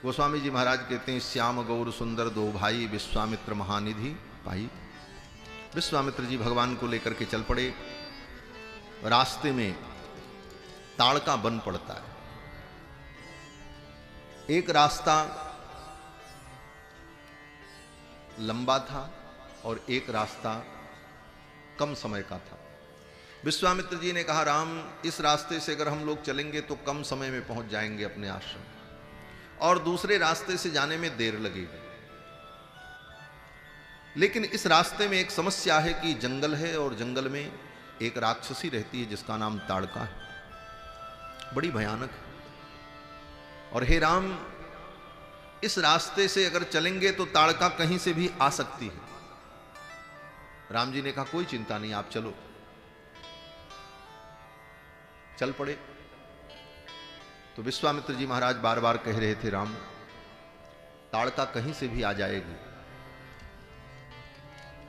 गोस्वामी जी महाराज कहते हैं, श्याम गौर सुंदर दो भाई, विश्वामित्र महानिधि भाई। विश्वामित्र जी भगवान को लेकर के चल पड़े। रास्ते में ताड़का बन पड़ता है। एक रास्ता लंबा था और एक रास्ता कम समय का था। विश्वामित्र जी ने कहा, राम, इस रास्ते से अगर हम लोग चलेंगे तो कम समय में पहुंच जाएंगे अपने आश्रम, और दूसरे रास्ते से जाने में देर लगेगी। लेकिन इस रास्ते में एक समस्या है कि जंगल है और जंगल में एक राक्षसी रहती है जिसका नाम ताड़का है, बड़ी भयानक है। और हे राम, इस रास्ते से अगर चलेंगे तो ताड़का कहीं से भी आ सकती है। राम जी ने कहा, कोई चिंता नहीं, आप चलो। चल पड़े। तो विश्वामित्र जी महाराज बार बार कह रहे थे, राम, ताड़का कहीं से भी आ जाएगी,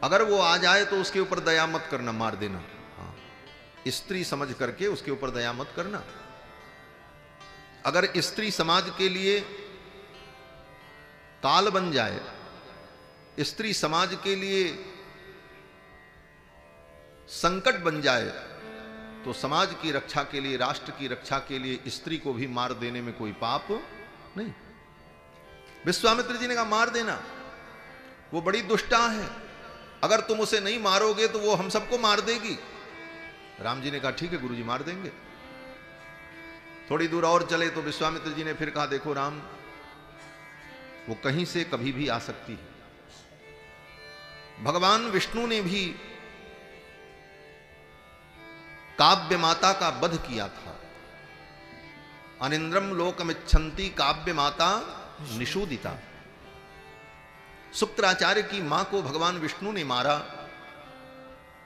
अगर वो आ जाए तो उसके ऊपर दया मत करना, मार देना। हाँ, स्त्री समझ करके उसके ऊपर दया मत करना। अगर स्त्री समाज के लिए काल बन जाए, स्त्री समाज के लिए संकट बन जाए, तो समाज की रक्षा के लिए, राष्ट्र की रक्षा के लिए स्त्री को भी मार देने में कोई पाप नहीं। विश्वामित्र जी ने कहा, मार देना, वो बड़ी दुष्टा है, अगर तुम उसे नहीं मारोगे तो वो हम सबको मार देगी। राम जी ने कहा, ठीक है गुरुजी, मार देंगे। थोड़ी दूर और चले तो विश्वामित्र जी ने फिर कहा, देखो राम, वो कहीं से कभी भी आ सकती है। भगवान विष्णु ने भी काव्य माता का वध किया था। अनिंद्रम लोकमिच्छन्ति काव्य माता निषूदिता। शुक्राचार्य की मां को भगवान विष्णु ने मारा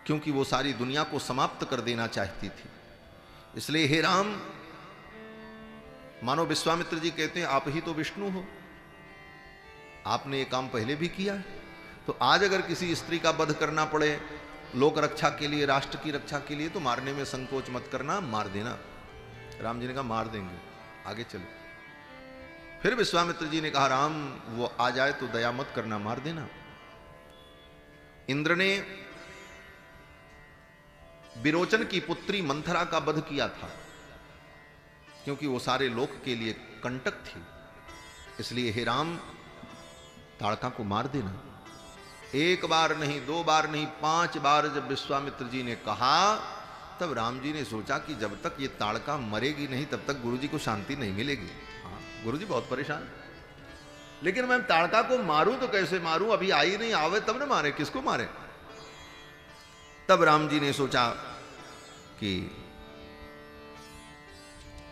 क्योंकि वो सारी दुनिया को समाप्त कर देना चाहती थी। इसलिए हे राम, मानो विश्वामित्र जी कहते हैं, आप ही तो विष्णु हो, आपने ये काम पहले भी किया है, तो आज अगर किसी स्त्री का वध करना पड़े लोक रक्षा के लिए, राष्ट्र की रक्षा के लिए, तो मारने में संकोच मत करना, मार देना। राम जी ने कहा, मार देंगे, आगे चलो। फिर विश्वामित्र जी ने कहा, राम, वो आ जाए तो दया मत करना, मार देना। इंद्र ने विरोचन की पुत्री मंथरा का वध किया था क्योंकि वो सारे लोक के लिए कंटक थी। इसलिए हे राम, ताड़का को मार देना। एक बार नहीं, दो बार नहीं, 5 बार जब विश्वामित्र जी ने कहा, तब राम जी ने सोचा कि जब तक ये ताड़का मरेगी नहीं तब तक गुरुजी को शांति नहीं मिलेगी। हाँ, गुरुजी बहुत परेशान, लेकिन मैं ताड़का को मारूं तो कैसे मारूं, अभी आई नहीं, आवे तब ना मारे, किसको मारे। तब राम जी ने सोचा कि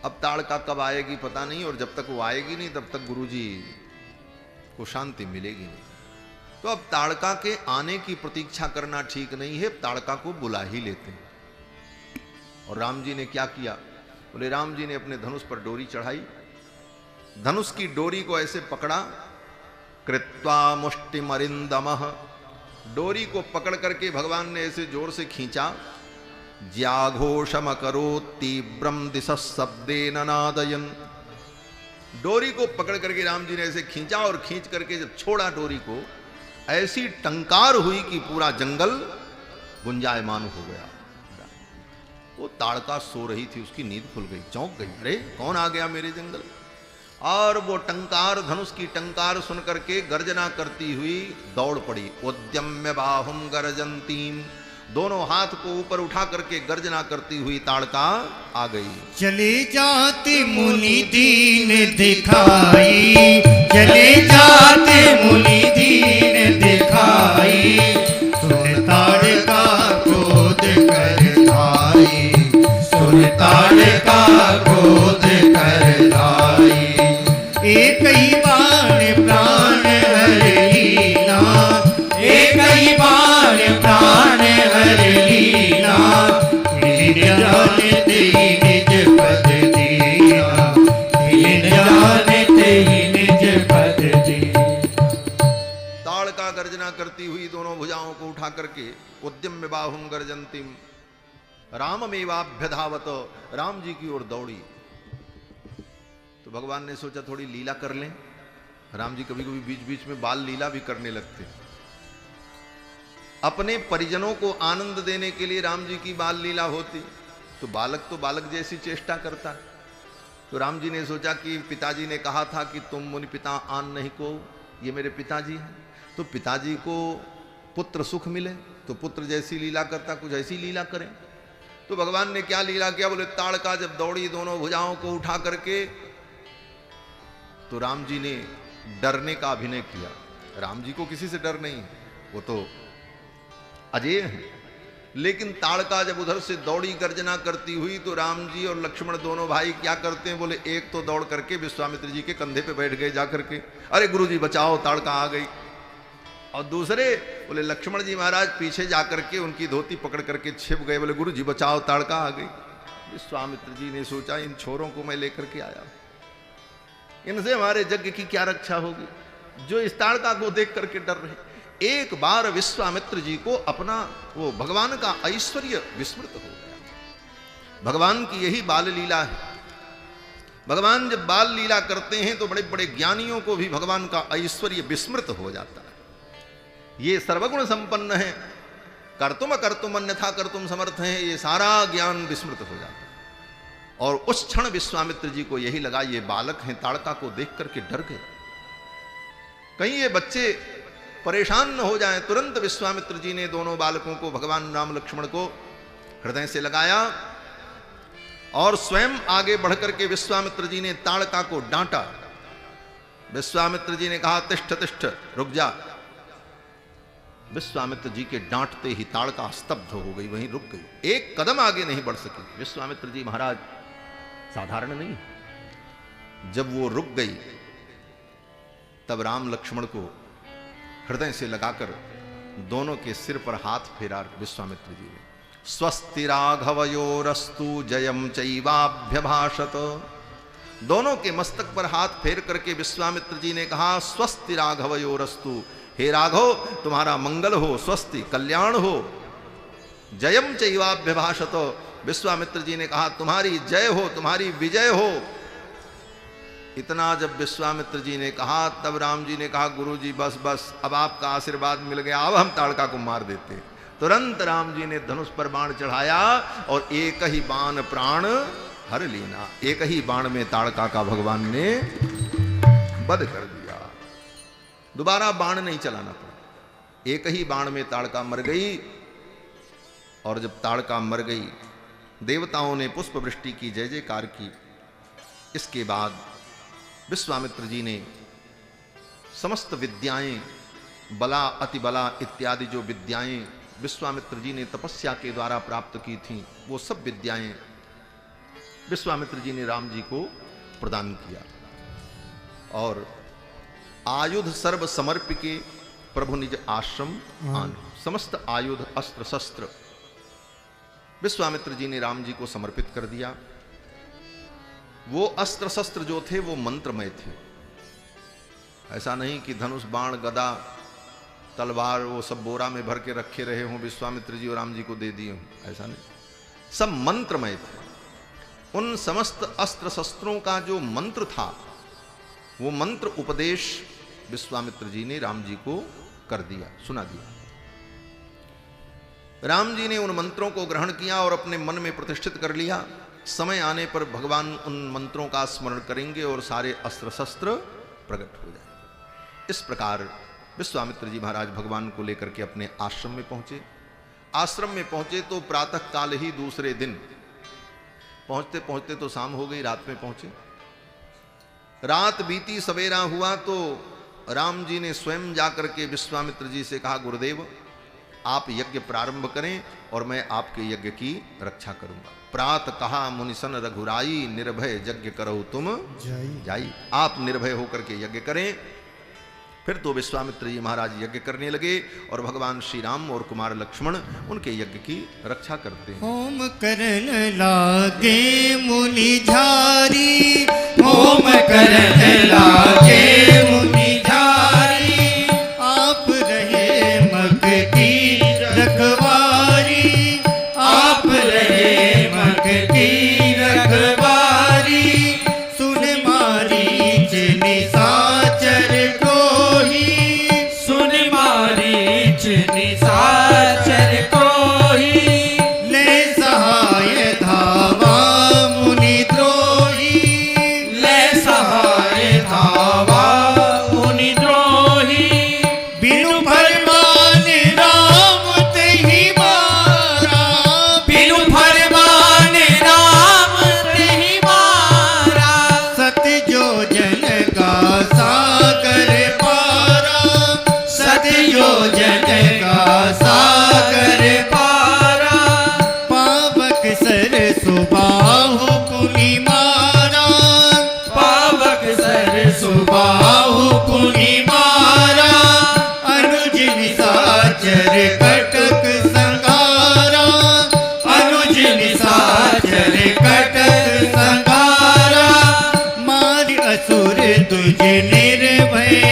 अब ताड़का कब आएगी पता नहीं, और जब तक वो आएगी नहीं तब तक गुरुजी को शांति मिलेगी नहीं। तो अब ताड़का के आने की प्रतीक्षा करना ठीक नहीं है, ताड़का को बुला ही लेते हैं। और राम जी ने क्या किया, बोले राम जी ने अपने धनुष पर डोरी चढ़ाई, धनुष की डोरी को ऐसे पकड़ा, कृत्वा मुष्टिमरिंदमः, डोरी को पकड़ करके भगवान ने ऐसे जोर से खींचा, ज्याघोषम करोति तीव्रम दिशः शब्देन नादयन्। डोरी को पकड़ करके राम जी ने ऐसे खींचा, और खींच करके जब छोड़ा डोरी को, ऐसी टंकार हुई कि पूरा जंगल गुंजायमान हो गया। वो ताड़का सो रही थी, उसकी नींद खुल गई, चौंक गई, अरे कौन आ गया मेरे जंगल। और वो टंकार, धनुष की टंकार सुन करके गर्जना करती हुई दौड़ पड़ी। उद्यम्य बाहुम गर्जन्तीम, दोनों हाथ को ऊपर उठा करके गर्जना करती हुई ताड़का आ गई। चले जाते मुनि दीन दिखाई, चले जाते मुनि दीन दिखाई, सुन ताड़का क्रोध कर धाई, सुन ताड़का क्रोध कर धाई। एक ही बाण प्राण हर लीना, एक ही बाण प्राण हर लीना, जानते ही निज पद दीना, जानते ही निज पद दीना। ताड़का गर्जना करती हुई दोनों भुजाओं को उठा करके, उद्यम्य बाहुम गर्जन्तीम, राममेवाभ्यधावत, राम जी की ओर दौड़ी। तो भगवान ने सोचा थोड़ी लीला कर लें, राम जी कभी कभी बीच बीच में बाल लीला भी करने लगते हैं। अपने परिजनों को आनंद देने के लिए राम जी की बाल लीला होती, तो बालक जैसी चेष्टा करता है। तो राम जी ने सोचा कि पिताजी ने कहा था कि तुम मुनि पिता आन नहीं को, ये मेरे पिताजी हैं, तो पिताजी को पुत्र सुख मिले, तो पुत्र जैसी लीला करता कुछ ऐसी लीला करें। तो भगवान ने क्या लीला किया, बोले ताड़का जब दौड़ी दोनों भुजाओं को उठा करके, तो राम जी ने डरने का अभिनय किया। राम जी को किसी से डर नहीं, वो तो अजय है। लेकिन ताड़का जब उधर से दौड़ी गर्जना करती हुई, तो राम जी और लक्ष्मण दोनों भाई क्या करते हैं, बोले एक तो दौड़ करके विश्वामित्र जी के कंधे पे बैठ गए जाकर के, अरे गुरु जी बचाओ ताड़का आ गई। और दूसरे बोले लक्ष्मण जी महाराज पीछे जाकर के उनकी धोती पकड़ करके छिप गए, बोले गुरु जी बचाओ ताड़का आ गई। विश्वामित्र जी ने सोचा इन छोरों को मैं लेकर के आया, इनसे हमारे यज्ञ की क्या रक्षा होगी, जो इस ताड़का को देख करके डर रहे। एक बार विश्वामित्र जी को अपना वो भगवान का ऐश्वर्य विस्मृत हो गया। भगवान की यही बाल लीला है। भगवान जब बाल लीला करते हैं तो बड़े बड़े ज्ञानियों को भी भगवान का ऐश्वर्य विस्मृत हो जाता है। ये सर्वगुण संपन्न है, कर्तुम अकर्तुम अन्यथा कर्तुम समर्थ है, ये सारा ज्ञान विस्मृत हो जाता है। और उस क्षण विश्वामित्र जी को यही लगा ये बालक हैं, ताड़का को देख करके डर गए, कहीं ये बच्चे परेशान न हो जाएं। तुरंत विश्वामित्र जी ने दोनों बालकों को, भगवान राम लक्ष्मण को हृदय से लगाया और स्वयं आगे बढ़कर के विश्वामित्र जी ने ताड़का को डांटा। विश्वामित्र जी ने कहा तिष्ठ तिष्ठ, रुक जा। विश्वामित्र जी के डांटते ही ताड़का स्तब्ध हो गई, वहीं रुक गई, एक कदम आगे नहीं बढ़ सकी। विश्वामित्र जी महाराज साधारण नहीं, जब वो रुक गई तब राम लक्ष्मण को हृदय से लगाकर दोनों के सिर पर हाथ फेरा विश्वामित्र जी ने, स्वस्ति राघवयोरस्तु जयम चैवाभ्यभाषत। दोनों के मस्तक पर हाथ फेर करके विश्वामित्र जी ने कहा स्वस्ति राघवयोरस्तु, हे राघव तुम्हारा मंगल हो, स्वस्ति कल्याण हो। जयम चैवाभ्यभाषत, विश्वामित्र जी ने कहा तुम्हारी जय हो, तुम्हारी विजय हो। इतना जब विश्वामित्र जी ने कहा तब राम जी ने कहा गुरु जी बस बस, अब आपका आशीर्वाद मिल गया, अब हम ताड़का को मार देते। तुरंत राम जी ने धनुष पर बाण चढ़ाया और एक ही बाण प्राण हर लीना, एक ही बाण में ताड़का का भगवान ने वध कर दिया। दोबारा बाण नहीं चलाना पड़ा, एक ही बाण में ताड़का मर गई। और जब ताड़का मर गई, देवताओं ने पुष्प वृष्टि की, जय जयकार की। इसके बाद विश्वामित्र जी ने समस्त विद्याएं, बला अति बला इत्यादि जो विद्याएं विश्वामित्र जी ने तपस्या के द्वारा प्राप्त की थीं, वो सब विद्याएं विश्वामित्र जी ने राम जी को प्रदान किया। और आयुध सर्व समर्पिके प्रभु निज आश्रम आन, समस्त आयुध अस्त्र शस्त्र विश्वामित्र जी ने राम जी को समर्पित कर दिया। वो अस्त्र शस्त्र जो थे वो मंत्रमय थे। ऐसा नहीं कि धनुष बाण गदा तलवार वो सब बोरा में भर के रखे रहे हों, विश्वामित्र जी और राम जी को दे दिए हों, ऐसा नहीं, सब मंत्रमय थे। उन समस्त अस्त्र शस्त्रों का जो मंत्र था, वो मंत्र उपदेश विश्वामित्र जी ने राम जी को कर दिया, सुना दिया। राम जी ने उन मंत्रों को ग्रहण किया और अपने मन में प्रतिष्ठित कर लिया। समय आने पर भगवान उन मंत्रों का स्मरण करेंगे और सारे अस्त्र शस्त्र प्रकट हो जाएंगे। इस प्रकार विश्वामित्र जी महाराज भगवान को लेकर के अपने आश्रम में पहुंचे। आश्रम में पहुंचे तो प्रातः काल ही दूसरे दिन, पहुंचते पहुंचते तो शाम हो गई, रात में पहुंचे। रात बीती, सवेरा हुआ तो राम जी ने स्वयं जाकर के विश्वामित्र जी से कहा गुरुदेव आप यज्ञ प्रारंभ करें और मैं आपके यज्ञ की रक्षा करूंगा। प्रात कहा मुनिसन रघुराई, निर्भय यज्ञ करो तुम जाई। आप निर्भय होकर के यज्ञ करें। फिर तो विश्वामित्र जी महाराज यज्ञ करने लगे और भगवान श्री राम और कुमार लक्ष्मण उनके यज्ञ की रक्षा करते हैं। होम करन लागे मुनि झारी, होम करन लागे मुनि झारी, आप रहे मग की रखवारी, आप रहे मग की रखवारी, सुन मारी निशाचर सुबाहु पुनि मारा, अनुज निशाचर कटक संगारा, अनुज निशाचर कटक संगारा, मार असुर तुझ निर्भयकारी,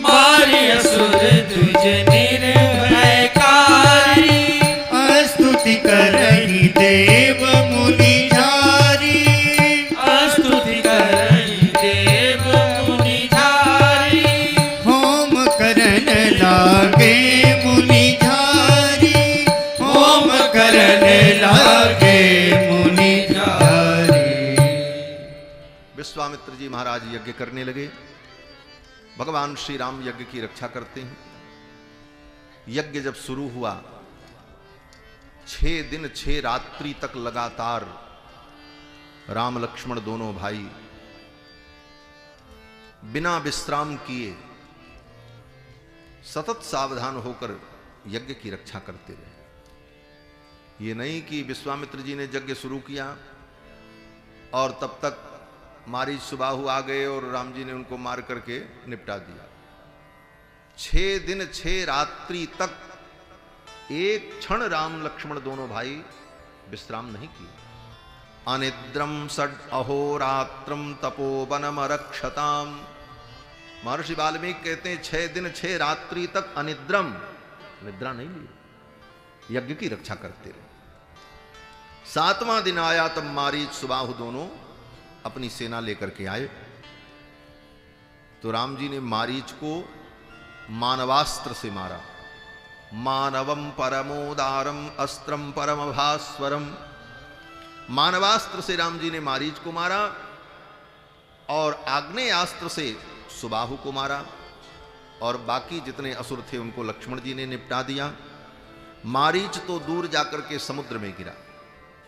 मार असुर तुझ निर्भयकारी, स्तुति करहि देव मुनि झारी, स्तुति करहि देव मुनि झारी, होम करन लागे मुनि झारी, होम करन लागे मुनि झारी। विश्वामित्र जी महाराज यज्ञ करने लगे। भगवान श्री राम यज्ञ की रक्षा करते हैं। यज्ञ जब शुरू हुआ, 6 दिन 6 रात्रि तक लगातार राम लक्ष्मण दोनों भाई बिना विश्राम किए सतत सावधान होकर यज्ञ की रक्षा करते रहे। ये नहीं कि विश्वामित्र जी ने यज्ञ शुरू किया और तब तक मारीच सुबाहु आ गए और राम जी ने उनको मार करके निपटा दिया। 6 दिन 6 रात्रि तक एक क्षण राम लक्ष्मण दोनों भाई विश्राम नहीं किए। अनिद्रम षड अहोरात्रम तपोवनमरक्षताम। महर्षि वाल्मीकि कहते हैं 6 दिन 6 रात्रि तक अनिद्रम, निद्रा नहीं ली, यज्ञ की रक्षा करते रहे। 7वां दिन आया तब मारीच सुबाहु दोनों अपनी सेना लेकर के आए। तो राम जी ने मारीच को मानवास्त्र से मारा। मानवम परमोदारम अस्त्रम परम भास्वरम। मानवास्त्र से राम जी ने मारीच को मारा और आग्नेयास्त्र से सुबाहु को मारा और बाकी जितने असुर थे उनको लक्ष्मण जी ने निपटा दिया। मारीच तो दूर जाकर के समुद्र में गिरा,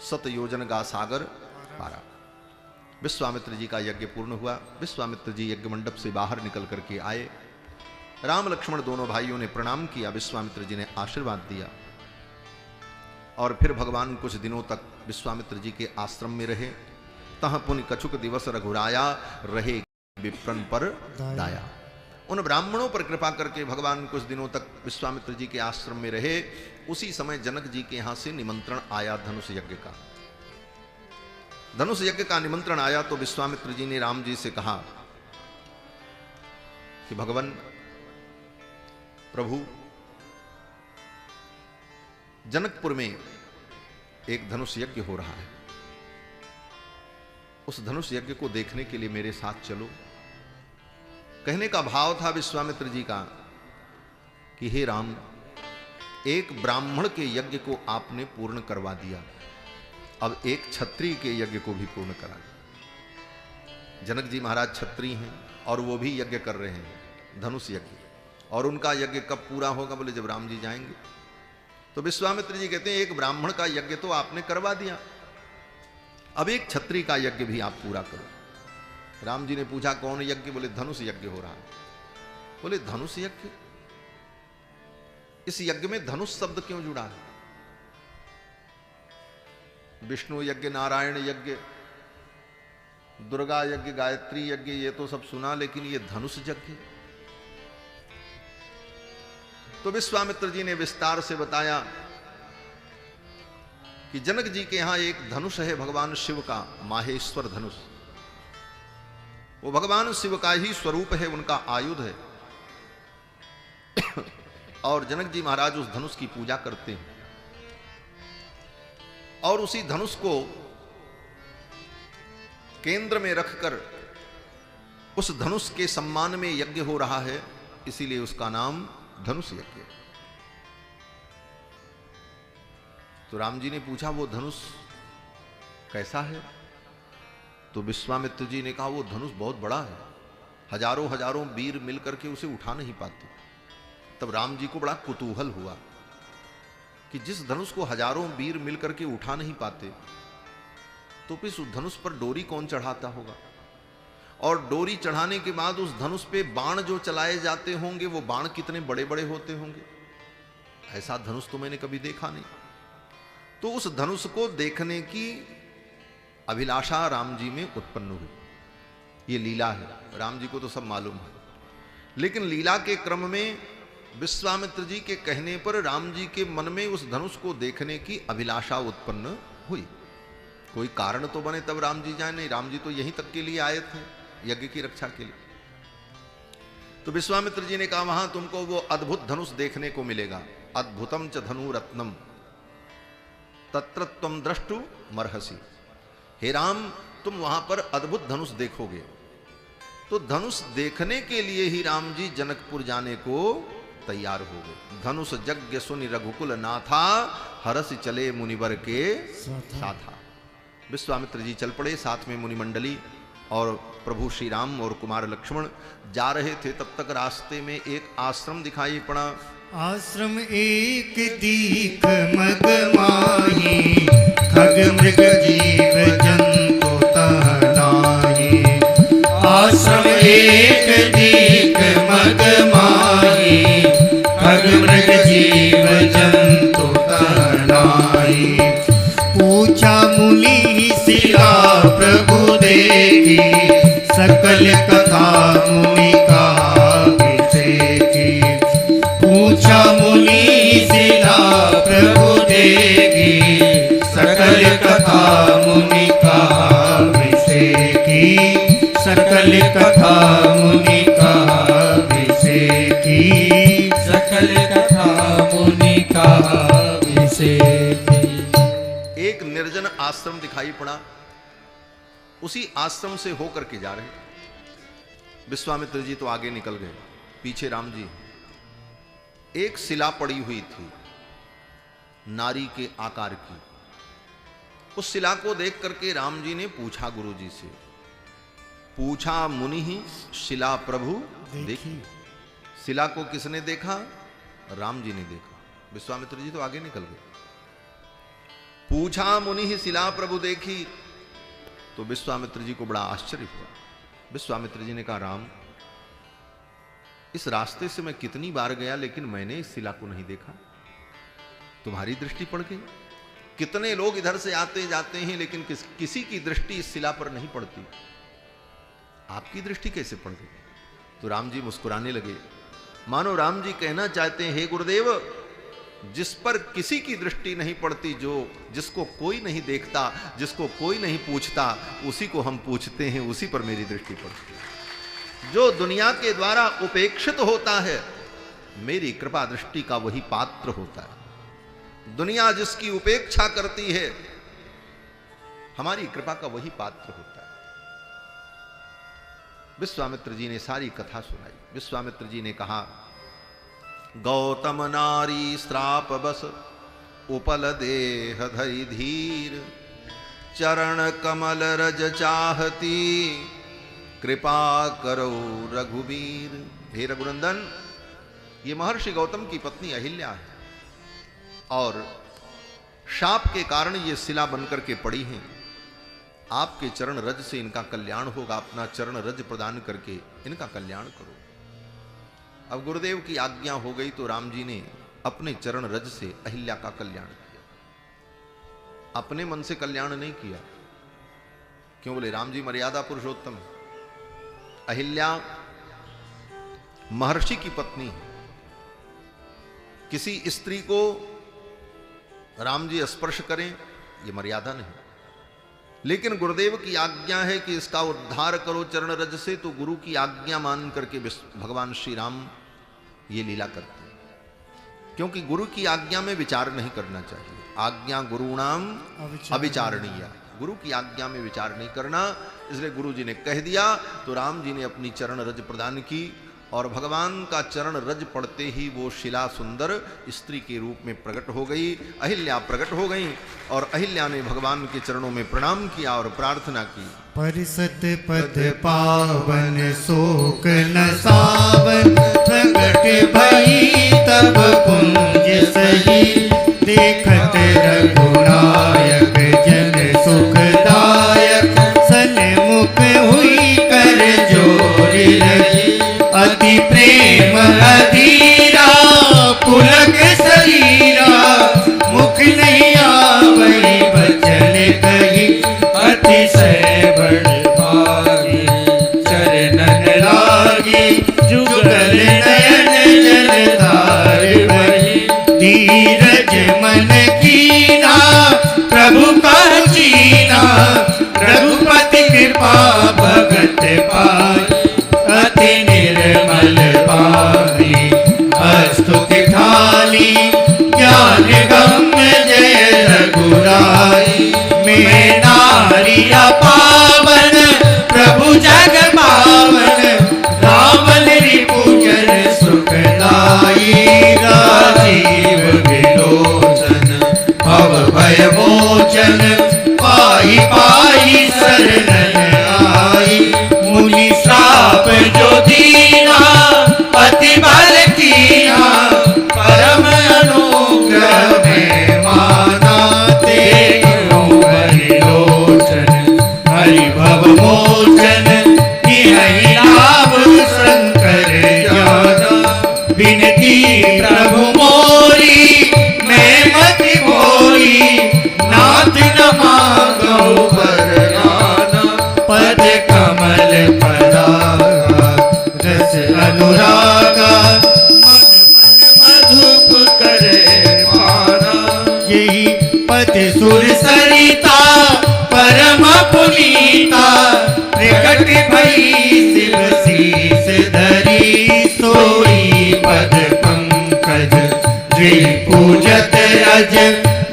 7 योजन का सागर पारा। विश्वामित्र जी का यज्ञ पूर्ण हुआ। विश्वामित्र जी यज्ञ मंडप से बाहर निकल करके आए। राम लक्ष्मण दोनों भाइयों ने प्रणाम किया। विश्वामित्र जी ने आशीर्वाद दिया और फिर भगवान कुछ दिनों तक विश्वामित्र जी के आश्रम में रहे। तह पुनि कछुक दिवस रघुराया, रहे विप्रन पर दाया। उन ब्राह्मणों पर कृपा करके भगवान कुछ दिनों तक विश्वामित्र जी के आश्रम में रहे। उसी समय जनक जी के यहां से निमंत्रण आया धनुष यज्ञ का। धनुष यज्ञ का निमंत्रण आया तो विश्वामित्र जी ने राम जी से कहा कि भगवान प्रभु, जनकपुर में एक धनुष यज्ञ हो रहा है, उस धनुष यज्ञ को देखने के लिए मेरे साथ चलो। कहने का भाव था विश्वामित्र जी का कि हे राम, एक ब्राह्मण के यज्ञ को आपने पूर्ण करवा दिया, अब एक क्षत्रिय के यज्ञ को भी पूर्ण करा। जनक जी महाराज क्षत्रिय हैं और वो भी यज्ञ कर रहे हैं, धनुष यज्ञ। और उनका यज्ञ कब पूरा होगा? बोले जब राम जी जाएंगे। तो विश्वामित्र जी कहते हैं एक ब्राह्मण का यज्ञ तो आपने करवा दिया, अब एक क्षत्रिय का यज्ञ भी आप पूरा करो। राम जी ने पूछा कौन यज्ञ? बोले धनुष यज्ञ हो रहा है। बोले धनुष यज्ञ? इस यज्ञ में धनुष शब्द क्यों जुड़ा है? विष्णु यज्ञ, नारायण यज्ञ, दुर्गा यज्ञ, गायत्री यज्ञ, ये तो सब सुना, लेकिन ये धनुष यज्ञ। तो विश्वामित्र जी ने विस्तार से बताया कि जनक जी के यहां एक धनुष है भगवान शिव का, माहेश्वर धनुष। वो भगवान शिव का ही स्वरूप है, उनका आयुध है। और जनक जी महाराज उस धनुष की पूजा करते हैं और उसी धनुष को केंद्र में रखकर उस धनुष के सम्मान में यज्ञ हो रहा है, इसीलिए उसका नाम धनुष यज्ञ। तो राम जी ने पूछा वो धनुष कैसा है? तो विश्वामित्र जी ने कहा वो धनुष बहुत बड़ा है, हजारों हजारों वीर मिलकर के उसे उठा नहीं पाते। तब राम जी को बड़ा कुतूहल हुआ कि जिस धनुष को हजारों वीर मिलकर के उठा नहीं पाते, तो फिर उस धनुष पर डोरी कौन चढ़ाता होगा? और डोरी चढ़ाने के बाद उस धनुष पे बाण जो चलाए जाते होंगे, वो बाण कितने बड़े बड़े होते होंगे। ऐसा धनुष तो मैंने कभी देखा नहीं। तो उस धनुष को देखने की अभिलाषा राम जी में उत्पन्न हुई। ये लीला है, राम जी को तो सब मालूम है। लेकिन लीला के क्रम में विश्वामित्र जी के कहने पर राम जी के मन में उस धनुष को देखने की अभिलाषा उत्पन्न हुई। कोई कारण तो बने तब राम जी जाए, नहीं राम जी तो यहीं तक के लिए आए थे, यज्ञ की रक्षा के लिए। तो विश्वामित्र जी ने कहा वहां तुमको वो अद्भुत धनुष देखने को मिलेगा, अद्भुतम च धनु रत्नम तत्र त्वं द्रष्टु मर्हसि। हे राम तुम वहां पर अद्भुत धनुष देखोगे। तो धनुष देखने के लिए ही राम जी जनकपुर जाने को तैयार हो गए। धनुष यज्ञ सुनि रघुकुल नाथा, हरस चले मुनिवर के साथा। विश्वामित्र जी चल पड़े, साथ में मुनिमंडली और प्रभु श्री राम और कुमार लक्ष्मण जा रहे थे। तब तक रास्ते में एक आश्रम दिखाई पड़ा। आश्रम एक दीख मग माही, खग मृग जीव जंतु तहनाही। आश्रम एक दीक मग माही, खग मृग जीव जंतु तहनाही। पूछा मुनि शिला प्रभु देखी, सकल कथा मुनि कहा विसेकी। पूछा मुनि शिला प्रभु देखी, सकल कथा मुनि कहा विसेकी। सकल कथा मुनि कहा विसेकी। सकल कथा मुनि कहा विसेकी। एक निर्जन आश्रम दिखाई पड़ा, उसी आश्रम से होकर के जा रहे। विश्वामित्र जी तो आगे निकल गए, पीछे राम जी। एक शिला पड़ी हुई थी नारी के आकार की। उस शिला को देख करके राम जी ने पूछा गुरु जी से, पूछा मुनि ही शिला प्रभु देखी। शिला को किसने देखा? राम जी ने देखा। विश्वामित्र जी तो आगे निकल गए। पूछा मुनि ही शिला प्रभु देखी, तो विश्वामित्र जी को बड़ा आश्चर्य हुआ। विश्वामित्र जी ने कहा राम, इस रास्ते से मैं कितनी बार गया लेकिन मैंने इस शिला को नहीं देखा, तुम्हारी दृष्टि पड़ गई। कितने लोग इधर से आते जाते हैं लेकिन किसी की दृष्टि इस शिला पर नहीं पड़ती, आपकी दृष्टि कैसे पड़ गई? तो राम जी मुस्कुराने लगे, मानो राम जी कहना चाहते हैं हे गुरुदेव, जिस पर किसी की दृष्टि नहीं पड़ती, जिसको कोई नहीं देखता, जिसको कोई नहीं पूछता, उसी को हम पूछते हैं, उसी पर मेरी दृष्टि पड़ती है। जो दुनिया के द्वारा उपेक्षित होता है, मेरी कृपा दृष्टि का वही पात्र होता है। दुनिया जिसकी उपेक्षा करती है, हमारी कृपा का वही पात्र होता है। विश्वामित्र जी ने सारी कथा सुनाई। विश्वामित्र जी ने कहा, गौतम नारी श्राप बस उपल देह धरि धीर, चरण कमल रज चाहती, कृपा करो रघुवीर। हे रघुनंदन, ये महर्षि गौतम की पत्नी अहिल्या है और शाप के कारण ये शिला बनकर के पड़ी हैं। आपके चरण रज से इनका कल्याण होगा, अपना चरण रज प्रदान करके इनका कल्याण करो। अब गुरुदेव की आज्ञा हो गई तो राम जी ने अपने चरण रज से अहिल्या का कल्याण किया। अपने मन से कल्याण नहीं किया। क्यों? बोले राम जी मर्यादा पुरुषोत्तम। अहिल्या महर्षि की पत्नी है, किसी स्त्री को राम जी स्पर्श करें ये मर्यादा नहीं। लेकिन गुरुदेव की आज्ञा है कि इसका उद्धार करो चरण रज से, तो गुरु की आज्ञा मान करके भगवान श्री राम ये लीला करते हैं। क्योंकि गुरु की आज्ञा में विचार नहीं करना चाहिए। आज्ञा गुरुणाम अविचारणीय, गुरु की आज्ञा में विचार नहीं करना। इसलिए गुरु जी ने कह दिया तो राम जी ने अपनी चरण रज प्रदान की और भगवान का चरण रज पड़ते ही वो शिला सुंदर स्त्री के रूप में प्रकट हो गई। अहिल्या प्रकट हो गई और अहिल्या ने भगवान के चरणों में प्रणाम किया और प्रार्थना की। परिसत पद पावन शोक न सावन, प्रकट भई तब कुंज सही, देखत रघुनायक जन सुखदायक, सन्मुख हुई कर जोरी रही, अति प्रेम अधीरा पुलक शरीरा, मुख नहीं आवई बचन कही, अतिशय बड़ भागी पाई अति निर्मल पानी स्तुति ठाली ज्ञान गम्य जय रघुराई मैं नारिया पावन प्रभु जग पावन रावण रिपुजन सुखदाई राजीव विलोचन भव भय मोचन पाई पाई शरण आई मुनि श्राप जो दीना अति बल कीना परम अनुग्रह में माना तेरो हरिलोचन हरि भव मोचन यही लाभ शंकर जाना विनती प्रभु मोरी मैं मति भोरी नाथ न मांगो वरदाना पद कमल परागा रस अनुरागा मन मन मधुप करे पाना यही पद सुर सरिता परम पुनीता प्रकट भई शिव शीस धरी सोई पद पंकज जी पूजत अज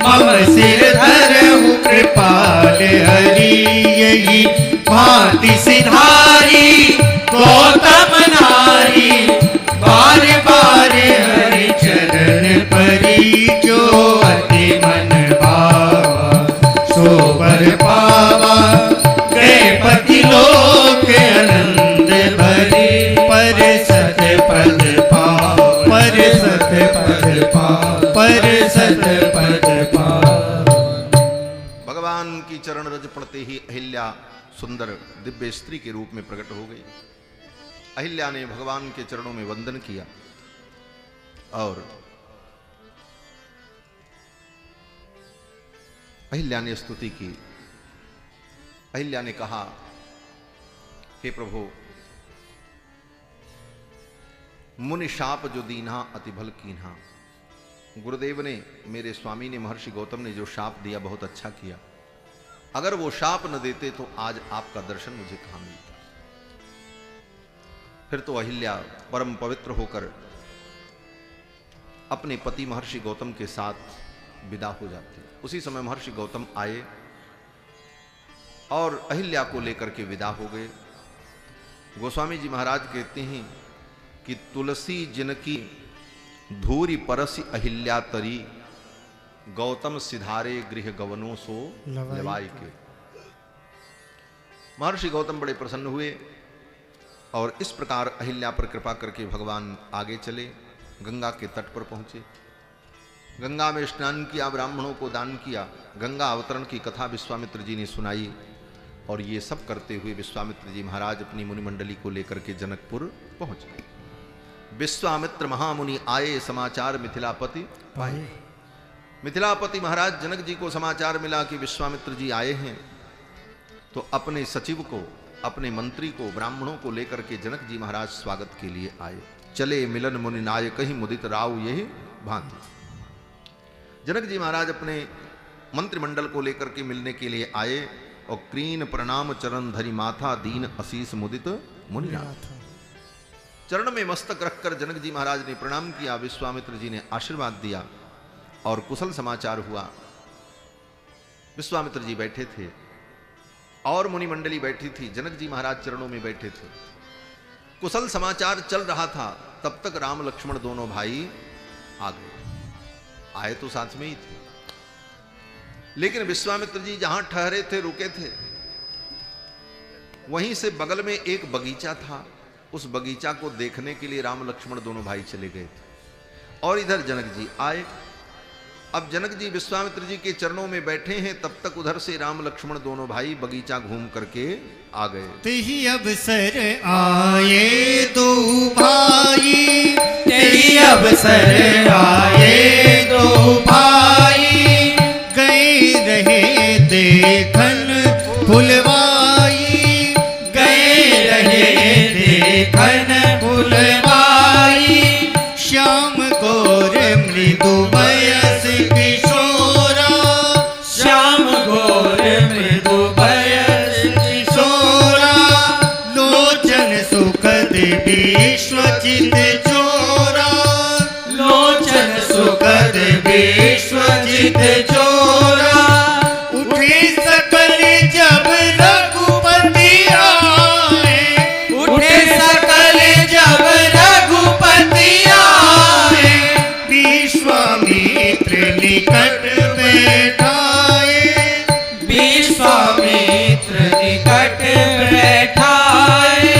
मम सिर धरहु कृपाल हरि यही भांति सिधारी गौतम नारी बार बार हरि चरण परी जो अति मन भावा सो बर पावा गए पति लोक आनंद भरी पर सत पद पाओ पर सत पद पाओ पर सत पद पाओ। भगवान की चरण रज पड़ते ही अहिल्या सुंदर दिव्य स्त्री के रूप में प्रकट हो गई। अहिल्या ने भगवान के चरणों में वंदन किया और अहिल्या ने स्तुति की। अहिल्या ने कहा, हे प्रभु, मुनि शाप जो दीन्हा अति भल कीन्हा। गुरुदेव ने, मेरे स्वामी ने, महर्षि गौतम ने जो शाप दिया बहुत अच्छा किया। अगर वो शाप न देते तो आज आपका दर्शन मुझे कहां मिलता। फिर तो अहिल्या परम पवित्र होकर अपने पति महर्षि गौतम के साथ विदा हो जाती। उसी समय महर्षि गौतम आए और अहिल्या को लेकर के विदा हो गए। गोस्वामी जी महाराज कहते हैं कि तुलसी जिनकी धूरी परसी अहिल्या तरी, गौतम सिधारे गृह गवनों सो लवाई के। महर्षि गौतम बड़े प्रसन्न हुए और इस प्रकार अहिल्या पर कृपा करके भगवान आगे चले, गंगा के तट पर पहुंचे। गंगा में स्नान किया, ब्राह्मणों को दान किया, गंगा अवतरण की कथा विश्वामित्र जी ने सुनाई और ये सब करते हुए विश्वामित्र जी महाराज अपनी मुनिमंडली को लेकर के जनकपुर पहुंच गए। विश्वामित्र महामुनि आए, समाचार मिथिलापति पाए। मिथिलापति महाराज जनक जी को समाचार मिला कि विश्वामित्र जी आए हैं, तो अपने सचिव को, अपने मंत्री को, ब्राह्मणों को लेकर के जनक जी महाराज स्वागत के लिए आए। चले मिलन मुनि नायक ही मुदित राव यही भांति। जनक जी महाराज अपने मंत्रिमंडल को लेकर के मिलने के लिए आए और क्रीन प्रणाम चरण धरी माथा दीन असीस मुदित मुनिनाथ। चरण में मस्तक रखकर जनक जी महाराज ने प्रणाम किया। विश्वामित्र जी ने आशीर्वाद दिया और कुशल समाचार हुआ। विश्वामित्र जी बैठे थे और मुनि मंडली बैठी थी। जनक जी महाराज चरणों में बैठे थे। कुशल समाचार चल रहा था, तब तक राम लक्ष्मण दोनों भाई आ गए। आए तो साथ में ही थे, लेकिन विश्वामित्र जी जहां ठहरे थे, रुके थे, वहीं से बगल में एक बगीचा था। उस बगीचा को देखने के लिए राम लक्ष्मण दोनों भाई चले गए थे और इधर जनक जी आए। अब जनक जी विश्वामित्र जी के चरणों में बैठे हैं, तब तक उधर से राम लक्ष्मण दोनों भाई बगीचा घूम करके आ गए। तेही अवसर आए दो भाई, तेही अवसर आए दो भाई, गए रहे देखन फुलवाई, गए रहे देखन फुलवाई। श्याम गौर मृदु वयस किशोरा, श्याम गौर मृदु वयस किशोरा। सुखद विश्वजित चोरा, लोचन सुखद विश्वजित चोरा, उठे सकल जब रघुपति आए, उठे सकल जब रघुपति आए, विश्वामित्र निकट बैठाए, विश्वामित्र निकट बैठाए,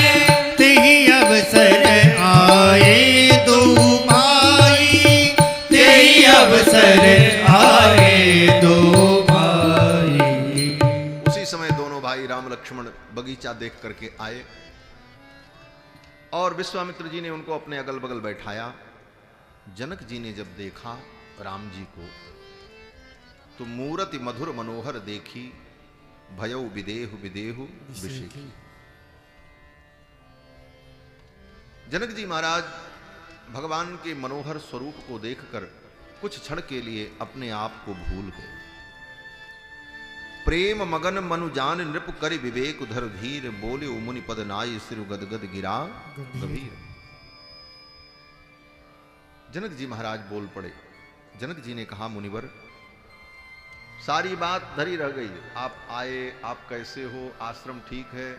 तेहि अवसर आए दो भाई, तेहि अवसर आए दो भाई। उसी समय दोनों भाई राम लक्ष्मण बगीचा देख करके आए और विश्वामित्र जी ने उनको अपने अगल बगल बैठाया। जनक जी ने जब देखा राम जी को तो मूरति मधुर मनोहर देखी, भयउ विदेहु विदेहु विषेखी। जनक जी महाराज भगवान के मनोहर स्वरूप को देखकर कुछ क्षण के लिए अपने आप को भूल गए। प्रेम मगन मनु जान नृप कर विवेक उधर धीर, बोले मुनि पद नाय सिर गदगद गिरा गंभीर। जनक जी महाराज बोल पड़े। जनक जी ने कहा, मुनिवर सारी बात धरी रह गई, आप आए, आप कैसे हो, आश्रम ठीक है,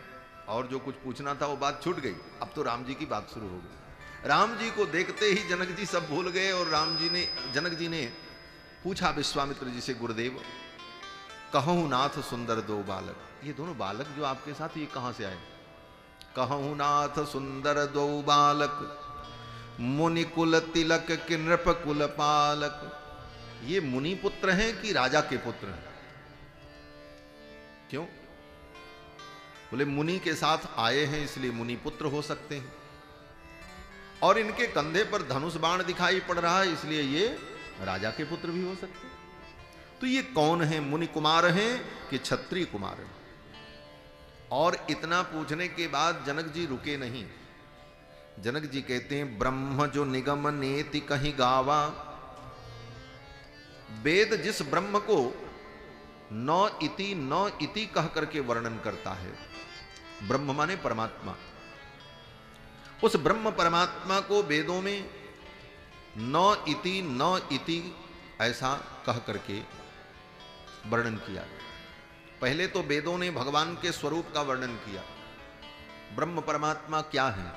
और जो कुछ पूछना था वो बात छूट गई। अब तो राम जी की बात शुरू हो गई। राम जी को देखते ही जनक जी सब भूल गए और जनक जी ने पूछा विश्वामित्र जी से, गुरुदेव कहूँ नाथ सुंदर दो बालक, ये दोनों बालक जो आपके साथ ये कहां से आए? कहूँ नाथ सुंदर दो बालक, मुनि कुल तिलक कि नृप कुल पालक। ये मुनि पुत्र हैं कि राजा के पुत्र हैं? क्यों? बोले मुनि के साथ आए हैं इसलिए मुनि पुत्र हो सकते हैं, और इनके कंधे पर धनुष बाण दिखाई पड़ रहा है इसलिए ये राजा के पुत्र भी हो सकते हैं। तो ये कौन है, मुनि कुमार हैं कि क्षत्रिय कुमार हैं? और इतना पूछने के बाद जनक जी रुके नहीं। जनक जी कहते हैं, ब्रह्म जो निगम नेति कहीं गावा। वेद जिस ब्रह्म को न इति कह करके वर्णन करता है, ब्रह्म माने परमात्मा, उस ब्रह्म परमात्मा को वेदों में न इति ऐसा कह करके वर्णन किया। पहले तो वेदों ने भगवान के स्वरूप का वर्णन किया, ब्रह्म परमात्मा क्या है,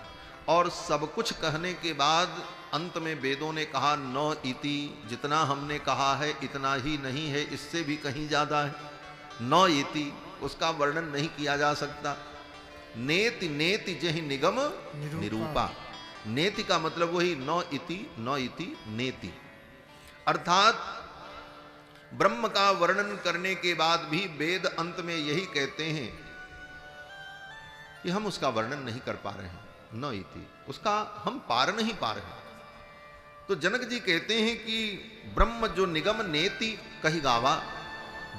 और सब कुछ कहने के बाद अंत में वेदों ने कहा न इति, जितना हमने कहा है इतना ही नहीं है, इससे भी कहीं ज्यादा है। न इति, उसका वर्णन नहीं किया जा सकता। नेति नेति जहि निगम निरूपा। नेति का मतलब वही न इति नेति, अर्थात ब्रह्म का वर्णन करने के बाद भी वेद अंत में यही कहते हैं कि हम उसका वर्णन नहीं कर पा रहे हैं, न इति, उसका हम पार नहीं पा रहे हैं। तो जनक जी कहते हैं कि ब्रह्म जो निगम नेति कही गावा,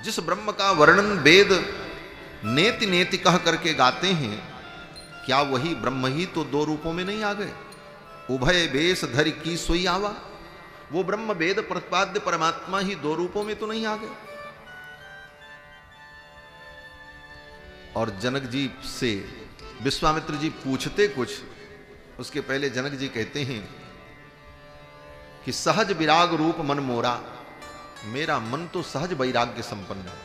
जिस ब्रह्म का वर्णन वेद नेति नेति कह करके गाते हैं, क्या वही ब्रह्म ही तो दो रूपों में नहीं आ गए? उभय वेश धरि की सोई आवा। वो ब्रह्म वेद प्रतिपाद्य परमात्मा ही दो रूपों में तो नहीं आ गए? और जनक जी से विश्वामित्र जी पूछते कुछ, उसके पहले जनक जी कहते हैं कि सहज विराग रूप मन मोरा, मेरा मन तो सहज वैराग्य संपन्न है।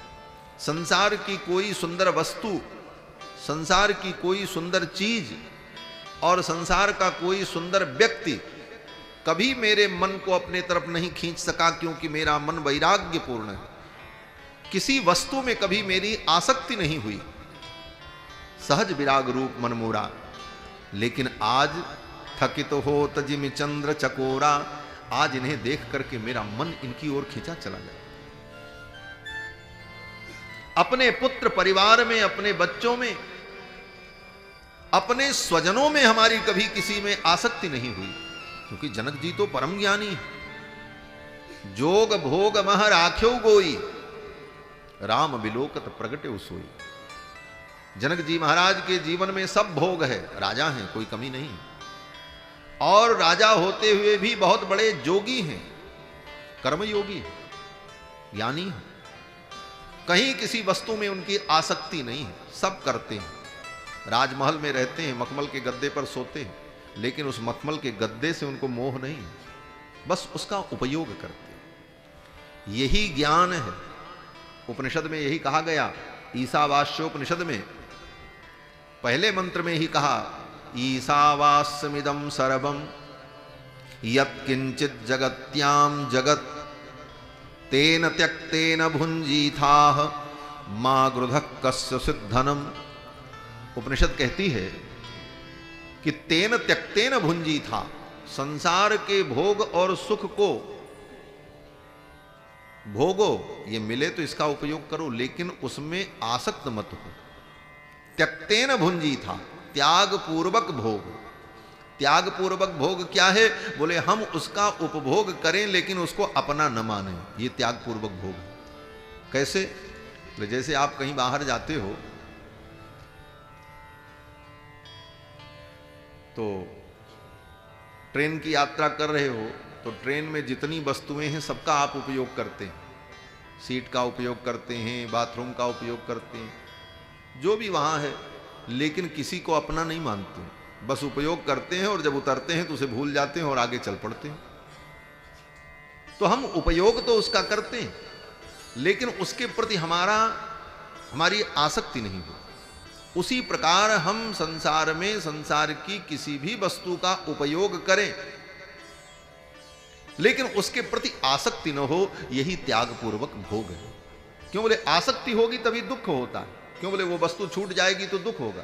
संसार की कोई सुंदर वस्तु, संसार की कोई सुंदर चीज और संसार का कोई सुंदर व्यक्ति कभी मेरे मन को अपने तरफ नहीं खींच सका, क्योंकि मेरा मन वैराग्यपूर्ण है। किसी वस्तु में कभी मेरी आसक्ति नहीं हुई। सहज विराग रूप मन मोरा, लेकिन आज थकित हो तजिम चंद्र चकोरा, आज इन्हें देख करके मेरा मन इनकी ओर खींचा चला जाए। अपने पुत्र परिवार में, अपने बच्चों में, अपने स्वजनों में हमारी कभी किसी में आसक्ति नहीं हुई, क्योंकि जनक जी तो परम ज्ञानी है। जोग भोग मह राख्यो गोई, राम बिलोकत प्रगटे सोई। जनक जी महाराज के जीवन में सब भोग है, राजा हैं, कोई कमी नहीं है, और राजा होते हुए भी बहुत बड़े जोगी हैं, कर्मयोगी, ज्ञानी हैं। कहीं किसी वस्तु में उनकी आसक्ति नहीं है, सब करते हैं। राजमहल में रहते हैं, मखमल के गद्दे पर सोते हैं, लेकिन उस मखमल के गद्दे से उनको मोह नहीं, बस उसका उपयोग करते हैं। यही ज्ञान है। उपनिषद में यही कहा गया, ईशावास्योपनिषद में पहले मंत्र में ही कहा, ईशावास्यमिदं सर्वं यत्किंचित् जगत्याम जगत् तेन त्यक्तेन भुंजीथाः मा गृधः कस्य सिद्धनम। उपनिषद कहती है कि तेन त्यक्तेन भुंजीथा, संसार के भोग और सुख को भोगो, ये मिले तो इसका उपयोग करो, लेकिन उसमें आसक्त मत हो। त्यक्तेन भुंजीथा, त्याग पूर्वक भोग। त्याग पूर्वक भोग क्या है? बोले हम उसका उपभोग करें लेकिन उसको अपना न माने, ये त्याग पूर्वक भोग है। कैसे? बोले जैसे आप कहीं बाहर जाते हो तो ट्रेन की यात्रा कर रहे हो, तो ट्रेन में जितनी वस्तुएं हैं सबका आप उपयोग करते हैं। सीट का उपयोग करते हैं, बाथरूम का उपयोग करते हैं, जो भी वहाँ है, लेकिन किसी को अपना नहीं मानते, बस उपयोग करते हैं और जब उतरते हैं तो उसे भूल जाते हैं और आगे चल पड़ते हैं। तो हम उपयोग तो उसका करते हैं, लेकिन उसके प्रति हमारी आसक्ति नहीं हो। उसी प्रकार हम संसार में संसार की किसी भी वस्तु का उपयोग करें, लेकिन उसके प्रति आसक्ति न हो, यही त्याग पूर्वक भोग है। क्यों? बोले आसक्ति होगी तभी दुख होता है। क्यों? बोले वो वस्तु छूट जाएगी तो दुख होगा।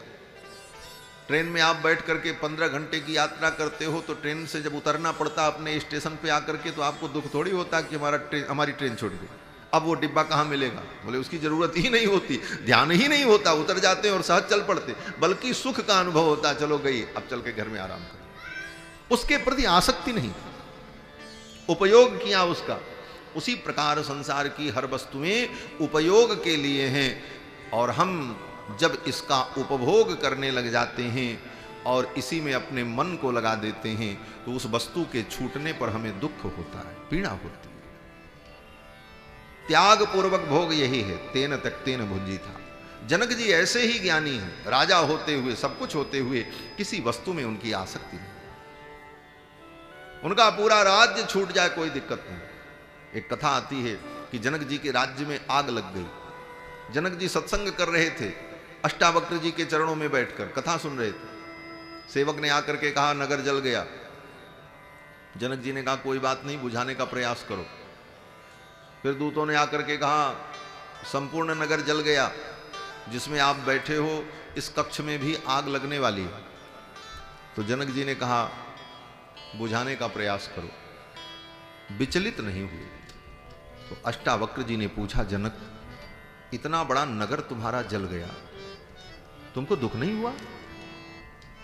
ट्रेन में आप बैठ करके 15 घंटे की यात्रा करते हो, तो ट्रेन से जब उतरना पड़ता अपने स्टेशन पे आकर के, तो आपको दुख थोड़ी होता कि हमारी ट्रेन छूट गई, अब वो डिब्बा कहाँ मिलेगा। बोले उसकी जरूरत ही नहीं होती, ध्यान ही नहीं होता, उतर जाते हैं और सहज चल पड़ते, बल्कि सुख का अनुभव होता, चलो गई, अब चल के घर में आराम करो। उसके प्रति आसक्ति नहीं, उपयोग किया उसका। उसी प्रकार संसार की हर वस्तुएं उपयोग के लिए हैं, और हम जब इसका उपभोग करने लग जाते हैं और इसी में अपने मन को लगा देते हैं, तो उस वस्तु के छूटने पर हमें दुख होता है, पीड़ा होती है। त्याग पूर्वक भोग यही है, तेन त्यक्तेन भुंजीथा। जनक जी ऐसे ही ज्ञानी हैं, राजा होते हुए, सब कुछ होते हुए, किसी वस्तु में उनकी आसक्ति नहीं। उनका पूरा राज्य छूट जाए कोई दिक्कत नहीं। एक कथा आती है कि जनक जी के राज्य में आग लग गई। जनक जी सत्संग कर रहे थे, अष्टावक्र जी के चरणों में बैठकर कथा सुन रहे थे। सेवक ने आकर के कहा नगर जल गया। जनक जी ने कहा कोई बात नहीं, बुझाने का प्रयास करो। फिर दूतों ने आकर के कहा संपूर्ण नगर जल गया, जिसमें आप बैठे हो इस कक्ष में भी आग लगने वाली है। तो जनक जी ने कहा बुझाने का प्रयास करो, विचलित नहीं हुए। तो अष्टावक्र जी ने पूछा जनक, इतना बड़ा नगर तुम्हारा जल गया, तुमको दुख नहीं हुआ?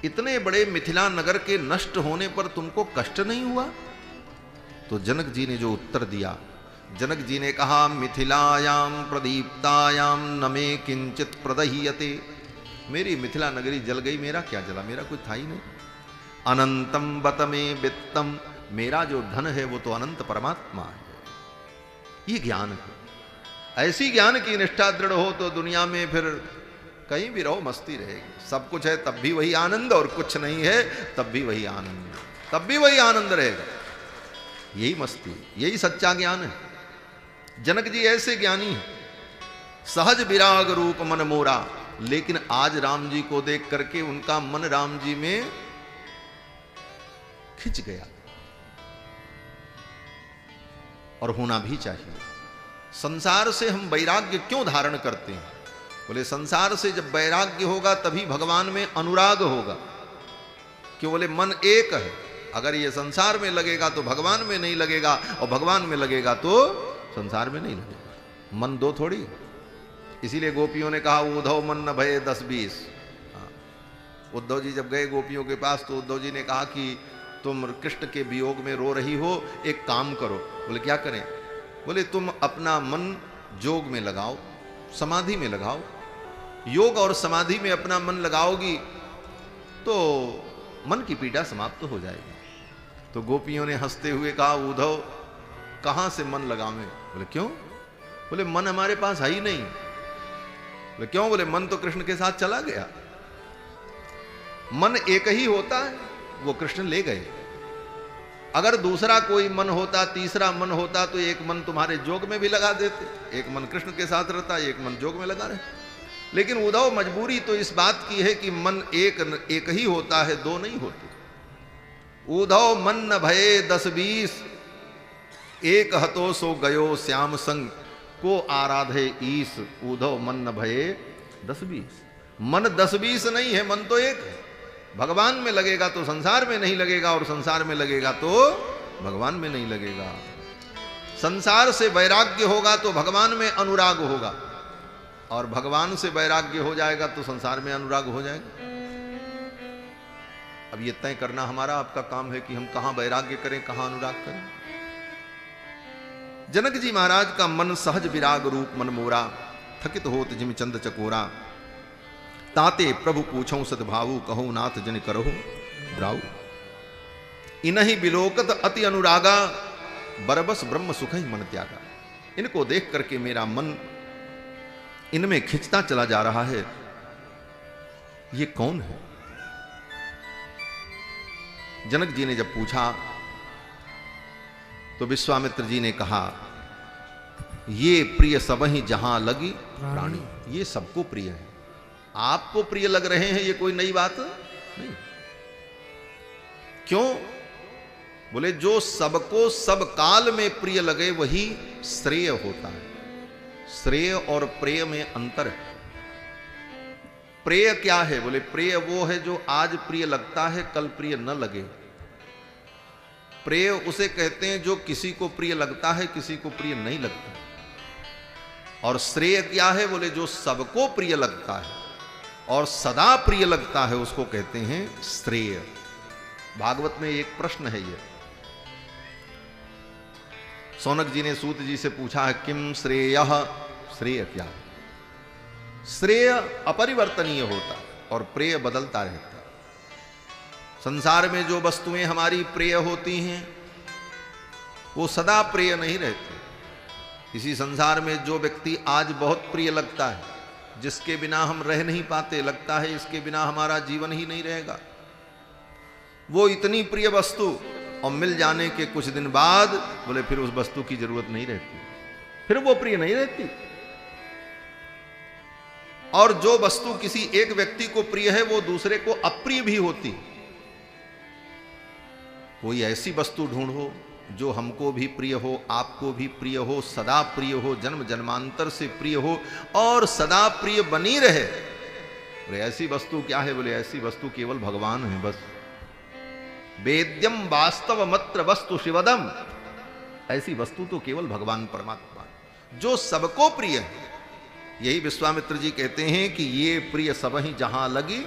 इतने बड़े मिथिला नगर के नष्ट होने पर तुमको कष्ट नहीं हुआ? तो जनक जी ने जो उत्तर दिया, जनक जी ने कहा मिथिलायाम प्रदीप्तायाम न मे किंचित प्रदह्यते। मेरी मिथिला नगरी जल गई, मेरा क्या जला, मेरा कुछ था ही नहीं। अनंतम बत में वित्तम, मेरा जो धन है वो तो अनंत परमात्मा है। ये ज्ञान है। ऐसी ज्ञान की निष्ठा दृढ़ हो तो दुनिया में फिर कहीं भी रहो मस्ती रहेगी। सब कुछ है तब भी वही आनंद, और कुछ नहीं है तब भी वही आनंद, तब भी वही आनंद रहेगा। यही मस्ती, यही सच्चा ज्ञान है। जनक जी ऐसे ज्ञानी हैं। सहज विराग रूप मन मोरा, लेकिन आज राम जी को देख करके उनका मन राम जी में खिंच गया, और होना भी चाहिए। संसार से हम वैराग्य क्यों धारण करते हैं? बोले संसार से जब वैराग्य होगा तभी भगवान में अनुराग होगा। क्यों? बोले मन एक है, अगर ये संसार में लगेगा तो भगवान में नहीं लगेगा, और भगवान में लगेगा तो संसार में नहीं लगेगा। मन दो थोड़ी। इसीलिए गोपियों ने कहा उद्धव मन न भये 10-20। उद्धव जी जब गए गोपियों के पास, तो उद्धव जी ने कहा कि तुम कृष्ण के वियोग में रो रही हो, एक काम करो। बोले क्या करें? बोले तुम अपना मन जोग में लगाओ, समाधि में लगाओ। योग और समाधि में अपना मन लगाओगी तो मन की पीड़ा समाप्त हो जाएगी। तो गोपियों ने हंसते हुए कहा उद्धव कहां से मन लगावें? बोले क्यों? बोले मन हमारे पास है ही नहीं। बोले क्यों? बोले मन तो कृष्ण के साथ चला गया। मन एक ही होता है, वो कृष्ण ले गए। अगर दूसरा कोई मन होता, तीसरा मन होता, तो एक मन तुम्हारे जोग में भी लगा देते, एक मन कृष्ण के साथ रहता, एक मन जोग में लगा रहे। लेकिन उद्धव मजबूरी तो इस बात की है कि मन एक ही होता है, दो नहीं होते। उद्धव मन न भये 10-20, एक हतो सो गयो श्याम संग, को आराधे ईस। उद्धव मन न भये 10-20, मन 10-20 नहीं है, मन तो एक है। भगवान में लगेगा तो संसार में नहीं लगेगा, और संसार में लगेगा तो भगवान में नहीं लगेगा। संसार से वैराग्य होगा तो भगवान में अनुराग होगा, और भगवान से वैराग्य हो जाएगा तो संसार में अनुराग हो जाएगा। अब ये तय करना हमारा आपका काम है कि हम कहां वैराग्य करें, कहां अनुराग करें। जनक जी महाराज का मन सहज विराग रूप मन मोरा, थकित होत जिम चंद चकोरा। ताते प्रभु पूछो सद्भावु, कहो नाथ जन करो ब्राऊ। इन्हीं बिलोकत अति अनुरागा, बरबस ब्रह्म सुख ही मन त्यागा। इनको देख करके मेरा मन इनमें खिंचता चला जा रहा है। ये कौन है? जनक जी ने जब पूछा तो विश्वामित्र जी ने कहा, ये प्रिय सबहि जहां लगी प्राणी। ये सबको प्रिय है, आपको प्रिय लग रहे हैं, ये कोई नई बात नहीं। क्यों? बोले जो सबको सब काल में प्रिय लगे वही श्रेय होता है। श्रेय और प्रेय में अंतर है। प्रेय क्या है? बोले प्रेय वो है जो आज प्रिय लगता है, कल प्रिय न लगे। प्रेय उसे कहते हैं जो किसी को प्रिय लगता है, किसी को प्रिय नहीं लगता। और श्रेय क्या है? बोले जो सबको प्रिय लगता है और सदा प्रिय लगता है, उसको कहते हैं श्रेय। भागवत में एक प्रश्न है ये। सौनक जी ने सूत जी से पूछा है, किम श्रेयः? श्रेय क्या है? श्रेय अपरिवर्तनीय होता है और प्रेय बदलता रहता है। संसार में जो वस्तुएं हमारी प्रिय होती हैं वो सदा प्रिय नहीं रहती। इसी संसार में जो व्यक्ति आज बहुत प्रिय लगता है, जिसके बिना हम रह नहीं पाते, लगता है इसके बिना हमारा जीवन ही नहीं रहेगा, वो इतनी प्रिय वस्तु और मिल जाने के कुछ दिन बाद बोले फिर उस वस्तु की जरूरत नहीं रहती, फिर वो प्रिय नहीं रहती। और जो वस्तु किसी एक व्यक्ति को प्रिय है वो दूसरे को अप्रिय भी होती। कोई ऐसी वस्तु ढूंढो जो हमको भी प्रिय हो, आपको भी प्रिय हो, सदा प्रिय हो, जन्म जन्मांतर से प्रिय हो और सदा प्रिय बनी रहे। बोले ऐसी वस्तु क्या है? बोले ऐसी वस्तु केवल भगवान है बस। वेद्यम वास्तव मत्र वस्तु शिवदम। ऐसी वस्तु तो केवल भगवान परमात्मा जो सबको प्रिय है। यही विश्वामित्र जी कहते हैं कि ये प्रिय सबहि जहां लगी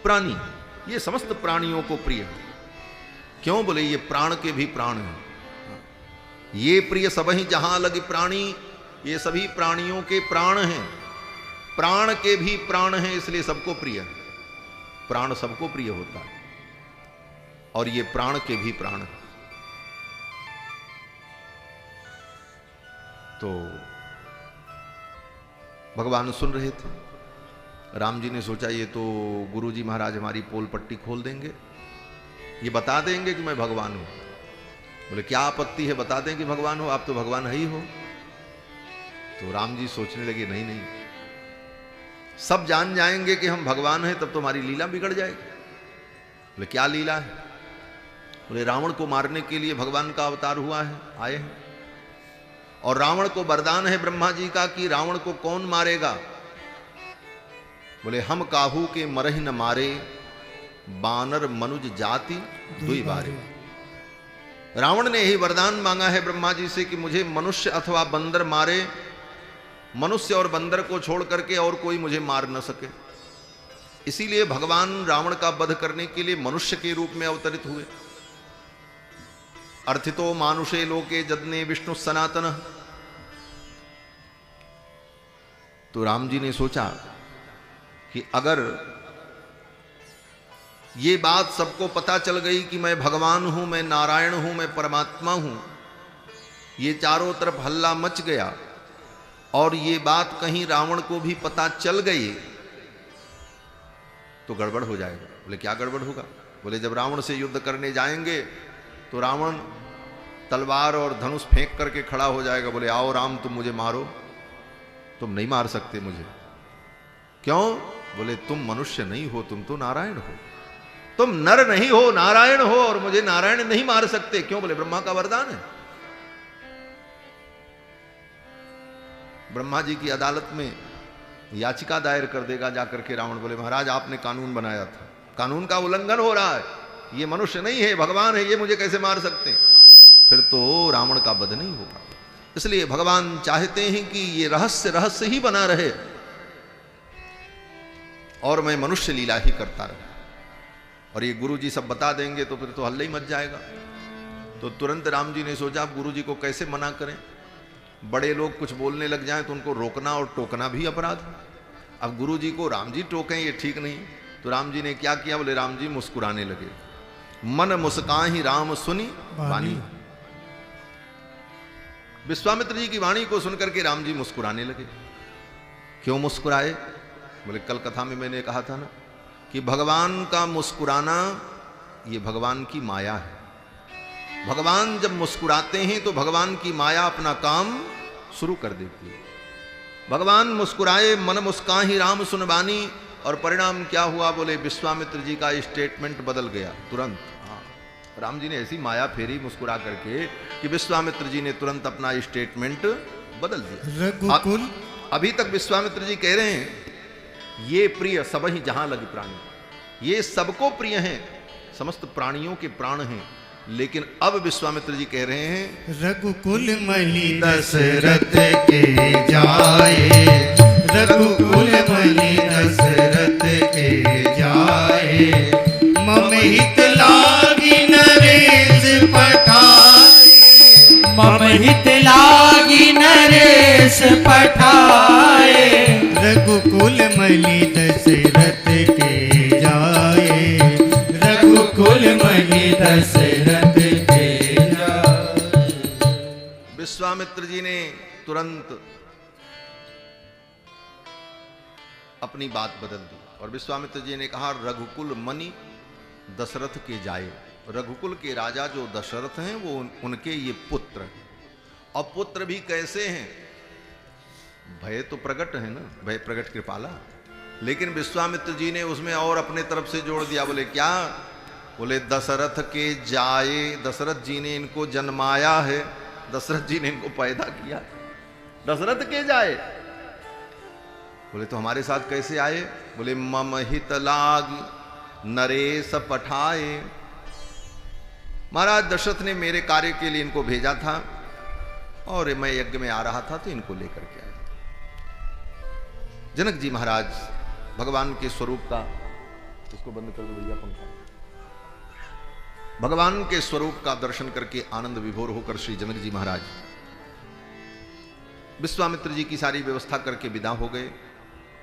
प्राणी। ये समस्त प्राणियों को प्रिय है। क्यों? बोले ये प्राण के भी प्राण हैं। ये प्रिय सबहि जहां लगी प्राणी, ये सभी प्राणियों के प्राण हैं, प्राण के भी प्राण हैं, इसलिए सबको प्रिय है। प्राण सबको प्रिय होता है और ये प्राण के भी प्राण हैं। तो भगवान सुन रहे थे। राम जी ने सोचा ये तो गुरु जी महाराज हमारी पोल पट्टी खोल देंगे, ये बता देंगे कि मैं भगवान हूं। बोले क्या आपत्ति है, बता दें कि भगवान हो, आप तो भगवान ही हो। तो राम जी सोचने लगे नहीं नहीं, सब जान जाएंगे कि हम भगवान हैं तब तो हमारी लीला बिगड़ जाएगी। बोले क्या लीला है? बोले रावण को मारने के लिए भगवान का अवतार हुआ है, आए हैं, और रावण को वरदान है ब्रह्मा जी का कि रावण को कौन मारेगा? बोले हम काहू के मरहि न मारे, बानर मनुज जाति दुई बारे। रावण ने यही वरदान मांगा है ब्रह्मा जी से कि मुझे मनुष्य अथवा बंदर मारे, मनुष्य और बंदर को छोड़ करके और कोई मुझे मार न सके। इसीलिए भगवान रावण का वध करने के लिए मनुष्य के रूप में अवतरित हुए। अर्थितो मानुषे लोके जदने विष्णु सनातन। तो राम जी ने सोचा कि अगर ये बात सबको पता चल गई कि मैं भगवान हूं, मैं नारायण हूं, मैं परमात्मा हूं, ये चारों तरफ हल्ला मच गया और ये बात कहीं रावण को भी पता चल गई तो गड़बड़ हो जाएगा। बोले क्या गड़बड़ होगा? बोले जब रावण से युद्ध करने जाएंगे तो रावण तलवार और धनुष फेंक करके खड़ा हो जाएगा। बोले आओ राम तुम मुझे मारो। तुम नहीं मार सकते मुझे। क्यों? बोले तुम मनुष्य नहीं हो, तुम तो नारायण हो। तुम नर नहीं हो, नारायण हो, और मुझे नारायण नहीं मार सकते। क्यों? बोले ब्रह्मा का वरदान है। ब्रह्मा जी की अदालत में याचिका दायर कर देगा जाकर के रावण। बोले महाराज आपने कानून बनाया था, कानून का उल्लंघन हो रहा है, ये मनुष्य नहीं है भगवान है, ये मुझे कैसे मार सकते हैं? फिर तो रावण का वध नहीं होगा। इसलिए भगवान चाहते हैं कि ये रहस्य रहस्य ही बना रहे और मैं मनुष्य लीला ही करता रहूं। और ये गुरु जी सब बता देंगे तो फिर तो हल्ला ही मच जाएगा। तो तुरंत राम जी ने सोचा अब गुरु जी को कैसे मना करें। बड़े लोग कुछ बोलने लग जाएं तो उनको रोकना और टोकना भी अपराध। अब गुरु जी को राम जी टोकें ये ठीक नहीं। तो राम जी ने क्या किया? बोले राम जी मुस्कुराने लगे। मन मुस्काहि राम सुनी वाणी। विश्वामित्र जी की वाणी को सुनकर के राम जी मुस्कुराने लगे। क्यों मुस्कुराए? बोले कल कथा में मैंने कहा था ना कि भगवान का मुस्कुराना ये भगवान की माया है। भगवान जब मुस्कुराते हैं तो भगवान की माया अपना काम शुरू कर देती है। भगवान मुस्कुराए, मन मुस्काहि राम सुनबानी, और परिणाम क्या हुआ? बोले विश्वामित्र जी का स्टेटमेंट बदल गया तुरंत। हाँ, राम जी ने ऐसी माया फेरी मुस्कुरा करके कि विश्वामित्र जी ने तुरंत अपना स्टेटमेंट बदल दिया। रघुकुल अभी तक विश्वामित्र जी कह रहे हैं ये प्रिय सब ही जहां लगी प्राणी, ये सबको प्रिय हैं, समस्त प्राणियों के प्राण हैं। लेकिन अब विश्वामित्र जी कह रहे हैं रघुकुल मणि दशरथ के जाए, रघुकुल मणि दशरथ के जाए, मम हित लागी नरेश पठाए, मम हित लागी नरेश पठाए, रघुकुल मणि दशरथ के जाए, रघुकुल मणि दशरथ के जाए। विश्वामित्र जी ने तुरंत अपनी बात बदल दी और विश्वामित्र जी ने कहा रघुकुल मणि दशरथ के जाए। रघुकुल के राजा जो दशरथ हैं वो उनके ये पुत्र हैं। और पुत्र भी कैसे हैं? भय तो प्रकट है ना, भय प्रकट कृपाला। लेकिन विश्वामित्र जी ने उसमें और अपने तरफ से जोड़ दिया। बोले क्या? बोले दशरथ के जाए। दशरथ जी ने इनको जन्माया है, दशरथ जी ने इनको पैदा किया। दशरथ के जाए। बोले तो हमारे साथ कैसे आए? बोले मम हित लाग नरेश पठाए। महाराज दशरथ ने मेरे कार्य के लिए इनको भेजा था और मैं यज्ञ में आ रहा था तो इनको लेकर के आया। जनक जी महाराज भगवान के स्वरूप का, इसको बंद कर दो भैया पंखा, भगवान के स्वरूप का दर्शन करके आनंद विभोर होकर श्री जनक जी महाराज विश्वामित्र जी की सारी व्यवस्था करके विदा हो गए।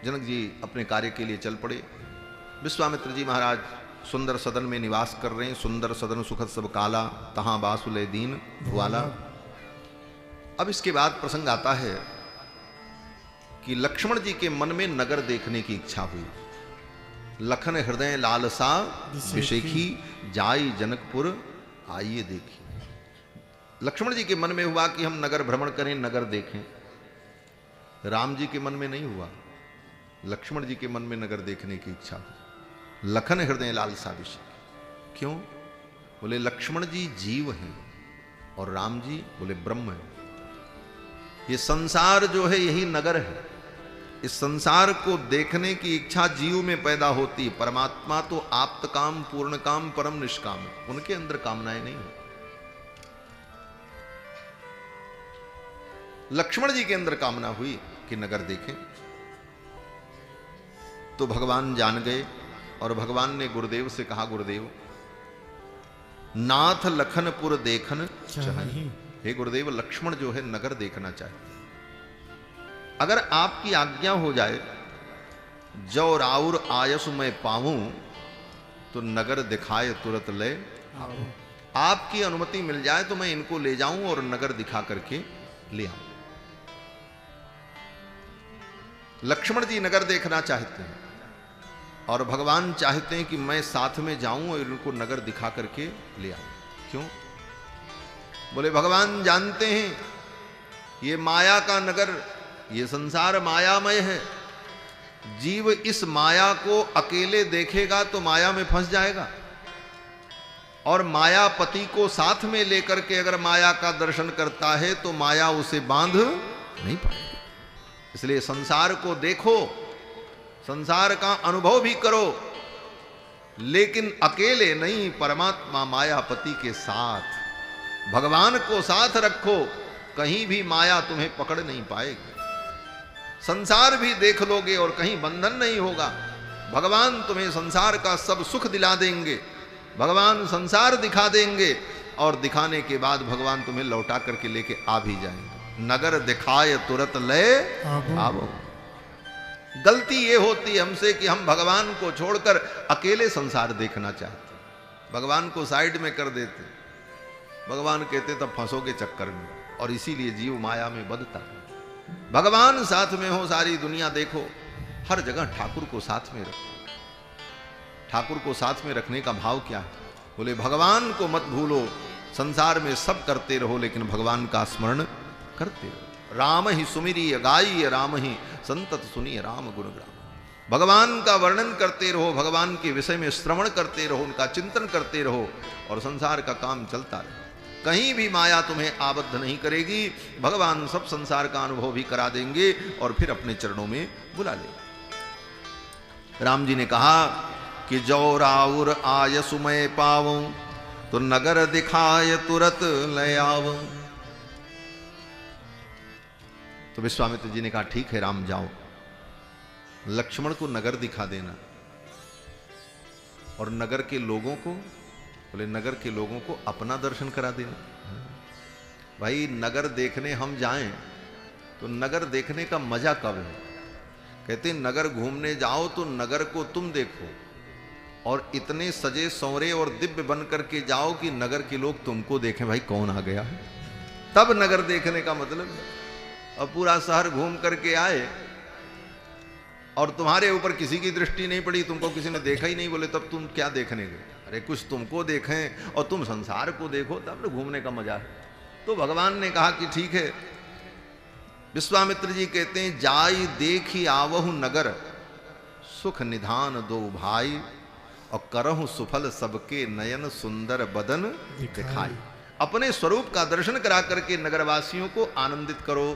जनक जी अपने कार्य के लिए चल पड़े। विश्वामित्र जी महाराज सुंदर सदन में निवास कर रहे हैं। सुंदर सदन सुखद सब काला, तहां बासुले दीन भुआला। अब इसके बाद प्रसंग आता है कि लक्ष्मण जी के मन में नगर देखने की इच्छा हुई। लखन हृदय लालसा विशेखी, जाई जनकपुर आइए देखी। लक्ष्मण जी के मन में हुआ कि हम नगर भ्रमण करें, नगर देखें। राम जी के मन में नहीं हुआ, लक्ष्मण जी के मन में नगर देखने की इच्छा हुई। लखन हृदय लालसा विशेखी। क्यों? बोले लक्ष्मण जी जीव हैं और राम जी बोले ब्रह्म है। ये संसार जो है यही नगर है। इस संसार को देखने की इच्छा जीव में पैदा होती। परमात्मा तो आप्त काम, पूर्ण काम, परम निष्काम, उनके अंदर कामनाएं नहीं है। लक्ष्मण जी के अंदर कामना हुई कि नगर देखें। तो भगवान जान गए और भगवान ने गुरुदेव से कहा गुरुदेव नाथ लखनपुर देखन चाहे। हे गुरुदेव लक्ष्मण जो है नगर देखना चाहे। अगर आपकी आज्ञा हो जाए, जो राउर आयस मैं पाऊं तो नगर दिखाए तुरंत ले। आपकी अनुमति मिल जाए तो मैं इनको ले जाऊं और नगर दिखा करके ले आऊं। लक्ष्मण जी नगर देखना चाहते हैं। और भगवान चाहते हैं कि मैं साथ में जाऊं और इनको नगर दिखा करके ले आऊं। क्यों? बोले भगवान जानते हैं ये माया का नगर, ये संसार मायामय है। जीव इस माया को अकेले देखेगा तो माया में फंस जाएगा, और मायापति को साथ में लेकर के अगर माया का दर्शन करता है तो माया उसे बांध नहीं पाएगी। इसलिए संसार को देखो, संसार का अनुभव भी करो, लेकिन अकेले नहीं, परमात्मा मायापति के साथ, भगवान को साथ रखो, कहीं भी माया तुम्हें पकड़ नहीं पाएगी। संसार भी देख लोगे और कहीं बंधन नहीं होगा। भगवान तुम्हें संसार का सब सुख दिला देंगे, भगवान संसार दिखा देंगे, और दिखाने के बाद भगवान तुम्हें लौटा करके लेके आ भी जाएंगे। नगर दिखाए तुरंत ले आवो। गलती ये होती है हमसे कि हम भगवान को छोड़कर अकेले संसार देखना चाहते, भगवान को साइड में कर देते। भगवान कहते तब फंसोगे चक्कर में, और इसीलिए जीव माया में बंधता है। भगवान साथ में हो, सारी दुनिया देखो, हर जगह ठाकुर को साथ में रखो। ठाकुर को साथ में रखने का भाव क्या है? बोले भगवान को मत भूलो, संसार में सब करते रहो लेकिन भगवान का स्मरण करते रहो। राम ही सुमिरिय गाई, राम ही संतत सुनिय राम गुणग्राम। भगवान का वर्णन करते रहो, भगवान के विषय में श्रवण करते रहो, उनका चिंतन करते रहो, और संसार का काम चलता रहे। कहीं भी माया तुम्हें आबद्ध नहीं करेगी। भगवान सब संसार का अनुभव भी करा देंगे और फिर अपने चरणों में बुला लेंगे। राम जी ने कहा कि जो राउर आय सुमय पावूं, तो नगर दिखाए तुरत ले आवूं। तो विश्वामित्र जी ने कहा ठीक है राम, जाओ, लक्ष्मण को नगर दिखा देना, और नगर के लोगों को, बोले नगर के लोगों को अपना दर्शन करा देना। भाई नगर देखने हम जाएं तो नगर देखने का मजा कब है? कहते नगर घूमने जाओ तो नगर को तुम देखो, और इतने सजे सौरे और दिव्य बन करके जाओ कि नगर के लोग तुमको देखें, भाई कौन आ गया है, तब नगर देखने का मतलब है। और पूरा शहर घूम करके आए और तुम्हारे ऊपर किसी की दृष्टि नहीं पड़ी, तुमको किसी ने देखा ही नहीं, बोले तब तुम क्या देखने गए? अरे कुछ तुमको देखें और तुम संसार को देखो, तब न घूमने का मजा है। तो भगवान ने कहा कि ठीक है। विश्वामित्र जी कहते हैं जाई देखी आवहु नगर, सुख निधान दो भाई, और करहु सुफल सबके नयन सुंदर बदन दिखाई। अपने स्वरूप का दर्शन करा करके नगरवासियों को आनंदित करो।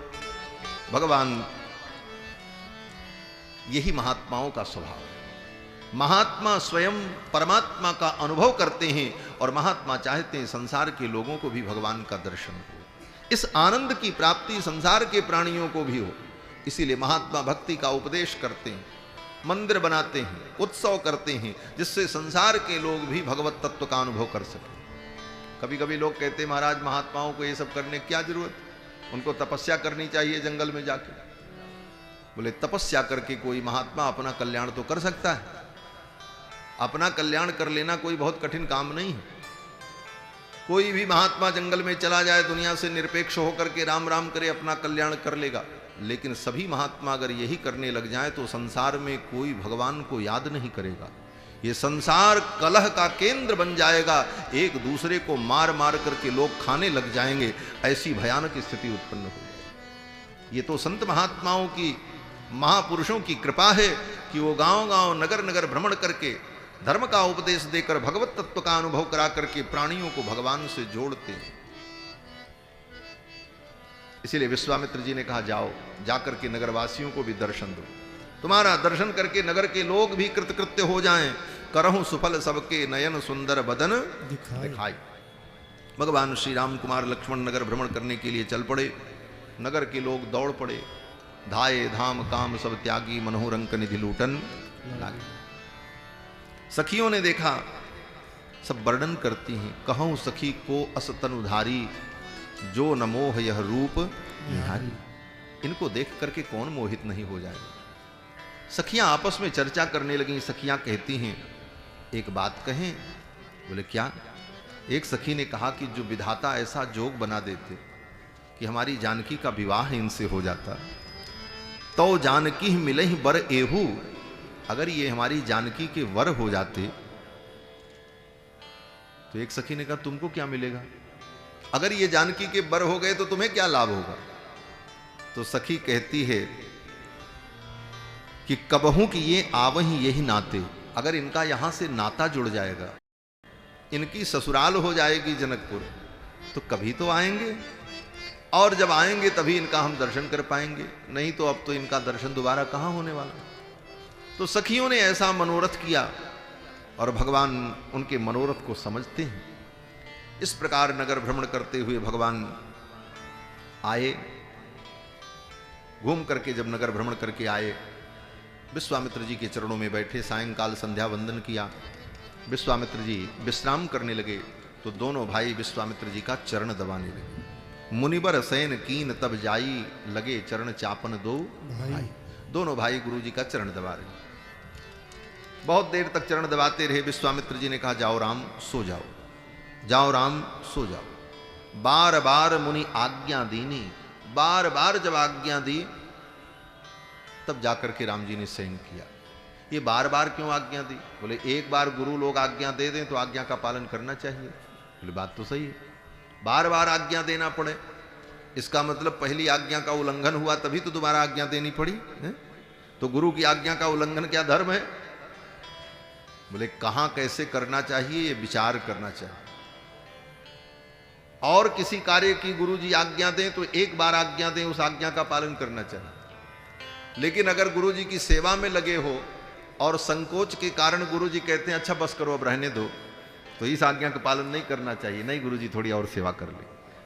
भगवान, यही महात्माओं का स्वभाव है। महात्मा स्वयं परमात्मा का अनुभव करते हैं, और महात्मा चाहते हैं संसार के लोगों को भी भगवान का दर्शन हो, इस आनंद की प्राप्ति संसार के प्राणियों को भी हो। इसीलिए महात्मा भक्ति का उपदेश करते हैं, मंदिर बनाते हैं, उत्सव करते हैं, जिससे संसार के लोग भी भगवत तत्व का अनुभव कर सकें। कभी कभी लोग कहते हैं महाराज महात्माओं को ये सब करने की क्या जरूरत, उनको तपस्या करनी चाहिए जंगल में जाके। बोले तपस्या करके कोई महात्मा अपना कल्याण तो कर सकता है, अपना कल्याण कर लेना कोई बहुत कठिन काम नहीं है। कोई भी महात्मा जंगल में चला जाए, दुनिया से निरपेक्ष होकर के राम राम करे, अपना कल्याण कर लेगा। लेकिन सभी महात्मा अगर यही करने लग जाए तो संसार में कोई भगवान को याद नहीं करेगा। ये संसार कलह का केंद्र बन जाएगा, एक दूसरे को मार मार करके लोग खाने लग जाएंगे, ऐसी भयानक स्थिति उत्पन्न हो जाएगी। ये तो संत महात्माओं की, महापुरुषों की कृपा है कि वो गांव गांव नगर नगर भ्रमण करके धर्म का उपदेश देकर भगवत तत्व का अनुभव करा करके प्राणियों को भगवान से जोड़ते हैं। इसीलिए विश्वामित्र जी ने कहा जाओ, जाकर के नगरवासियों को भी दर्शन दो, तुम्हारा दर्शन करके नगर के लोग भी कृतकृत्य हो जाएं। करहु सुफल सबके नयन सुंदर बदन दिखाई। भगवान श्री राम कुमार लक्ष्मण नगर भ्रमण करने के लिए चल पड़े। नगर के लोग दौड़ पड़े, धाये धाम काम सब त्यागी, मनोरंक निधि लूटन लागे। सखियों ने देखा, सब वर्णन करती हैं, कहूं सखी को अस तनुधारी, जो न मोह यह रूप निहारी। इनको देख करके कौन मोहित नहीं हो जाएगा। सखियां आपस में चर्चा करने लगी। सखियां कहती हैं एक बात कहें। बोले क्या? एक सखी ने कहा कि जो विधाता ऐसा जोग बना देते कि हमारी जानकी का विवाह इनसे हो जाता, तो जानकी मिले ही बर एहू, अगर ये हमारी जानकी के वर हो जाते, तो एक सखी ने कहा तुमको क्या मिलेगा? अगर ये जानकी के वर हो गए तो तुम्हें क्या लाभ होगा? तो सखी कहती है कि कबहू कि ये आवही यही नाते, अगर इनका यहां से नाता जुड़ जाएगा, इनकी ससुराल हो जाएगी जनकपुर, तो कभी तो आएंगे, और जब आएंगे तभी इनका हम दर्शन कर पाएंगे, नहीं तो अब तो इनका दर्शन दोबारा कहां होने वाला। तो सखियों ने ऐसा मनोरथ किया और भगवान उनके मनोरथ को समझते हैं। इस प्रकार नगर भ्रमण करते हुए भगवान आए। घूम करके जब नगर भ्रमण करके आए, विश्वामित्र जी के चरणों में बैठे, सायंकाल संध्या वंदन किया, विश्वामित्र जी विश्राम करने लगे, तो दोनों भाई विश्वामित्र जी का चरण दबाने लगे। मुनिबर सैन कीन तब जाई, लगे चरण चापन दो भाई। दोनों भाई गुरु जी का चरण दबा रहे। बहुत देर तक चरण दबाते रहे। विश्वामित्र जी ने कहा जाओ राम सो जाओ, जाओ राम सो जाओ। बार बार मुनि आज्ञा दीनी, बार बार जब आज्ञा दी तब जाकर के राम जी ने शयन किया। ये बार बार क्यों आज्ञा दी? बोले एक बार गुरु लोग आज्ञा दे दें तो आज्ञा का पालन करना चाहिए। बोले बात तो सही है, बार बार आज्ञा देना पड़े, इसका मतलब पहली आज्ञा का उल्लंघन हुआ तभी तो दोबारा आज्ञा देनी पड़ी है? तो गुरु की आज्ञा का उल्लंघन क्या धर्म है? बोले कहां कैसे करना चाहिए ये विचार करना चाहिए। और किसी कार्य की गुरु जी आज्ञा दें तो एक बार आज्ञा दें, उस आज्ञा का पालन करना चाहिए। लेकिन अगर गुरु जी की सेवा में लगे हो और संकोच के कारण गुरु जी कहते हैं अच्छा बस करो अब रहने दो, तो इस आज्ञा का पालन नहीं करना चाहिए। नहीं गुरु जी थोड़ी और सेवा कर ले,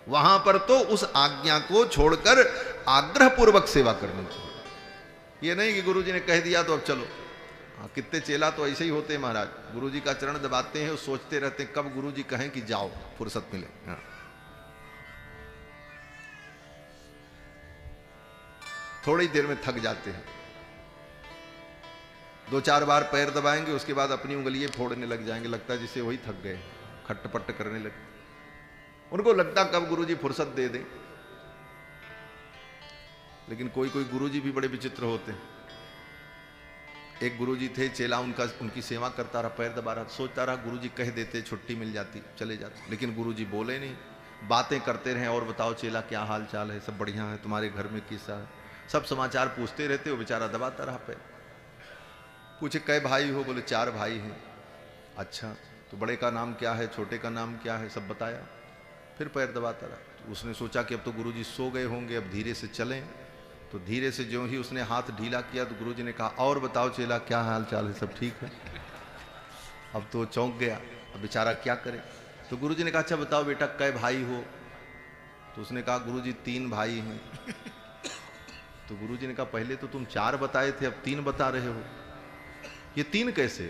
वहां पर तो उस आज्ञा को छोड़कर आग्रह पूर्वक सेवा करनी चाहिए। ये नहीं कि गुरु जी ने कह दिया तो अब चलो। कितने चेला तो ऐसे ही होते हैं महाराज, गुरु जी का चरण दबाते हैं और सोचते रहते हैं कब गुरु जी कहें कि जाओ, फुर्सत मिले। हाँ। थोड़ी देर में थक जाते हैं, दो चार बार पैर दबाएंगे, उसके बाद अपनी उंगलियां फोड़ने लग जाएंगे, लगता है जिसे वही थक गए, खट्टपट्ट करने लगे। उनको लगता कब गुरु जी फुर्सत दे दें। लेकिन कोई कोई गुरु जी भी बड़े विचित्र होते हैं। एक गुरुजी थे, चेला उनका उनकी सेवा करता रहा, पैर दबा रहा, सोचता रहा गुरुजी कह देते छुट्टी मिल जाती, चले जाते, लेकिन गुरुजी बोले नहीं, बातें करते रहे। और बताओ चेला क्या हाल चाल है, सब बढ़िया है, तुम्हारे घर में किसा है, सब समाचार पूछते रहते। वो बेचारा दबाता रहा पैर। पूछे कै भाई हो? बोले 4 भाई हैं। अच्छा तो बड़े का नाम क्या है, छोटे का नाम क्या है, सब बताया। फिर पैर दबाता रहा। तो उसने सोचा कि अब तो गुरुजी सो गए होंगे, अब धीरे से चलें। तो धीरे से ज्यों ही उसने हाथ ढीला किया तो गुरुजी ने कहा और बताओ चेला क्या हाल चाल है, सब ठीक है? अब तो चौंक गया, अब बेचारा क्या करे। तो गुरुजी ने कहा अच्छा बताओ बेटा कै भाई हो? तो उसने कहा गुरुजी 3 भाई हैं। तो गुरुजी ने कहा पहले तो तुम 4 बताए थे, अब 3 बता रहे हो, ये 3 कैसे?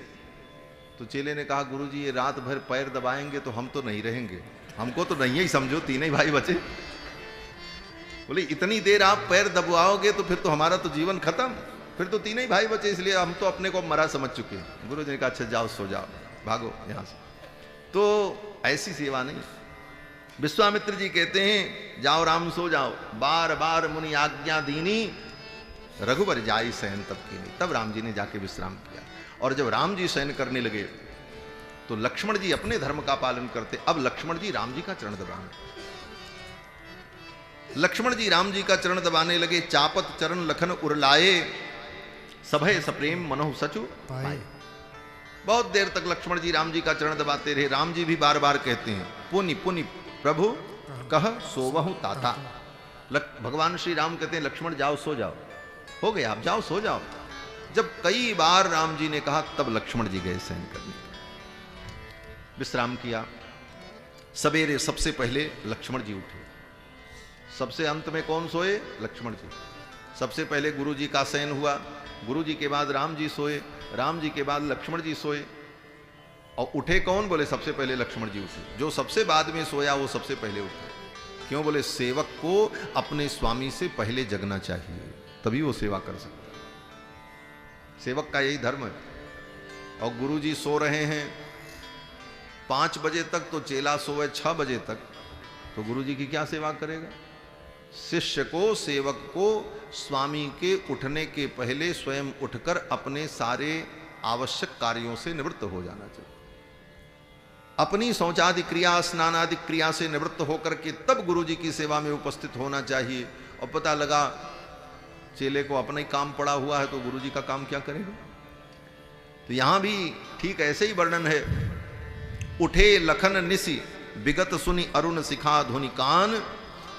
तो चेले ने कहा गुरुजी ये रात भर पैर दबाएंगे तो हम तो नहीं रहेंगे, हमको तो नहीं ही समझो, 3 ही भाई बचे। बोले इतनी देर आप पैर दबाओगे तो फिर तो हमारा तो जीवन खत्म, फिर तो 3 ही भाई बचे, इसलिए हम तो अपने को मरा समझ चुके हैं। गुरु जी ने कहा अच्छा जाओ सो जाओ, भागो यहां से। तो ऐसी सेवा नहीं। विश्वामित्र जी कहते हैं जाओ राम सो जाओ, बार बार मुनि आज्ञा दीनी, रघुवर जाई शयन तब कीनी। तब राम जी ने जाके विश्राम किया। और जब राम जी शयन करने लगे तो लक्ष्मण जी अपने धर्म का पालन करते। अब लक्ष्मण जी राम जी का चरण दबाने, लक्ष्मण जी राम जी का चरण दबाने लगे। चापत चरण लखन उरलाए, सभय सप्रेम मनोह सचु पाए। बहुत देर तक लक्ष्मण जी राम जी का चरण दबाते रहे। राम जी भी बार बार कहते हैं पुनि पुनि प्रभु कह सोवहु ताता। भगवान श्री राम कहते हैं लक्ष्मण जाओ सो जाओ, हो गया आप जाओ सो जाओ। जब कई बार राम जी ने कहा तब लक्ष्मण जी गए शयन करने, विश्राम किया। सवेरे सबसे पहले लक्ष्मण जी उठे, सबसे अंत में कौन सोए? लक्ष्मण जी। सबसे पहले गुरु जी का शयन हुआ, गुरु जी के बाद राम जी सोए, राम जी के बाद लक्ष्मण जी सोए। और उठे कौन? बोले सबसे पहले लक्ष्मण जी उठे। जो सबसे बाद में सोया वो सबसे पहले उठे। क्यों? बोले सेवक को अपने स्वामी से पहले जगना चाहिए, तभी वो सेवा कर सकता है। सेवक का यही धर्म है। और गुरु जी सो रहे हैं 5 बजे तक, तो चेला सोए 6 बजे तक, तो गुरु जी की क्या सेवा करेगा? शिष्य को, सेवक को स्वामी के उठने के पहले स्वयं उठकर अपने सारे आवश्यक कार्यों से निवृत्त हो जाना चाहिए। अपनी शौचादि क्रिया, स्नानादि क्रिया से निवृत्त होकर के तब गुरु जी की सेवा में उपस्थित होना चाहिए। और पता लगा चेले को अपना ही काम पड़ा हुआ है तो गुरु जी का काम क्या करेगा। तो यहां भी ठीक ऐसे ही वर्णन है। उठे लखन निसी विगत सुनी अरुण सिखा धुनि कान,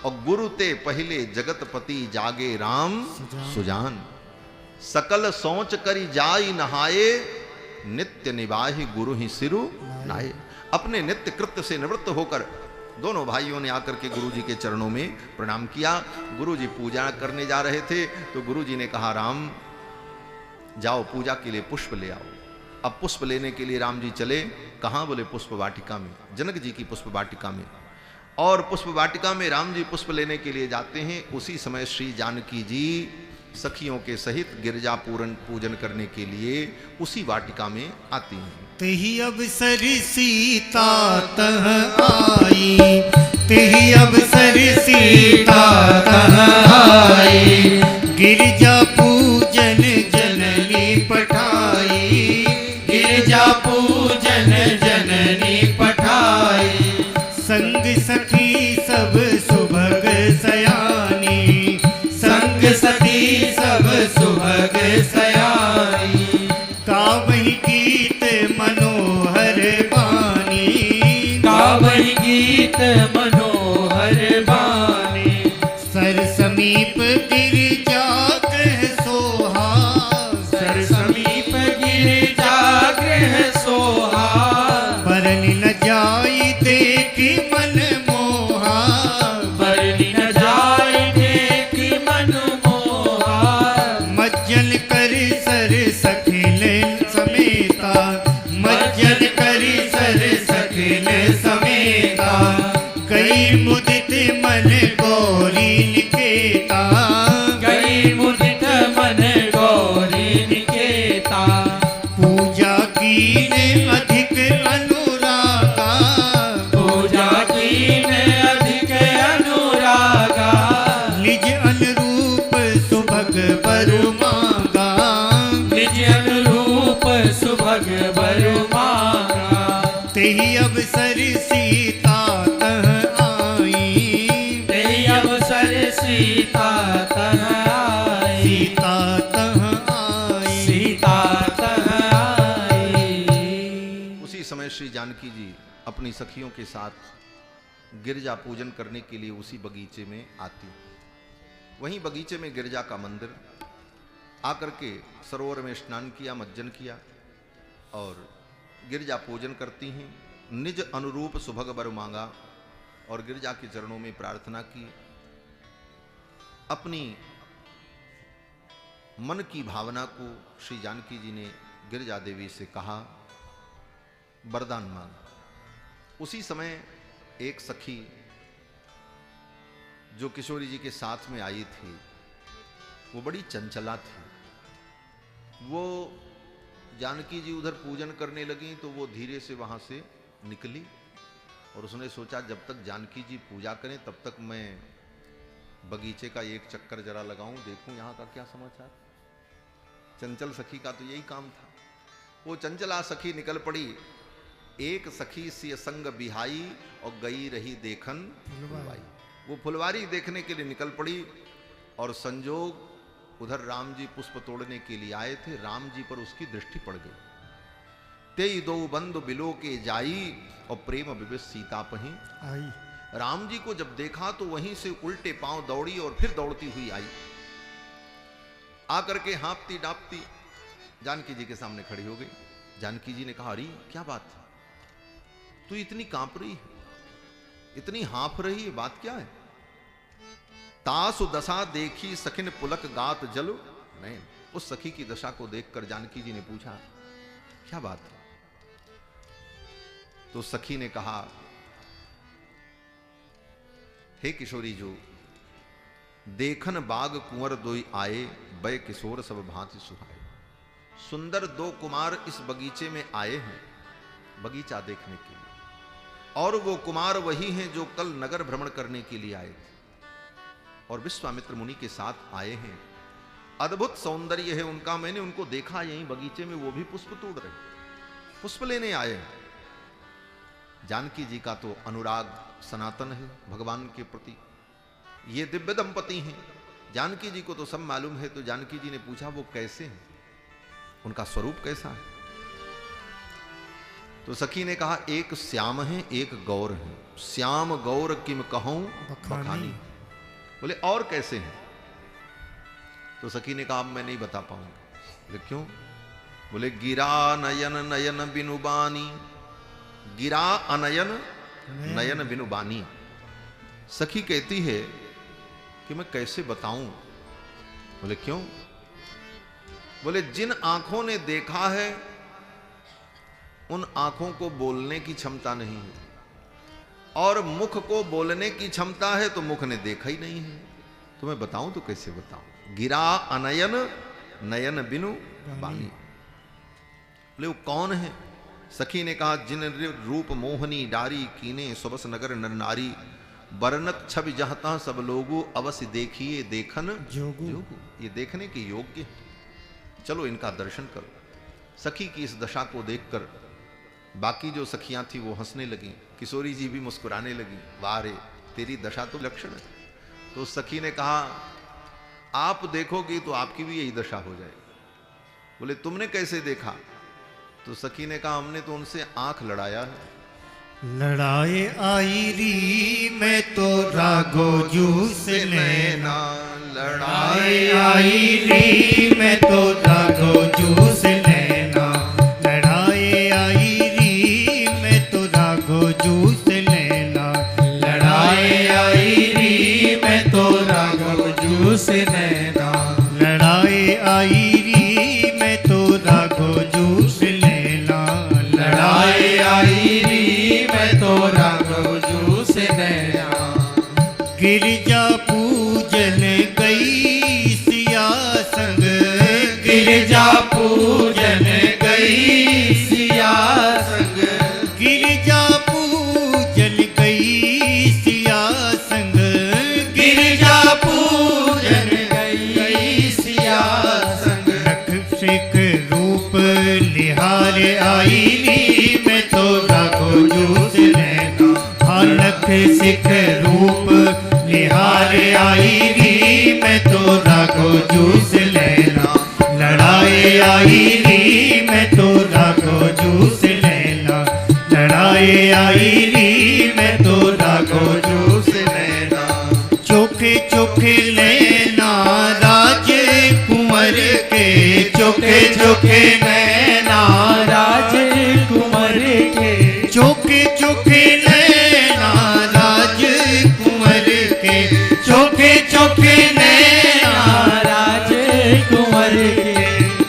और गुरु ते पहले जगतपति जागे राम सुजान। सकल सोच करी जाई नहाए, नित्य निवाहि गुरु ही सिरु नाये। अपने नित्य कृत्य से निवृत्त होकर दोनों भाइयों ने आकर के गुरु जी के चरणों में प्रणाम किया। गुरु जी पूजा करने जा रहे थे तो गुरु जी ने कहा, राम जाओ पूजा के लिए पुष्प ले आओ। अब पुष्प लेने के लिए राम जी चले। कहाँ? बोले पुष्प वाटिका में, जनक जी की पुष्प वाटिका में। और पुष्प वाटिका में राम जी पुष्प लेने के लिए जाते हैं। उसी समय श्री जानकी जी सखियों के सहित गिरजा पूजन करने के लिए उसी वाटिका में आती हैं। तेहि अवसर सीता तह आई, तेहि अवसर सीता तह आई, गिरजा पूजन जननी पठाई, गिरजा पूजन जननी पठाई। संग सखी सब सुभग सयानी, संग सखी सब सुभग सयानी। गावहि गीत मनोहर बानी, गावहि गीत मनोहर बानी। सर समीप गिरिजा गृह सोहा, सर समीप गिरिजा गृह सोहा। बरनि न जाई देखी मन मोहा, बरनि न जाई देखी मन मोहा। मज्जन कर सर सखिल समेता, मज्जन कर सर सखिल समेता। गई मुदित मन गौरी निकेता, गई मुदित मन गौरी निकेता। पूजा कीने अधिक अनुरागा, पूजा कीने अधिक अनुरागा। निज अनुरूप सुभग बरु मांगा, निज अनुरूप सुभग बरु मांगा। तेहि अवसर सीता तह आई, तेहि अवसर सीता तह आई, सीता तह आई, सीता तह आई। उसी समय श्री जानकी जी अपनी सखियों के साथ गिरजा पूजन करने के लिए उसी बगीचे में आती। वहीं बगीचे में गिरजा का मंदिर। आकर के सरोवर में स्नान किया, मज्जन किया और गिरजा पूजन करती हैं। निज अनुरूप सुभग बर मांगा और गिरजा के चरणों में प्रार्थना की। अपनी मन की भावना को श्री जानकी जी ने गिरजा देवी से कहा, वरदान मांग। उसी समय एक सखी जो किशोरी जी के साथ में आई थी वो बड़ी चंचला थी। वो जानकी जी उधर पूजन करने लगी तो वो धीरे से वहां से निकली और उसने सोचा जब तक जानकी जी पूजा करें तब तक मैं बगीचे का एक चक्कर जरा लगाऊं, देखूं यहाँ का क्या समाचार। चंचल सखी का तो यही काम था। वो चंचला सखी निकल पड़ी। एक सखी सी संग बिहाई और गई रही देखन फुलवाई। वो फुलवारी देखने के लिए निकल पड़ी और संजोग उधर राम जी पुष्प तोड़ने के लिए आए थे। राम जी पर उसकी दृष्टि पड़ गई। तेई दो बंद बिलो के जाई और प्रेम विविध सीता पही आई। राम जी को जब देखा तो वहीं से उल्टे पांव दौड़ी और फिर दौड़ती हुई आई। आकर के हाँपती डांपती जानकी जी के सामने खड़ी हो गई। जानकी जी ने कहा, अरे क्या बात है, तू इतनी कांप रही है, इतनी हाँफ रही है, बात क्या है। तासु दशा देखी सखिन पुलक गात जल। नहीं, उस सखी की दशा को देखकर जानकी जी ने पूछा, क्या बात है। तो सखी ने कहा, हे किशोरी जो देखन बाग कुंवर दोई आए, बै किशोर सब भांति सुहाए। सुंदर दो कुमार इस बगीचे में आए हैं बगीचा देखने के लिए, और वो कुमार वही हैं जो कल नगर भ्रमण करने के लिए आए थे। और विश्वामित्र मुनि के साथ आए हैं। अद्भुत सौंदर्य है उनका, मैंने उनको देखा यहीं बगीचे में, वो भी पुष्प तोड़ रहे, पुष्प लेने आए हैं। जानकी जी का तो अनुराग सनातन है भगवान के प्रति, ये दिव्य दंपति हैं। जानकी जी को तो सब मालूम है, तो जानकी जी ने पूछा वो कैसे हैं, उनका स्वरूप कैसा है? तो सखी ने कहा एक श्याम है एक गौर है, श्याम गौर किम कहूं बखानी। बोले और कैसे हैं? तो सखी ने कहा अब मैं नहीं बता पाऊंगा। बोले क्यों? बोले गिरा नयन नयन बिनुबानी, गिरा अनयन नयन बिनुबानी। सखी कहती है कि मैं कैसे बताऊं। बोले क्यों? बोले जिन आंखों ने देखा है उन आंखों को बोलने की क्षमता नहीं है, और मुख को बोलने की क्षमता है तो मुख ने देखा ही नहीं है, तो मैं बताऊं तो कैसे बताऊं? गिरा अनयन नयन बिनु बानी। बोले वो कौन है? सखी ने कहा जिन रूप मोहनी डारी कीने सुबस नगर नर नारी, बरनत छवि जहता सब लोगो अवश्य देखिए देखन जोगु। ये देखने के योग्य, चलो इनका दर्शन करो। सखी की इस दशा को देखकर बाकी जो सखियां थी वो हंसने लगी, किशोरी जी भी मुस्कुराने लगी, वाह रे तेरी दशा तो लक्षण है। तो सखी ने कहा आप देखोगी तो आपकी भी यही दशा हो जाएगी। बोले तुमने कैसे देखा? तो सखी ने कहा हमने तो उनसे आंख लड़ाया है। लड़ाए आई री मैं तो रागो जूस लेना, लड़ाए आई री मैं तो रागो जूस लेना, लड़ाए आई री मैं तो रागो जूस लेना, लड़ाई आई री मैं तो राघव जूस नैना, लड़ाए आई री मैं तो रागो जूस लेना, लड़ाई आई री मैं तो राघव जूस नैना। गिरजा पूजन गई सिया संग, गिरजा पूजन गई सिया संग, गिरजा पूजन गई सिया संग, गिरजा पूजन गई सिया संग, नख सिख रूप निहार आई नी मैं तो राघो जूस लेना, हाँ नख सिख रूप निहार आई नी मैं तो राघो जूस लेना, लड़ाई आई नी मैं तो राघो जूस लेना, लड़ाई आई नी मैं तो राघो जूस लेना। चोखे चोखे लेना राज कुंवर के, चोखे चोखे नैना राज कुंवर के, चोखे चोखे लेना राज कुंवर के, चोखे चोखे नैना राज कुंवर के,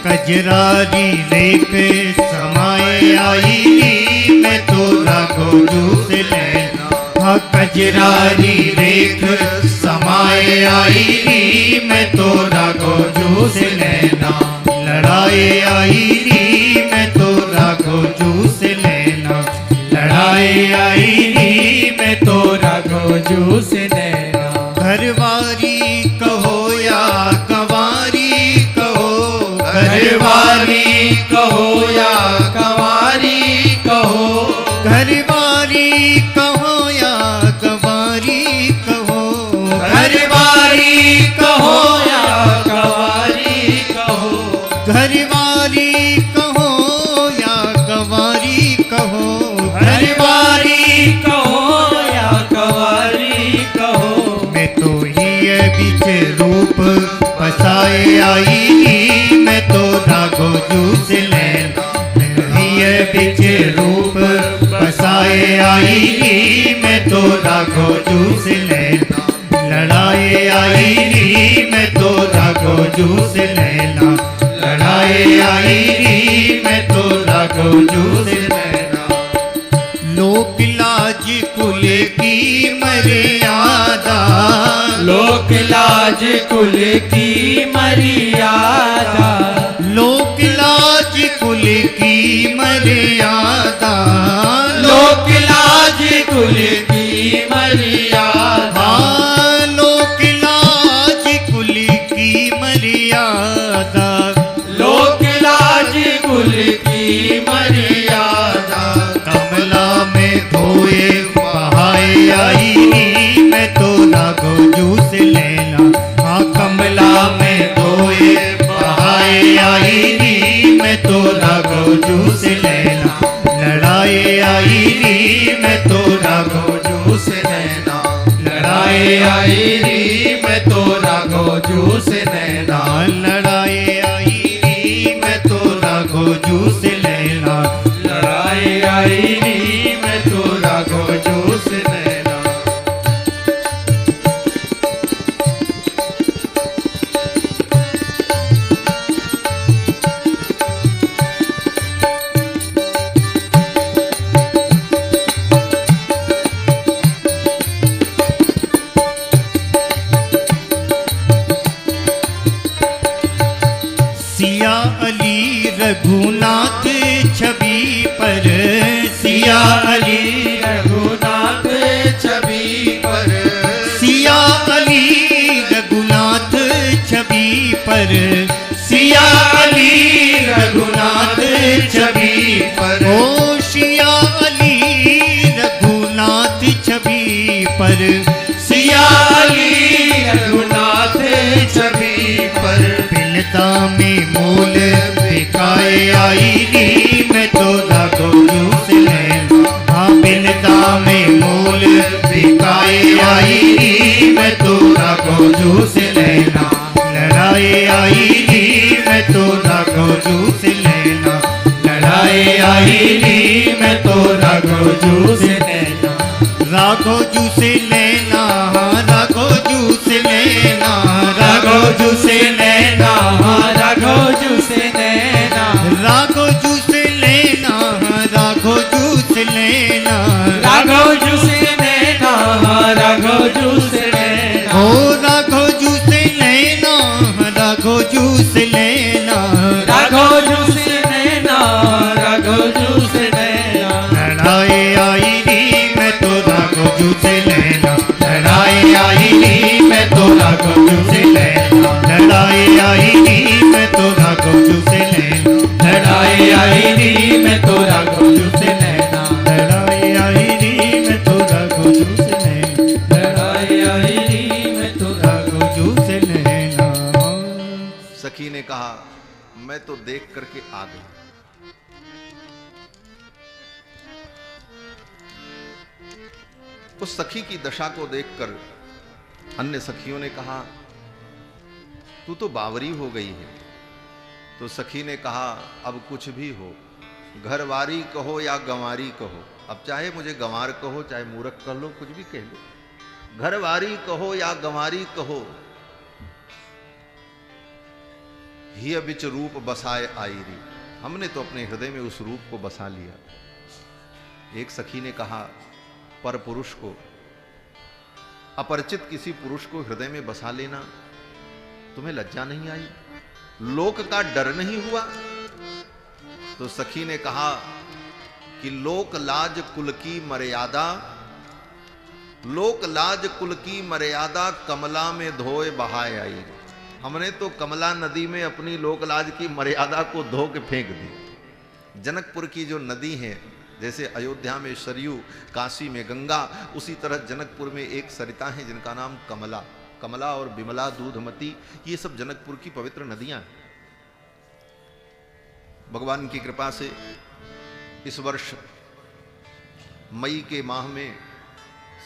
कजरारी लेक समाए आई नी मैं तो राघो जूस लेना, हाँ कजरारी लेक समाए आई नी मैं तो राघो जूस लेना, लड़ाई आई नी मैं तो राघो जूस लेना, लड़ाई आई नी मैं तो राघव जूस नैना। घरवारी कहो या कंवारी कहो, घरवाली कहो या कंवारी कहो, घरवारी कहो या कंवारी कहो, घरवाली कहो या कंवारी कहो, घरवारी कहो या कंवारी कहो, घरवाली कहो या कंवारी कहो, मैं तो ही बीच रूप बसाए आई नी मैं तो राघो जूस लेना, ही बीच रूप बसाए आई नी मैं तो राघो जूस लेना, लड़ाई आई नी मैं तो राघो जूस लेना, लड़ाई आई नी मैं तो राघो जूस लेना। लोक लाज कुल की मर्यादा, लोक लाज कुल की मर्यादा, लोक लाज कुल की मर्यादा, लोक लाज कुल की मर्यादा, हाँ लोक लाज लड़ाई आई री मैं तो राघो जू से नैना, लड़ाई आई री मैं तो राघो जू से लेना, लड़ाई आई री मैं तो राघो जू से नैना। सिया अली रघुनाथ छवि पर, सिया अली रघुनाथ छवि पर, सिया अली रघुनाथ छवि पर, सिया अली रघुनाथ छवि पर, ओ सिया अली रघुनाथ छवि पर, सिया अली रघुनाथ छवि पर, बिलता में मूल बिकाए आई री मैं तो राघो जू से लेना, हाँ बिलता में मूल बिकाए आई री मैं तो राघो जू से लेना, लड़ाई आई री मैं तो राघो जू से लेना, लड़ाई आई री मैं तो राघो जू से नैना, राघो जू से लेना, हाँ राघो जू से लेना, राघो जू से नैना, राघो जू से नैना, राघो जू से लेना, राघो जू से लेना, राघो जू से नैना, राघो जू से नैना, ओ राघो जू से लेना, राघो जू से लेना, राघो जू से नैना, राघो जू से नैना, लड़ाई आई री मैं तो राघो जू से लेना, लड़ाई आई री मैं तो राघो जू से नैना, लड़ाई आई री मैं तो राघो जू से लेना, लड़ाई आई री मैं तो राघो जू से नैना, लड़ाई आई री मैं तो राघो जू से लेना, लड़ाई आई री मैं तो राघो राघो जू से लेना। सखी ने कहा मैं तो देख करके आ गई। उस सखी की दशा को देखकर अन्य सखियों ने कहा तू तो बावरी हो गई है। तो सखी ने कहा अब कुछ भी हो, घरवारी कहो या गंवारी कहो, अब चाहे मुझे गंवार कहो चाहे मूर्ख कह लो, कुछ भी कह लो, घरवारी कहो या गंवारी कहो, ही बिच रूप बसाए आई री, हमने तो अपने हृदय में उस रूप को बसा लिया। एक सखी ने कहा पर पुरुष को, अपरिचित किसी पुरुष को हृदय में बसा लेना तुम्हें लज्जा नहीं आई, लोक का डर नहीं हुआ? तो सखी ने कहा कि लोक लाज कुल की मर्यादा, लोक लाज कुल की मर्यादा कमला में धोए बहाए आई। हमने तो कमला नदी में अपनी लोकलाज की मर्यादा को धो के फेंक दी। जनकपुर की जो नदी है, जैसे अयोध्या में सरयू, काशी में गंगा, उसी तरह जनकपुर में एक सरिता है जिनका नाम कमला, कमला और बिमला, दूधमती, ये सब जनकपुर की पवित्र नदियां हैं। भगवान की कृपा से इस वर्ष मई के माह में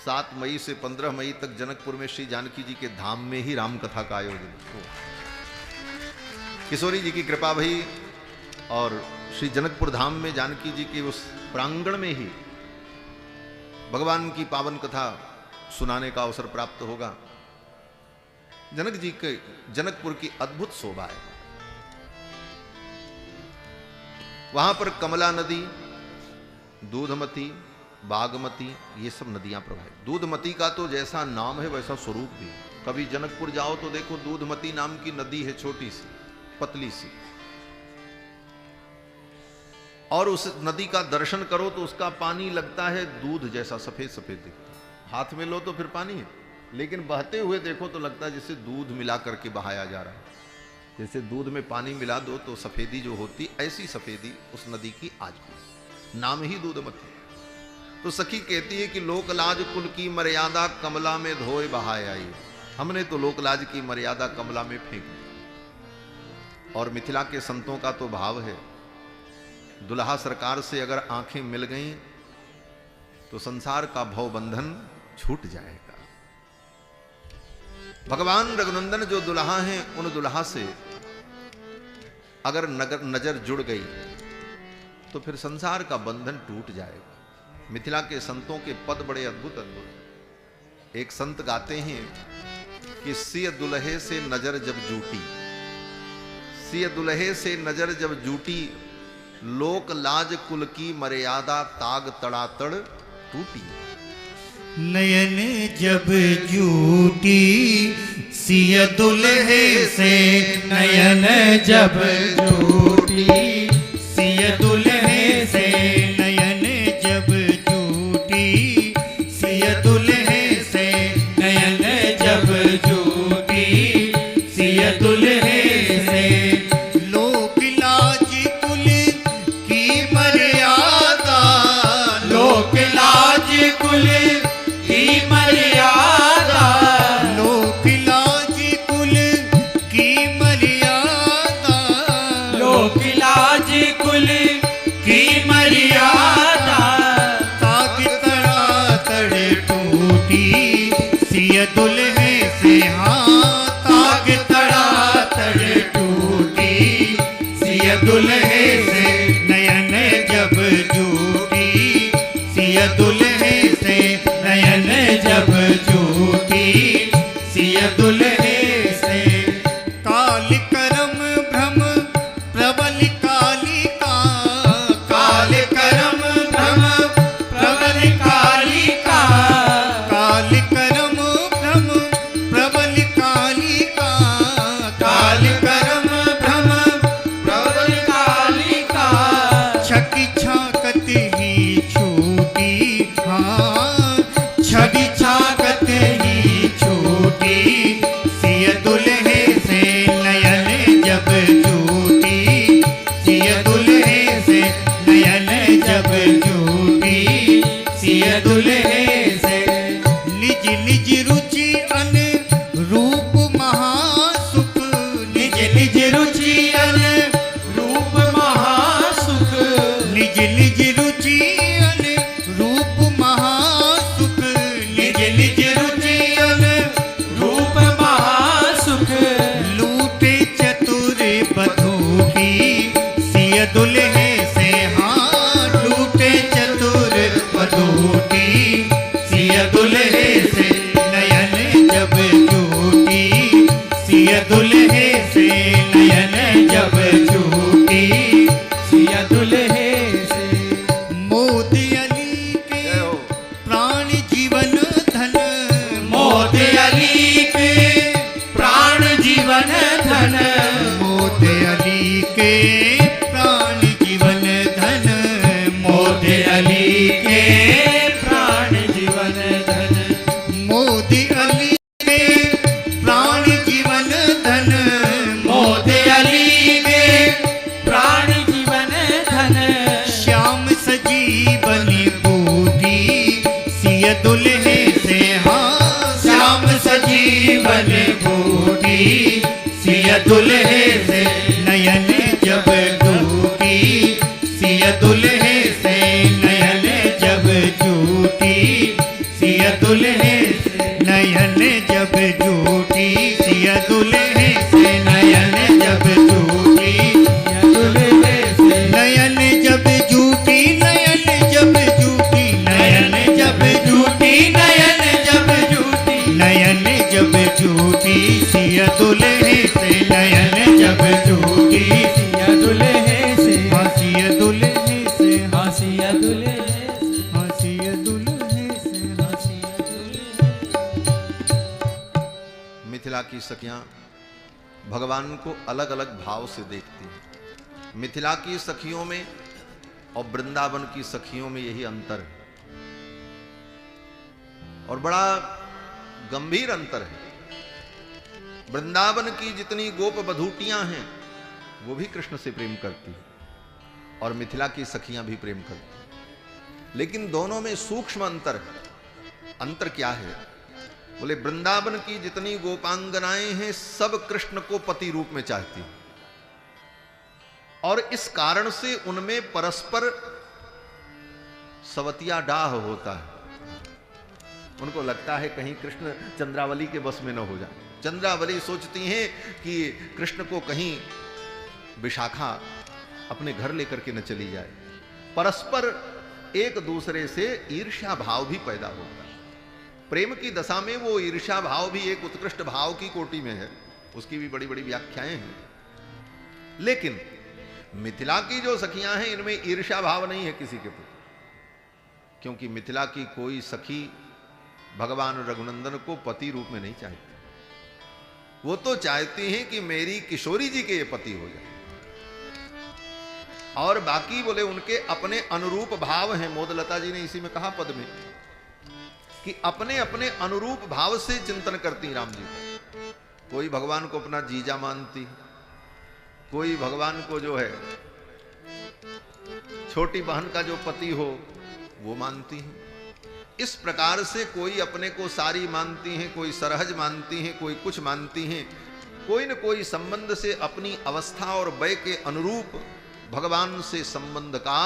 7 मई से 15 मई तक जनकपुर में श्री जानकी जी के धाम में ही राम कथा का आयोजन हो। किशोरी जी की कृपा भई और श्री जनकपुर धाम में जानकी जी के उस प्रांगण में ही भगवान की पावन कथा सुनाने का अवसर प्राप्त होगा। जनक जी के जनकपुर की अद्भुत शोभा है। वहां पर कमला नदी, दूधमती, बागमती, ये सब नदियां प्रवाहित। दूधमती का तो जैसा नाम है वैसा स्वरूप भी। कभी जनकपुर जाओ तो देखो दूधमती नाम की नदी है, छोटी सी पतली सी, और उस नदी का दर्शन करो तो उसका पानी लगता है दूध जैसा, सफेद सफेद दिखता। हाथ में लो तो फिर पानी है, लेकिन बहते हुए देखो तो लगता है जैसे दूध मिला करके बहाया जा रहा है। जैसे दूध में पानी मिला दो तो सफेदी जो होती, ऐसी सफेदी उस नदी की आज भी, नाम ही दूधमती। तो सखी कहती है कि लोकलाज कुल की मर्यादा कमला में धोए बहाए आई। हमने तो लोकलाज की मर्यादा कमला में फेंक दी। और मिथिला के संतों का तो भाव है, दुल्हा सरकार से अगर आंखें मिल गईं तो संसार का भव बंधन छूट जाएगा। भगवान रघुनंदन जो दुल्हा हैं, उन दुल्हा से अगर नजर जुड़ गई तो फिर संसार का बंधन टूट जाएगा। मिथिला के संतों के पद बड़े अद्भुत अद्भुत। एक संत गाते हैं कि सिय दुल्हे से नजर जब जूटी, सिय दुल्हे से नजर जब जूटी, लोक लाज कुल की मर्यादा ताग तड़ातड़ टूटी। नयन जब जूटी सिय दुल्हे से, नयन जब जूटी सिय दुल्हे से, नयन जब जूटी सिय दुल्हे से, नयन जब जूटी सिय दुल्हे से, लोक लाज कुल की मर्यादा, लोक लाज कुल की मर्यादा, लोक लाज कुल की मर्यादा, लोक लाज कुल की मर्यादा, ताग तड़ातड़ टूटी सिय दुल्हे से, हाँ ताग तड़ातड़ टूटी सिय दुल्हे से, नयन जब जूटी सिय दुल्हे से, नयन जब जूटी सिय दुल्हे से, काल करम भ्रम प्रबल कालिका, काल करम भ्रम प्रबल कालिका, काल करम भ्रम प्रबल कालिका, काल करम भ्रम प्रबल कालिका, छकी छाकत ही छूटी, हाँ छवि छाकत ही छूटी सिय दुल्हे से, नयन जब जूटी सिय दुल्हे से, नयन जब जूटी सिय दुल्हे से, निज निज रुचि अन रूप महासुख, निज निज रुचि अन रूप महासुख, निज निज रुचि अन रूप महासुख, निज निज रुचि अन रूप महासुख, लूटे चतुर बधूटी सिय दुल्हे से, हाँ लूटे चतुर बधूटी सिय दुल्हे से, नयन जब जूटी सिय दुल्हे से, नयन जब जूटी सिय दुल्हे से, मोदी अली के प्राण जीवन धन, मोदी अली के प्राण जीवन धन, मोदी अली के प्राण जीवन धन, मोदी अली के प्राण जीवन धन, मोदी अली के प्राण जीवन धन, मोदी अली के प्राण जीवन धन, श्याम सजीवन बूटी सिय दुल्हे से, हाँ श्याम सजीवन बूटी सिय दुल्हे से, नयन जब जूटी सिय दुल्हे से, नयन जब जूटी सिय दुल्हे से, नयन जब जूटी सिय दुल्हे से, नयन जब जूटी दुल्हे से, नयन जब जूटी, नयन जब जूटी, नयन जब जूटी, नयन जब जूटी, नयन जब जूटी सिय दुल्हे से, नयन जब जूटी सिया दुल्हे से, हाँ सिय दुल्हे से, हाँ सिया दुल्हे से, हाँ सिय दुल्हे से, हाँ सिया दुल्हे से। मिथिला की सखियां भगवान को अलग अलग भाव से देखती हैं। मिथिला की सखियों में और वृंदावन की सखियों में यही अंतर है, और बड़ा गंभीर अंतर है। वृंदावन की जितनी गोप बधूटियां हैं वो भी कृष्ण से प्रेम करती हैं, और मिथिला की सखियां भी प्रेम करती हैं, लेकिन दोनों में सूक्ष्म अंतर है। अंतर क्या है? बोले वृंदावन की जितनी गोपांगनाएं हैं सब कृष्ण को पति रूप में चाहती हैं, और इस कारण से उनमें परस्पर सवतिया डाह होता है। उनको लगता है कहीं कृष्ण चंद्रावली के बस में न हो जाए। चंद्रावली सोचती हैं कि कृष्ण को कहीं विशाखा अपने घर लेकर के न चली जाए। परस्पर एक दूसरे से ईर्ष्या भाव भी पैदा होता है। प्रेम की दशा में वो ईर्ष्या भाव भी एक उत्कृष्ट भाव की कोटि में है, उसकी भी बड़ी बड़ी व्याख्याएं हैं। लेकिन मिथिला की जो सखियां हैं इनमें ईर्ष्या भाव नहीं है किसी के प्रति, क्योंकि मिथिला की कोई सखी भगवान रघुनंदन को पति रूप में नहीं चाहती। वो तो चाहती हैं कि मेरी किशोरी जी के ये पति हो जाए, और बाकी बोले उनके अपने अनुरूप भाव हैं। मोदलता जी ने इसी में कहा पद में कि अपने अपने अनुरूप भाव से चिंतन करती राम जी का। कोई भगवान को अपना जीजा मानती, कोई भगवान को जो है छोटी बहन का जो पति हो वो मानती है। इस प्रकार से कोई अपने को सारी मानती हैं, कोई सरहज मानती हैं, कोई कुछ मानती हैं। कोई न कोई संबंध से अपनी अवस्था और वय के अनुरूप भगवान से संबंध का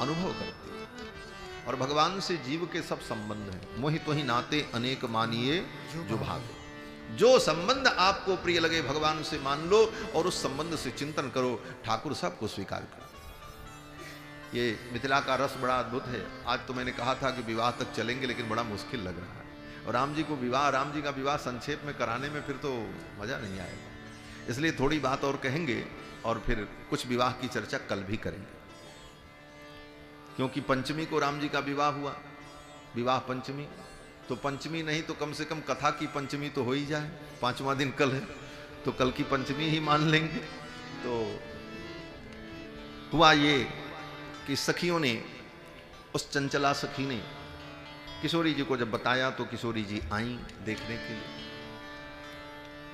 अनुभव करती है। और भगवान से जीव के सब संबंध हैं। मोहि तोहि नाते अनेक मानिए जो भावे। जो संबंध आपको प्रिय लगे भगवान से मान लो और उस संबंध से चिंतन करो, ठाकुर सबको स्वीकार करो। ये मिथिला का रस बड़ा अद्भुत है। आज तो मैंने कहा था कि विवाह तक चलेंगे, लेकिन बड़ा मुश्किल लग रहा है। और राम जी का विवाह संक्षेप में कराने में फिर तो मजा नहीं आएगा। इसलिए थोड़ी बात और कहेंगे और फिर कुछ विवाह की चर्चा कल भी करेंगे। क्योंकि पंचमी को राम जी का विवाह हुआ, विवाह पंचमी, तो पंचमी नहीं तो कम से कम कथा की पंचमी तो हो ही जाए। 5वां दिन कल है तो कल की पंचमी ही मान लेंगे। तो हुआ ये कि सखियों ने, उस चंचला सखी ने किशोरी जी को जब बताया तो किशोरी जी आई देखने के लिए।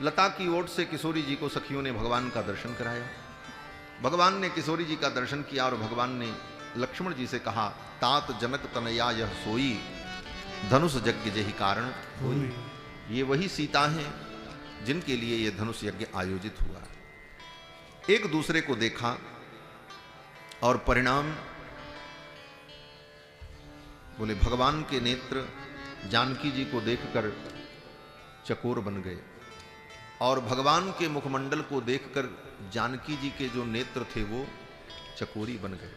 लता की ओट से किशोरी जी को सखियों ने भगवान का दर्शन कराया। भगवान ने किशोरी जी का दर्शन किया और भगवान ने लक्ष्मण जी से कहा, तात जनक तनया यह सोई, धनुष यज्ञ जहि कारण होई। ये वही सीता हैं जिनके लिए यह धनुष यज्ञ आयोजित हुआ। एक दूसरे को देखा और परिणाम बोले भगवान के नेत्र जानकी जी को देखकर चकोर बन गए, और भगवान के मुखमंडल को देखकर जानकी जी के जो नेत्र थे वो चकोरी बन गए।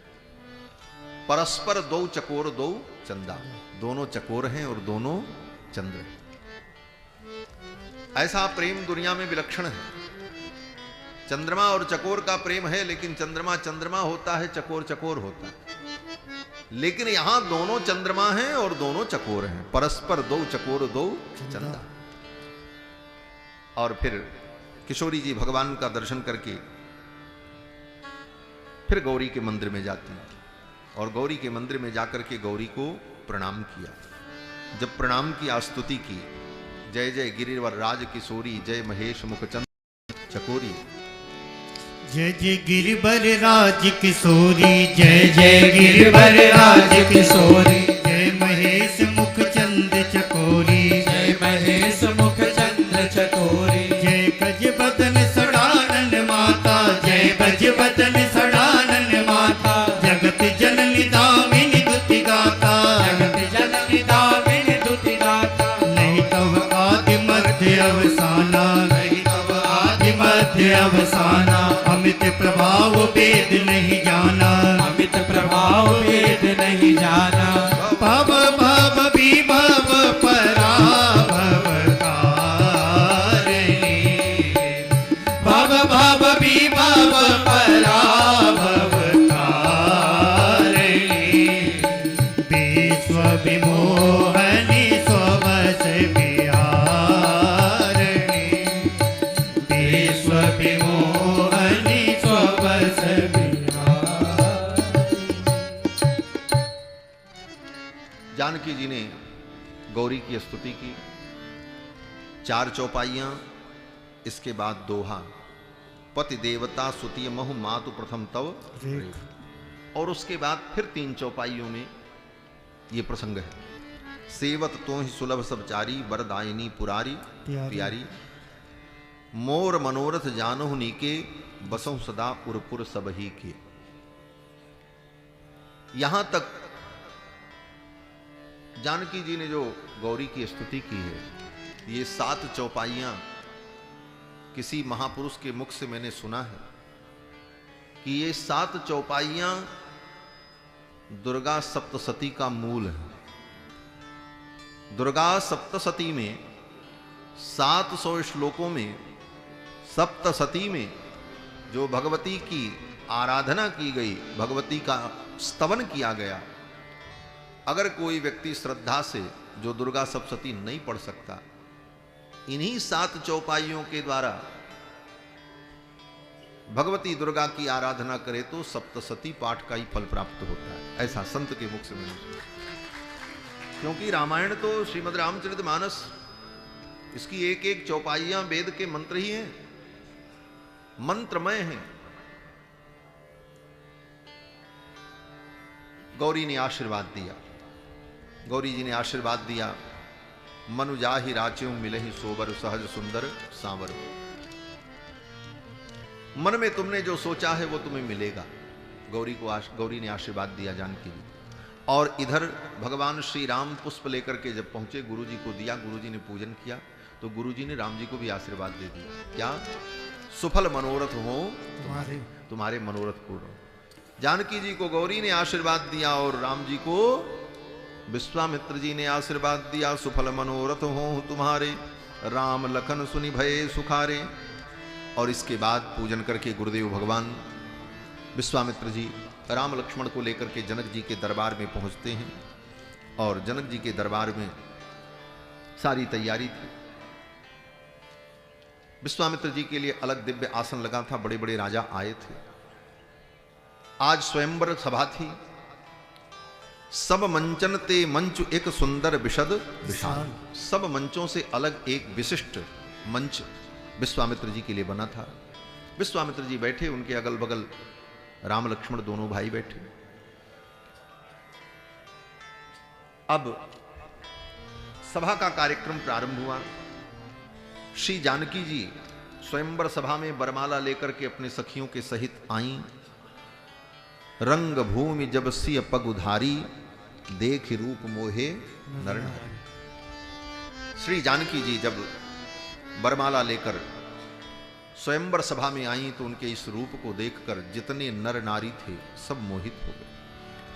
परस्पर दो चकोर दो चंदा, दोनों चकोर हैं और दोनों चंद्र हैं। ऐसा प्रेम दुनिया में विलक्षण है। चंद्रमा और चकोर का प्रेम है, लेकिन चंद्रमा चंद्रमा होता है, चकोर चकोर होता है। लेकिन यहां दोनों चंद्रमा हैं और दोनों चकोर हैं। परस्पर दो चकोर दो चंदा। और फिर किशोरी जी भगवान का दर्शन करके फिर गौरी के मंदिर में जाती हैं, और गौरी के मंदिर में जाकर के गौरी को प्रणाम किया। जब प्रणाम किया, स्तुति की, जय जय गिरिवर राज किशोरी, जय महेश मुखचंद चकोरी। जय जय गिरिवर राज किशोरी, जय जय गिरिवर राज किशोरी, जय महेश मुखचंद चकोरी, जय महेश मुखचंद चकोरी। जय गज बदन सड़ानन माता, जय गज बदन सड़ानन माता, जगत जननी दामिनी दुति गाता, जगत जननी दामिनी दुति गाता। नहीं तव आदि मध्य अवसाना, नहीं तब आदि मध्य अवसाना, अमित प्रभाव वेद नहीं जाना, अमित प्रभाव वेद नहीं जाना। भव भव विभव पराभव कारिणी, भव भव विभव पराभव कारिणी, विश्व विमोहनी स्ववश विहारिणी, विश्व विमोहनी स्ववश जानकी जी ने गौरी की स्तुति की। 4 चौपाइयां, इसके बाद दोहा, पति देवता सुतिय महु मातु प्रथम तव, और उसके बाद फिर 3 चौपाइयों में ये प्रसंग है। सेवत तो ही सुलभ सबचारी, वरदायिनी पुरारी प्यारी, मोर मनोरथ जानहु नीके, बसहु सदा उरपुर सबही के। यहां तक जानकी जी ने जो गौरी की स्तुति की है, ये 7 चौपाइयां किसी महापुरुष के मुख से मैंने सुना है कि ये 7 चौपाइयां दुर्गा सप्तशती का मूल है। दुर्गा सप्तशती में 700 श्लोकों में सप्तशती में जो भगवती की आराधना की गई, भगवती का स्तवन किया गया, अगर कोई व्यक्ति श्रद्धा से जो दुर्गा सप्तशती नहीं पढ़ सकता, इन्हीं 7 चौपाइयों के द्वारा भगवती दुर्गा की आराधना करे तो सप्तशती पाठ का ही फल प्राप्त होता है। ऐसा संत के मुख से मैंने सुना। क्योंकि रामायण तो श्रीमद् रामचरितमानस, इसकी एक एक चौपाइयां वेद के मंत्र ही हैं, मंत्रमय हैं। गौरी ने आशीर्वाद दिया, गौरी जी ने आशीर्वाद दिया, मनु जाहि राच्यों मिलहि सोबर सहज सुंदर सांवर। मन में तुमने जो सोचा है वो तुम्हें मिलेगा। गौरी ने आशीर्वाद दिया जानकी जी। और इधर भगवान श्री राम पुष्प लेकर के जब पहुंचे, गुरु जी को दिया, गुरु जी ने पूजन किया, तो गुरु जी ने राम जी को भी आशीर्वाद दे दिया। क्या? सुफल मनोरथ हो तुम्हारे मनोरथ पूर्ण हो। जानकी जी को गौरी ने आशीर्वाद दिया और राम जी को विश्वामित्र जी ने आशीर्वाद दिया। सुफल मनोरथ हो तुम्हारे, राम लखन सुनि भये सुखारे। और इसके बाद पूजन करके गुरुदेव भगवान विश्वामित्र जी राम लक्ष्मण को लेकर के जनक जी के दरबार में पहुंचते हैं। और जनक जी के दरबार में सारी तैयारी थी। विश्वामित्र जी के लिए अलग दिव्य आसन लगा था, बड़े बड़े राजा आए थे। आज स्वयंवर सभा थी। सब मंचन ते मंच एक सुंदर विशद विशाल। सब मंचों से अलग एक विशिष्ट मंच विश्वामित्र जी के लिए बना था। विश्वामित्र जी बैठे, उनके अगल बगल राम लक्ष्मण दोनों भाई बैठे। अब सभा का कार्यक्रम प्रारंभ हुआ। श्री जानकी जी स्वयंवर सभा में बरमाला लेकर के अपने सखियों के सहित आईं। रंग भूमि जब सिय पग उधारी, देख रूप मोहे नर नारी। श्री जानकी जी जब बरमाला लेकर स्वयंवर सभा में आई तो उनके इस रूप को देखकर जितने नर नारी थे सब मोहित हो गए।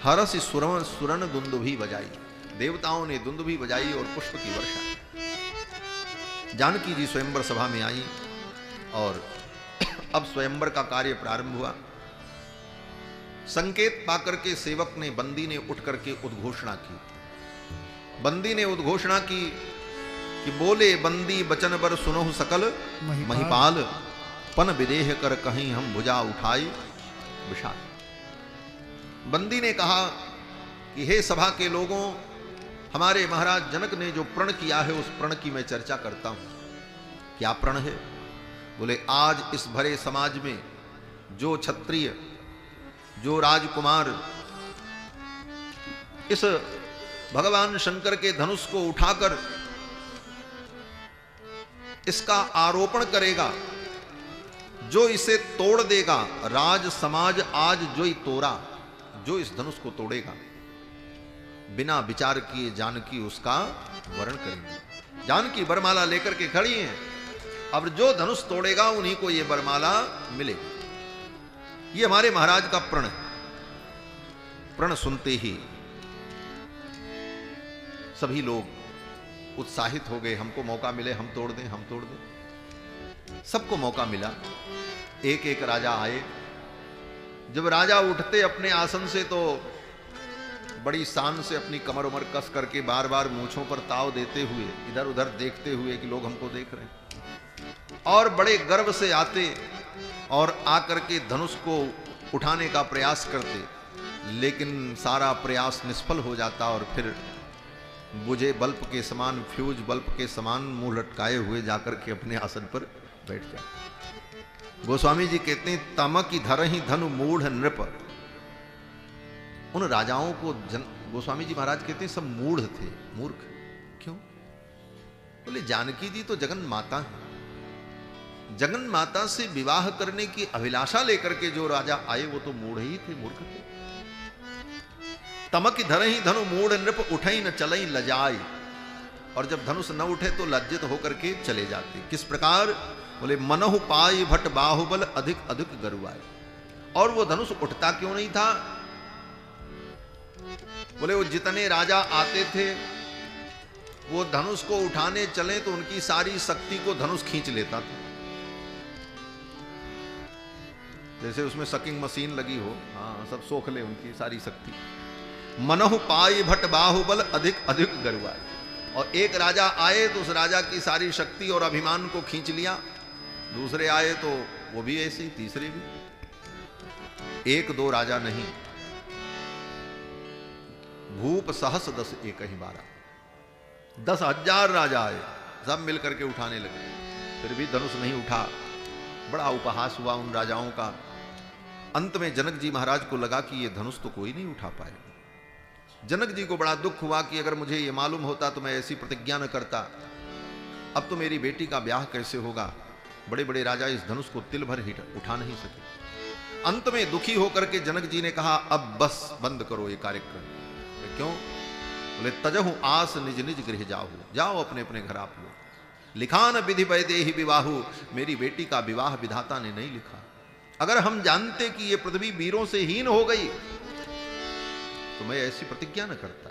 हरस सुरन दुंदुभी बजाई, देवताओं ने दुंदुभी बजाई और पुष्प की वर्षा। जानकी जी स्वयंवर सभा में आई और अब स्वयंवर का कार्य प्रारंभ हुआ। संकेत पाकर के सेवक ने, बंदी ने उठ करके उद्घोषणा की। बंदी ने उद्घोषणा की कि बोले बंदी बचन बर सुनहु सकल महिपाल, पन विदेह कर कहीं हम भुजा उठाई विशाल। बंदी ने कहा कि हे सभा के लोगों, हमारे महाराज जनक ने जो प्रण किया है उस प्रण की मैं चर्चा करता हूं। क्या प्रण है? बोले आज इस भरे समाज में जो क्षत्रिय, जो राजकुमार इस भगवान शंकर के धनुष को उठाकर इसका आरोपण करेगा, जो इसे तोड़ देगा, राज समाज आज जो ही तोड़ा, जो इस धनुष को तोड़ेगा, बिना विचार किए जानकी उसका वरण करेंगे। जानकी वरमाला लेकर के खड़ी हैं। अब जो धनुष तोड़ेगा उन्हीं को ये वरमाला मिलेगी। ये हमारे महाराज का प्रण है। प्रण सुनते ही सभी लोग उत्साहित हो गए। हमको मौका मिले, हम तोड़ दें, हम तोड़ दें। सबको मौका मिला। एक एक राजा आए। जब राजा उठते अपने आसन से तो बड़ी शान से अपनी कमर उमर कस करके बार बार मूंछों पर ताव देते हुए, इधर उधर देखते हुए कि लोग हमको देख रहे हैं, और बड़े गर्व से आते और आकर के धनुष को उठाने का प्रयास करते। लेकिन सारा प्रयास निष्फल हो जाता और फिर बुझे बल्ब के समान, फ्यूज बल्ब के समान मुंह लटकाए हुए जाकर के अपने आसन पर बैठ जाते। गोस्वामी जी कहते हैं, तमकी धरहि धनु मूढ़ नृप। उन राजाओं को गोस्वामी जी महाराज कहते हैं सब मूढ़ थे, मूर्ख। क्यों? बोले जानकी जी तो जगन माता है। जगन माता से विवाह करने की अभिलाषा लेकर के जो राजा आए वो तो मूढ़ ही थे, मूर्ख थे। तमक धरहि धनु मूढ़ नृप, उठई न चलई लजाई। और जब धनुष न उठे तो लज्जित होकर के चले जाते। किस प्रकार? बोले मनहु पाई भट बाहुबल अधिक अधिक गरुआए। और वो धनुष उठता क्यों नहीं था? बोले वो जितने राजा आते थे वो धनुष को उठाने चले तो उनकी सारी शक्ति को धनुष खींच लेता था, जैसे उसमें सकिंग मशीन लगी हो, हाँ सब सोख ले उनकी सारी शक्ति। मनहु पाई भट बाहुबल अधिक अधिक गरुआए। और एक राजा आए तो उस राजा की सारी शक्ति और अभिमान को खींच लिया, दूसरे आए तो वो भी ऐसे ही, तीसरे भी। एक दो राजा नहीं, भूप सहस 10 एक ही 12, 10,000 राजा आए, सब मिलकर के उठाने लगे, फिर भी धनुष नहीं उठा। बड़ा उपहास हुआ उन राजाओं का। अंत में जनक जी महाराज को लगा कि ये धनुष तो कोई नहीं उठा पाएगा। जनक जी को बड़ा दुख हुआ कि अगर मुझे ये मालूम होता तो मैं ऐसी प्रतिज्ञा न करता, अब तो मेरी बेटी का ब्याह कैसे होगा। बड़े बड़े राजा इस धनुष को तिल भर उठा नहीं सके। अंत में दुखी होकर के जनक जी ने कहा अब बस बंद करो ये कार्यक्रम। क्यों? बोले तजहु आस निज निज गृह जाओ अपने अपने घर आप लोग। लिखान विधि वैदेहि विवाहु, मेरी बेटी का विवाह विधाता ने नहीं लिखा। अगर हम जानते कि ये पृथ्वी वीरों से हीन हो गई तो मैं ऐसी प्रतिज्ञा न करता।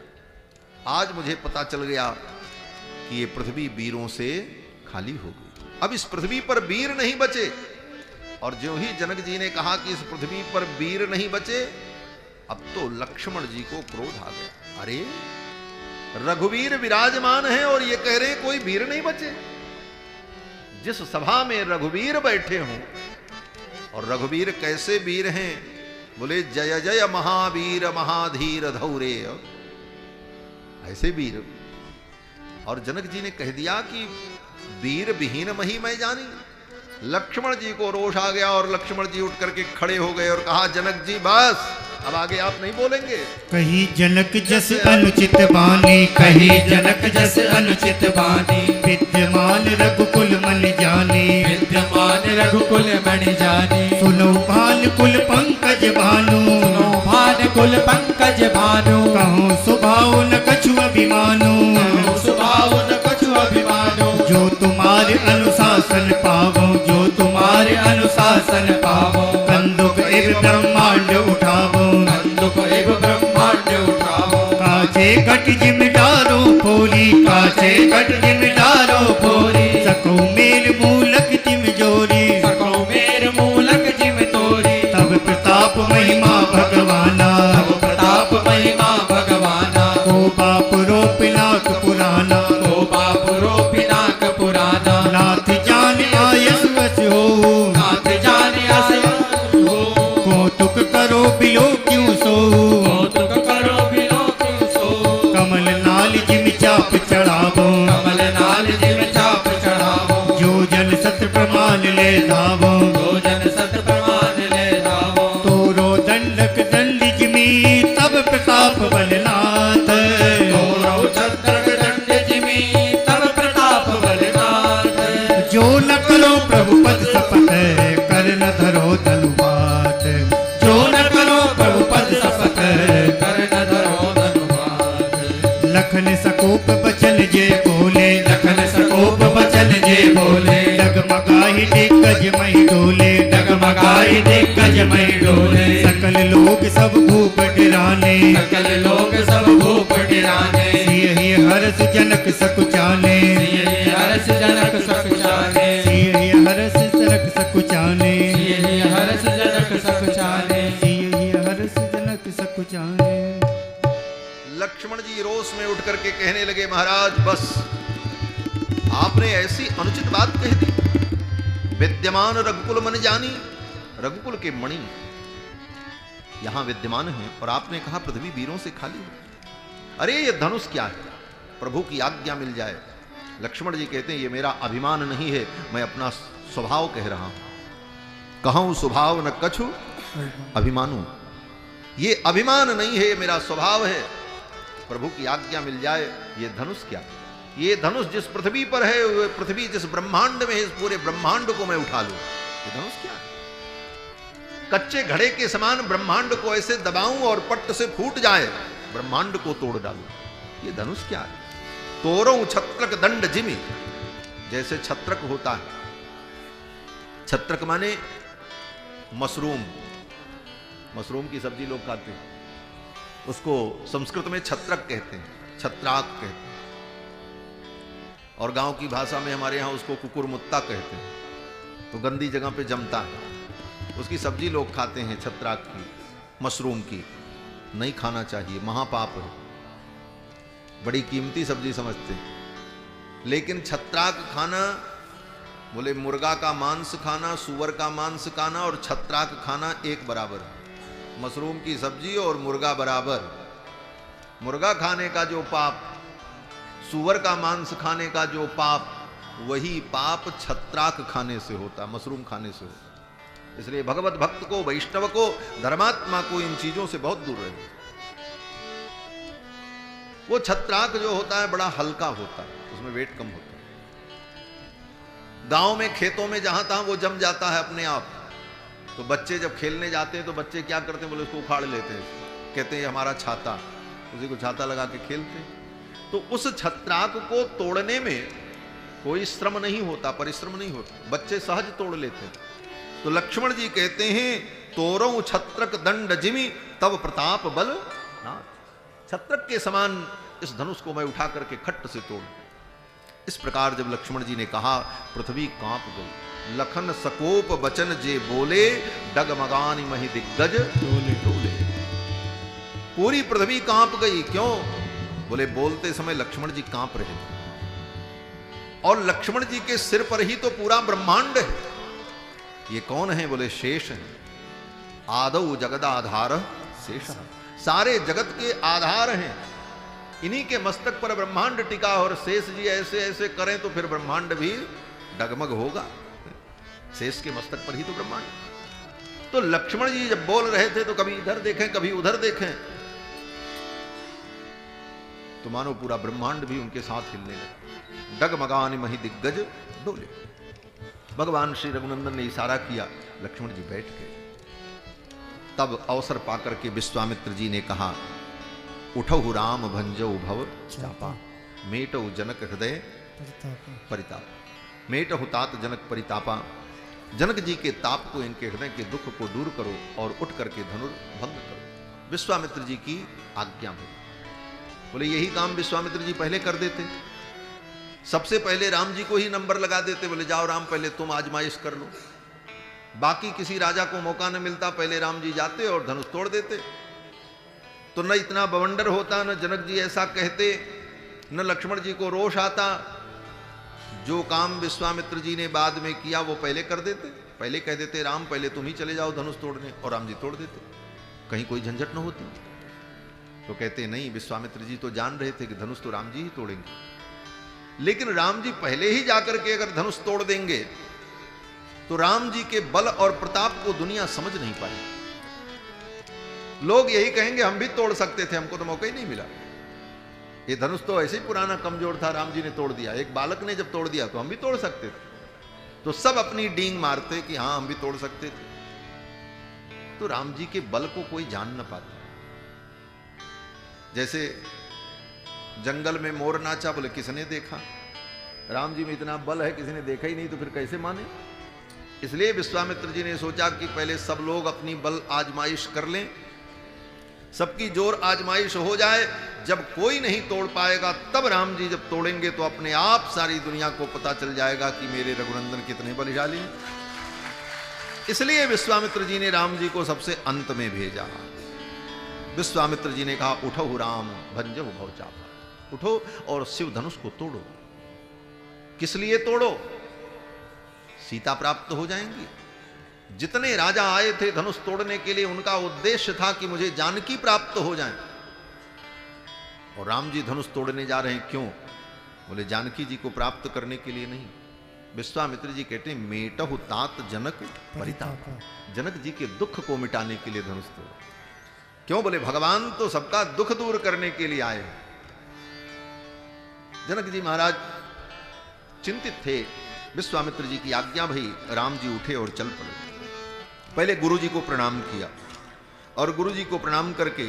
आज मुझे पता चल गया कि ये पृथ्वी वीरों से खाली हो गई, अब इस पृथ्वी पर वीर नहीं बचे। और ज्यों ही जनक जी ने कहा कि इस पृथ्वी पर वीर नहीं बचे, अब तो लक्ष्मण जी को क्रोध आ गया। अरे रघुवीर विराजमान है और ये कह रहे कोई वीर नहीं बचे। जिस सभा में रघुवीर बैठे हों, और रघुवीर कैसे वीर हैं? बोले जय जय महावीर महाधीर धौरे, ऐसे वीर। और जनक जी ने कह दिया कि वीर विहीन मही मैं जानी। लक्ष्मण जी को रोष आ गया और लक्ष्मण जी उठ करके खड़े हो गए और कहा जनक जी बस अब आगे आप नहीं बोलेंगे। कही जनक जस अनुचित बानी, कही जनक जस अनुचित बानी, विद्यमान रघुकुल मन जानी, विद्यमान रघुकुल मन जानी। सुनो भान कुल पंकज भानु, सुनो भान कुल पंकज भानु, कहूँ स्वभाव न कछु अभिमानु, कहूँ स्वभाव न कछु अभिमानु। जो तुम्हारे अनुशासन पावो, जो तुम्हारे अनुशासन पावो, कंदुक एवं ब्रह्मांड उठावो, कंदुक एवं ब्रह्मांड उठावो। काचे घट जिमिदारो फोरी, काचे घट जिमिदारो फोरी, सको मेल मूलक तिम जोरी, सको मेर मूलक जिम तोरी। तब प्रताप महिमा भगवाना, तब प्रताप महिमा भगवाना। को बाप रो पिनाक पुराना, को बाप रो पिनाक पुराना। नाथ जान आयस वस हो, नाथ जान आस हो, कौतुक करो बिलो क्यों सो, कौतुक करो बिलो क्यों सो। कमल नाल जिम चाप चढ़ावो, कमल नाल जिम चाप चढ़ावो। जो जन सत प्रमाण ले धावो, जो जन सत प्रमाण ले धावो। तोरो दंडक दंड जिमी तब प्रताप बलनाथ, तोरो दंडक दंड जिमी तब प्रताप बलनाथ। जो न करो प्रभु पद शपथ कर न धरो धनुबात, जो न करो प्रभु पद शपथ कर न धरो धनुबात। लखन सकोप बचन जे बोले, लखन सकोप बचन जे बोले, डगमगाही दिग्गज मही डोले, डगमगाई दिग्गज मई डोले। सकल लोग सब भूप डराने, सकल लोग सब भूप डिराने। सियहि हर्ष जनक सकुचाने, सियहि हर्ष जनक सकुचाने, सियहि हर्ष जनक सकुचाने, सियहि हर्ष जनक सकुचाने। सियहि हर्ष जनक सकुचाने। लक्ष्मण जी रोष में उठ करके कहने लगे महाराज बस आपने ऐसी अनुचित बात कह दी। विद्यमान रघुकुल मन जानी, रघुकुल के मणि यहां विद्यमान है और आपने कहा पृथ्वी वीरों से खाली है। अरे ये धनुष क्या है? प्रभु की आज्ञा मिल जाए। लक्ष्मण जी कहते हैं ये मेरा अभिमान नहीं है, मैं अपना स्वभाव कह रहा हूं। कहूं स्वभाव न कछु अभिमानु, ये अभिमान नहीं है, ये मेरा स्वभाव है। प्रभु की आज्ञा मिल जाए। ये धनुष क्या? ये धनुष जिस पृथ्वी पर है, वो पृथ्वी जिस ब्रह्मांड में है, इस पूरे ब्रह्मांड को मैं उठा लूं। ये धनुष क्या है? कच्चे घड़े के समान ब्रह्मांड को ऐसे दबाऊं और पट्ट से फूट जाए, ब्रह्मांड को तोड़ डालूं। ये धनुष क्या है? तोरो छत्रक दंड जिमी, जैसे छत्रक होता है छत्रक माने मशरूम, मशरूम की सब्जी लोग खाते हैं, उसको संस्कृत में छत्रक कहते हैं, छत्राक कहते हैं, और गांव की भाषा में हमारे यहाँ उसको कुकुरमुत्ता कहते हैं। तो गंदी जगह पे जमता है, उसकी सब्जी लोग खाते हैं, छत्राक की, मशरूम की। नहीं खाना चाहिए, महापाप है, बड़ी कीमती सब्जी समझते हैं। लेकिन छत्राक खाना, बोले मुर्गा का मांस खाना, सुअर का मांस खाना और छत्राक खाना एक बराबर है। मशरूम की सब्जी और मुर्गा बराबर। मुर्गा खाने का जो पाप, सुअर का मांस खाने का जो पाप, वही पाप छत्राक खाने से होता, मशरूम खाने से होता। इसलिए भगवत भक्त को, वैष्णव को, धर्मात्मा को इन चीजों से बहुत दूर रहे। वो छत्राक जो होता है बड़ा हल्का होता है, उसमें वेट कम होता है। गांव में खेतों में जहां तहां वो जम जाता है अपने आप। तो बच्चे जब खेलने जाते हैं तो बच्चे क्या करते हैं, बोले उसको उखाड़ लेते हैं, कहते हैं हमारा छाता, उसी को छाता लगा के खेलते हैं। तो उस छत्राक को तोड़ने में कोई श्रम नहीं होता, परिश्रम नहीं होता, बच्चे सहज तोड़ लेते हैं। तो लक्ष्मण जी कहते हैं तोरौ छत्रक दंड जिमि तब प्रताप बल नाथ। छत्रक के समान इस धनुष को मैं उठा करके खट्ट से तोड़। इस प्रकार जब लक्ष्मण जी ने कहा, पृथ्वी कांप गई। लखन सकोप बचन जे बोले, डगमगानी मही दिग्गज डोले डोले। पूरी पृथ्वी कांप गई। क्यों? बोले बोलते समय लक्ष्मण जी कांप रहे थे, और लक्ष्मण जी के सिर पर ही तो पूरा ब्रह्मांड है। ये कौन है? बोले शेष है। आदौ जगदाधार शेष, सारे जगत के आधार हैं। इन्हीं के मस्तक पर ब्रह्मांड टिका, और शेष जी ऐसे ऐसे करें तो फिर ब्रह्मांड भी डगमग होगा। शेष के मस्तक पर ही तो ब्रह्मांड। तो लक्ष्मण जी जब बोल रहे थे तो कभी इधर देखें कभी उधर देखें, तो मानो पूरा ब्रह्मांड भी उनके साथ हिलने लगा। डगमगानी मही दिग्गज डोले। भगवान श्री रघुनंदन ने इशारा किया, लक्ष्मण जी बैठ गए। तब अवसर पाकर के विश्वामित्र जी ने कहा, उठहु राम भंजौ भव चापा, मेटहु जनक हृदय परिताप। मेटहु तात जनक परितापा। जनक जी के ताप को, इनके हृदय के दुख को दूर करो और उठ करके धनुर्भंग करो। विश्वामित्र जी की आज्ञा में। बोले यही काम विश्वामित्र जी पहले कर देते, सबसे पहले राम जी को ही नंबर लगा देते। बोले जाओ राम, पहले तुम आजमाइश कर लो। बाकी किसी राजा को मौका न मिलता, पहले राम जी जाते और धनुष तोड़ देते। तो न इतना बवंडर होता, न जनक जी ऐसा कहते, न लक्ष्मण जी को रोष आता। जो काम विश्वामित्र जी ने बाद में किया वो पहले कर देते। पहले कह देते राम पहले तुम ही चले जाओ धनुष तोड़ने, और राम जी तोड़ देते, कहीं कोई झंझट न होती। तो कहते नहीं, विश्वामित्र जी तो जान रहे थे कि धनुष तो राम जी ही तोड़ेंगे, लेकिन राम जी पहले ही जाकर के अगर धनुष तोड़ देंगे तो राम जी के बल और प्रताप को दुनिया समझ नहीं पाएगी। लोग यही कहेंगे हम भी तोड़ सकते थे, हमको तो मौका ही नहीं मिला। ये धनुष तो ऐसे ही पुराना कमजोर था, राम जी ने तोड़ दिया। एक बालक ने जब तोड़ दिया तो हम भी तोड़ सकते थे। तो सब अपनी डींग मारते कि हाँ हम भी तोड़ सकते थे। तो राम जी के बल को कोई जान न पाता। जैसे जंगल में मोर नाचा, बोले किसने देखा? राम जी में इतना बल है, किसी ने देखा ही नहीं, तो फिर कैसे माने? इसलिए विश्वामित्र जी ने सोचा कि पहले सब लोग अपनी बल आजमाइश कर लें, सबकी जोर आजमाइश हो जाए। जब कोई नहीं तोड़ पाएगा तब राम जी जब तोड़ेंगे तो अपने आप सारी दुनिया को पता चल जाएगा कि मेरे रघुनंदन कितने बलशाली हैं। इसलिए विश्वामित्र जी ने राम जी को सबसे अंत में भेजा। विश्वामित्र जी ने कहा उठो राम भंजो भव चापा, उठो और शिव धनुष को तोड़ो। किस लिए तोड़ो? सीता प्राप्त हो जाएंगी। जितने राजा आए थे धनुष तोड़ने के लिए, उनका उद्देश्य था कि मुझे जानकी प्राप्त हो जाए। और राम जी धनुष तोड़ने जा रहे हैं, क्यों? बोले जानकी जी को प्राप्त करने के लिए नहीं। विश्वामित्र जी कहते हैं मेटहु तात जनक परिताप, जनक जी के दुख को मिटाने के लिए धनुष तोड़ो। क्यों? बोले भगवान तो सबका दुख दूर करने के लिए आए। जनक जी महाराज चिंतित थे। विश्वामित्र जी की आज्ञा भई, राम जी उठे और चल पड़े। पहले गुरु जी को प्रणाम किया, और गुरु जी को प्रणाम करके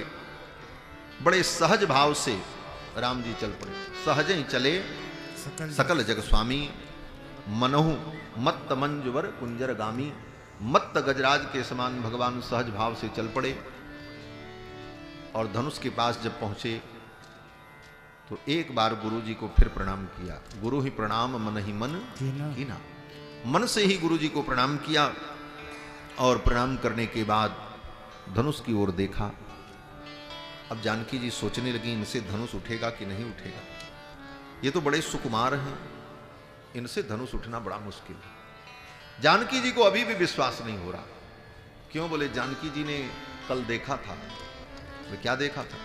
बड़े सहज भाव से राम जी चल पड़े। सहज ही चले सकल जग स्वामी, मनहु मत्त मंजवर कुंजर गामी, मत्त गजराज के समान भगवान सहज भाव से चल पड़े और धनुष के पास जब पहुंचे तो एक बार गुरु जी को फिर प्रणाम किया। गुरु ही प्रणाम मन ही मन कीना, मन से ही गुरु जी को प्रणाम किया और प्रणाम करने के बाद धनुष की ओर देखा। अब जानकी जी सोचने लगी इनसे धनुष उठेगा कि नहीं उठेगा, ये तो बड़े सुकुमार हैं, इनसे धनुष उठना बड़ा मुश्किल है। जानकी जी को अभी भी विश्वास नहीं हो रहा। क्यों? बोले जानकी जी ने कल देखा था। बोले क्या देखा था?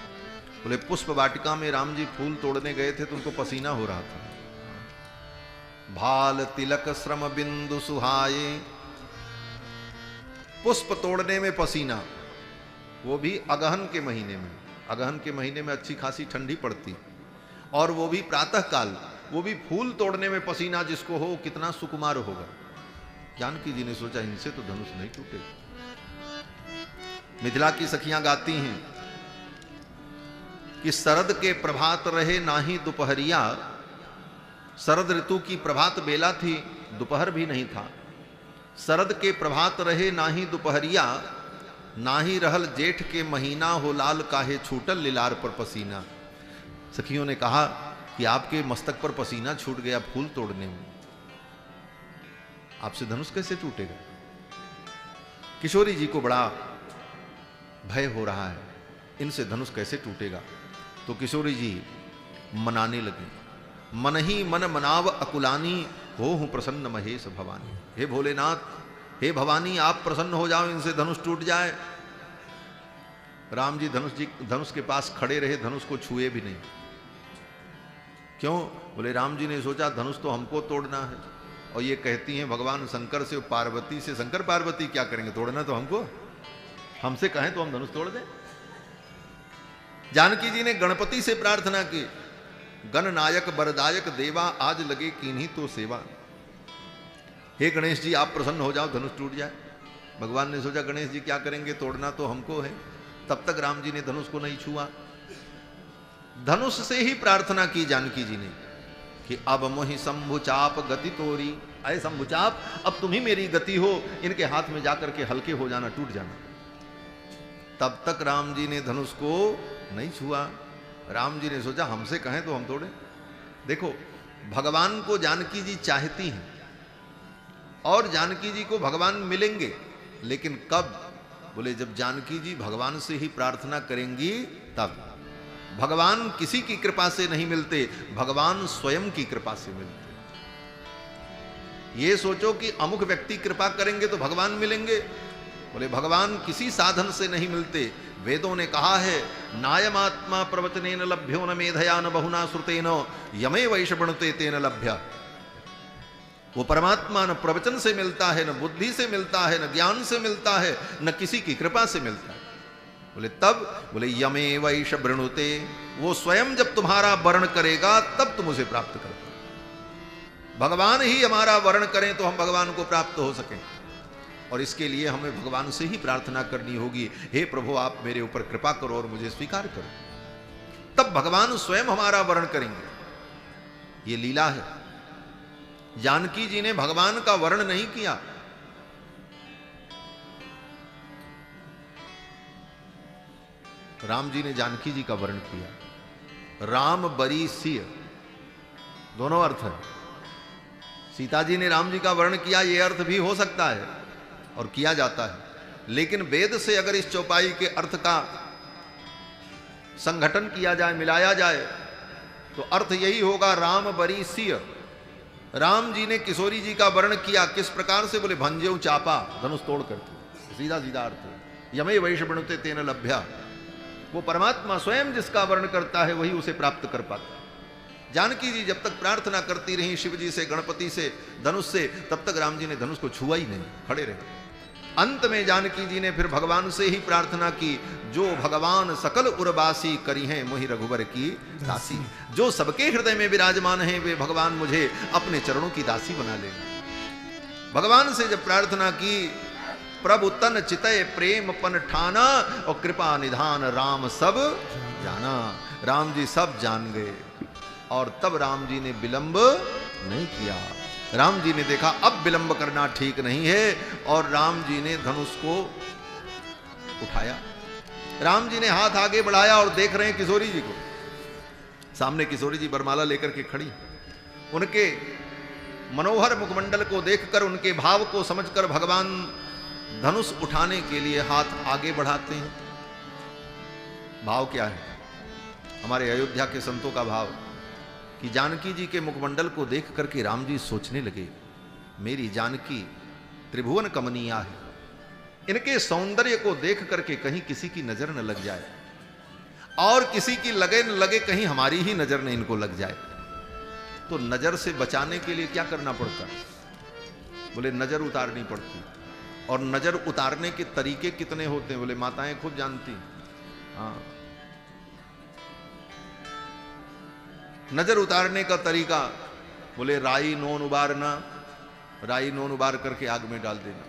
बोले पुष्प वाटिका में राम जी फूल तोड़ने गए थे तो उनको पसीना हो रहा था। भाल तिलक श्रम बिंदु सुहाये, पुष्प तोड़ने में पसीना, वो भी अगहन के महीने में। अगहन के महीने में अच्छी खासी ठंडी पड़ती और वो भी प्रातः काल, वो भी फूल तोड़ने में पसीना जिसको हो कितना सुकुमार होगा। जानकी जी ने सोचा इनसे तो धनुष नहीं टूटेगा। मिथिला की सखियां गाती हैं कि शरद के प्रभात रहे नाही दोपहरिया, शरद ऋतु की प्रभात बेला थी, दोपहर भी नहीं था। शरद के प्रभात रहे नाही दोपहरिया, नाही रहल जेठ के महीना, हो लाल काहे छूटल लिलार पर पसीना। सखियों ने कहा कि आपके मस्तक पर पसीना छूट गया फूल तोड़ने में, आपसे धनुष कैसे टूटेगा? किशोरी जी को बड़ा भय हो रहा है, इनसे धनुष कैसे टूटेगा। तो किशोरी जी मनाने लगी, मन ही मन मनाव अकुलानी, हो हूं प्रसन्न महेश भवानी। हे भोलेनाथ, हे भवानी, आप प्रसन्न हो जाओ, इनसे धनुष टूट जाए। राम जी धनुष के पास खड़े रहे, धनुष को छुए भी नहीं। क्यों? बोले राम जी ने सोचा धनुष तो हमको तोड़ना है, और ये कहती हैं भगवान शंकर से, पार्वती से, शंकर पार्वती क्या करेंगे, तोड़ना तो हमको, हमसे कहें तो हम धनुष तोड़ दें। जानकी जी ने गणपति से प्रार्थना की, गण नायक बरदायक देवा, आज लगे कीन्ही तो सेवा। हे गणेश जी आप प्रसन्न हो जाओ, धनुष टूट जाए। भगवान ने सोचा गणेश जी क्या करेंगे, तोड़ना तो हमको है। तब तक राम जी ने धनुष को नहीं छुआ। धनुष से ही प्रार्थना की जानकी जी ने कि अब मोहि शंभु चाप गति तोरी, अय शंभु चाप अब तुम ही मेरी गति हो, इनके हाथ में जाकर के हल्के हो जाना, टूट जाना। तब तक राम जी ने धनुष को नहीं छुआ। राम जी ने सोचा हमसे कहें तो हम तोड़े। देखो भगवान को जानकी जी चाहती हैं और जानकी जी को भगवान मिलेंगे, लेकिन कब? बोले जब जानकी जी भगवान से ही प्रार्थना करेंगी तब। भगवान किसी की कृपा से नहीं मिलते, भगवान स्वयं की कृपा से मिलते। ये सोचो कि अमुक व्यक्ति कृपा करेंगे तो भगवान मिलेंगे, बोले भगवान किसी साधन से नहीं मिलते। वेदों ने कहा है नायमात्मा प्रवचनेन लभ्यो न मेधया न बहुना श्रुतेन यमे वैश बणुते तेन लभ्य। वो परमात्मा न प्रवचन से मिलता है, न बुद्धि से मिलता है, न ज्ञान से मिलता है, न किसी की कृपा से मिलता है। बोले तब? बोले यमे वैश बृणुते, वो स्वयं जब तुम्हारा वर्ण करेगा तब तुम उसे प्राप्त कर पाओगे। भगवान ही हमारा वर्ण करें तो हम भगवान को प्राप्त हो सकें, और इसके लिए हमें भगवान से ही प्रार्थना करनी होगी, हे प्रभु आप मेरे ऊपर कृपा करो और मुझे स्वीकार करो। तब भगवान स्वयं हमारा वर्ण करेंगे। ये लीला है। जानकी जी ने भगवान का वर्ण नहीं किया। राम जी ने जानकी जी का वर्ण किया। राम बरी सिय, दोनों अर्थ है। सीता जी ने राम जी का वर्ण किया, यह अर्थ भी हो सकता है और किया जाता है, लेकिन वेद से अगर इस चौपाई के अर्थ का संगठन किया जाए, मिलाया जाए, तो अर्थ यही होगा राम बरी सिय। राम जी ने किशोरी जी का वर्ण किया, किस प्रकार से? बोले भंजेऊ चापा, धनुष तोड़ करके, सीधा सीधा अर्थ। यमे वैश बणुते तेन लभ्या, वो परमात्मा स्वयं जिसका वर्ण करता है वही उसे प्राप्त कर पाता है। जानकी जी जब तक प्रार्थना करती रही शिव जी से, गणपति से, धनुष से, तब तक राम जी ने धनुष को छुआ ही नहीं, खड़े रहे। अंत में जानकी जी ने फिर भगवान से ही प्रार्थना की, जो भगवान सकल उर्वासी करी हैं मोहि रघुवर की दासी। जो सबके हृदय में विराजमान हैं वे भगवान मुझे अपने चरणों की दासी बना लेंगे। भगवान से जब प्रार्थना की, प्रभु तन चितय प्रेम पन ठाना, और कृपा निधान राम सब जाना। राम जी सब जान गए और तब राम जी ने विलंब नहीं किया। राम जी ने देखा अब विलंब करना ठीक नहीं है और राम जी ने धनुष को उठाया। राम जी ने हाथ आगे बढ़ाया और देख रहे हैं किशोरी जी को। सामने किशोरी जी बरमाला लेकर के खड़ी, उनके मनोहर मुखमंडल को देखकर, उनके भाव को समझकर भगवान धनुष उठाने के लिए हाथ आगे बढ़ाते हैं। भाव क्या है? हमारे अयोध्या के संतों का भाव कि जानकी जी के मुखमंडल को देख करके राम जी सोचने लगे, मेरी जानकी त्रिभुवन कमनीया है, इनके सौंदर्य को देख करके कहीं किसी की नजर न लग जाए, और किसी की लगे न लगे कहीं हमारी ही नजर न इनको लग जाए। तो नजर से बचाने के लिए क्या करना पड़ता? बोले नजर उतारनी पड़ती। और नजर उतारने के तरीके कितने होते हैं? बोले माताएं खुद जानती। हाँ, नजर उतारने का तरीका, बोले राई नोन उबारना, राई नोन उबार करके आग में डाल देना,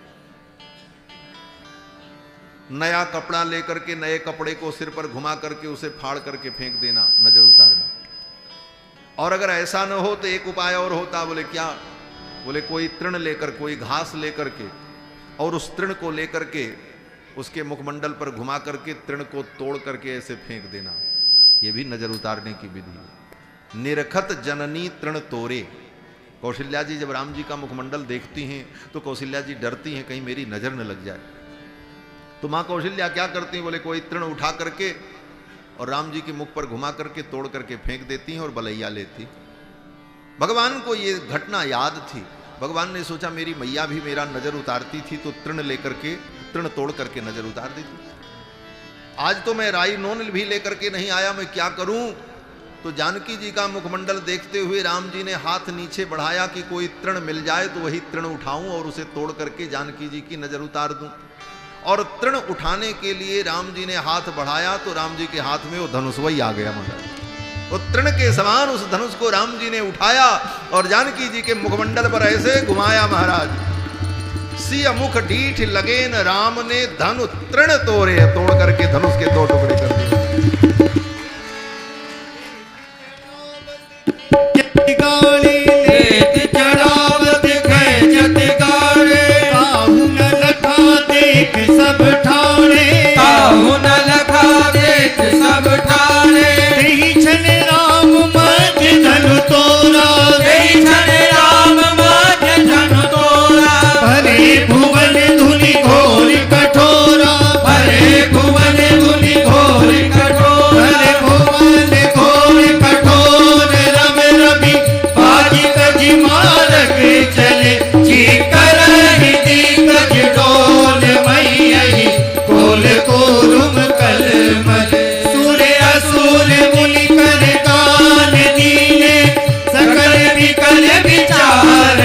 नया कपड़ा लेकर के नए कपड़े को सिर पर घुमा करके उसे फाड़ करके फेंक देना, नजर उतारना। और अगर ऐसा न हो तो एक उपाय और होता। बोले क्या? बोले कोई तृण लेकर, कोई घास लेकर के, और उस तृण को लेकर के उसके मुखमंडल पर घुमा करके तृण को तोड़ करके ऐसे फेंक देना, यह भी नजर उतारने की विधि है। निरखत जननी तृण तोरे। कौशल्या जी जब राम जी का मुखमंडल देखती हैं तो कौशल्या जी डरती हैं कहीं मेरी नजर न लग जाए। तो मां कौशल्या क्या करती हैं? बोले कोई तृण उठा करके और राम जी के मुख पर घुमा करके तोड़ करके फेंक देती हैं और बलैया लेती। भगवान को ये घटना याद थी। भगवान ने सोचा मेरी मैया भी मेरा नजर उतारती थी तो तृण लेकर के, तृण तोड़ करके नजर उतार देती। आज तो मैं राई नोन भी लेकर के नहीं आया, मैं क्या करूं? तो जानकी जी का मुखमंडल देखते हुए राम जी ने हाथ नीचे बढ़ाया कि कोई तृण मिल जाए तो वही तृण उठाऊं और उसे तोड़ करके जानकी जी की नजर उतार दूं। और तृण उठाने के लिए राम जी ने हाथ बढ़ाया तो राम जी के हाथ में वो धनुष वही आ गया। महाराज वो तृण के समान उस धनुष को राम जी ने उठाया और जानकी जी के मुखमंडल पर ऐसे घुमाया। महाराज सिय मुख डीठ लगेन राम ने धनु तृण तोड़े, तोड़ करके धनुष के दो टुकड़े कर दिए। सब ठाणे, काहू न लखा देख सब ठाणे, तेहि छन राम मध्य धनु तोरा, तेहि छन राम मध्य धनु तोरा, भरे भुवन धुनि घोर कठोरा, भरे भुवन धुनि घोर कठोर, भरे भुवन घोर कठोर, रम रवि बाजी कजी मारक चले, चीकर हिदी गज डोल मई कोल कोरुम कलमल, सूर्य असुर मुनि कर कान दीने, सकल विकल विचार,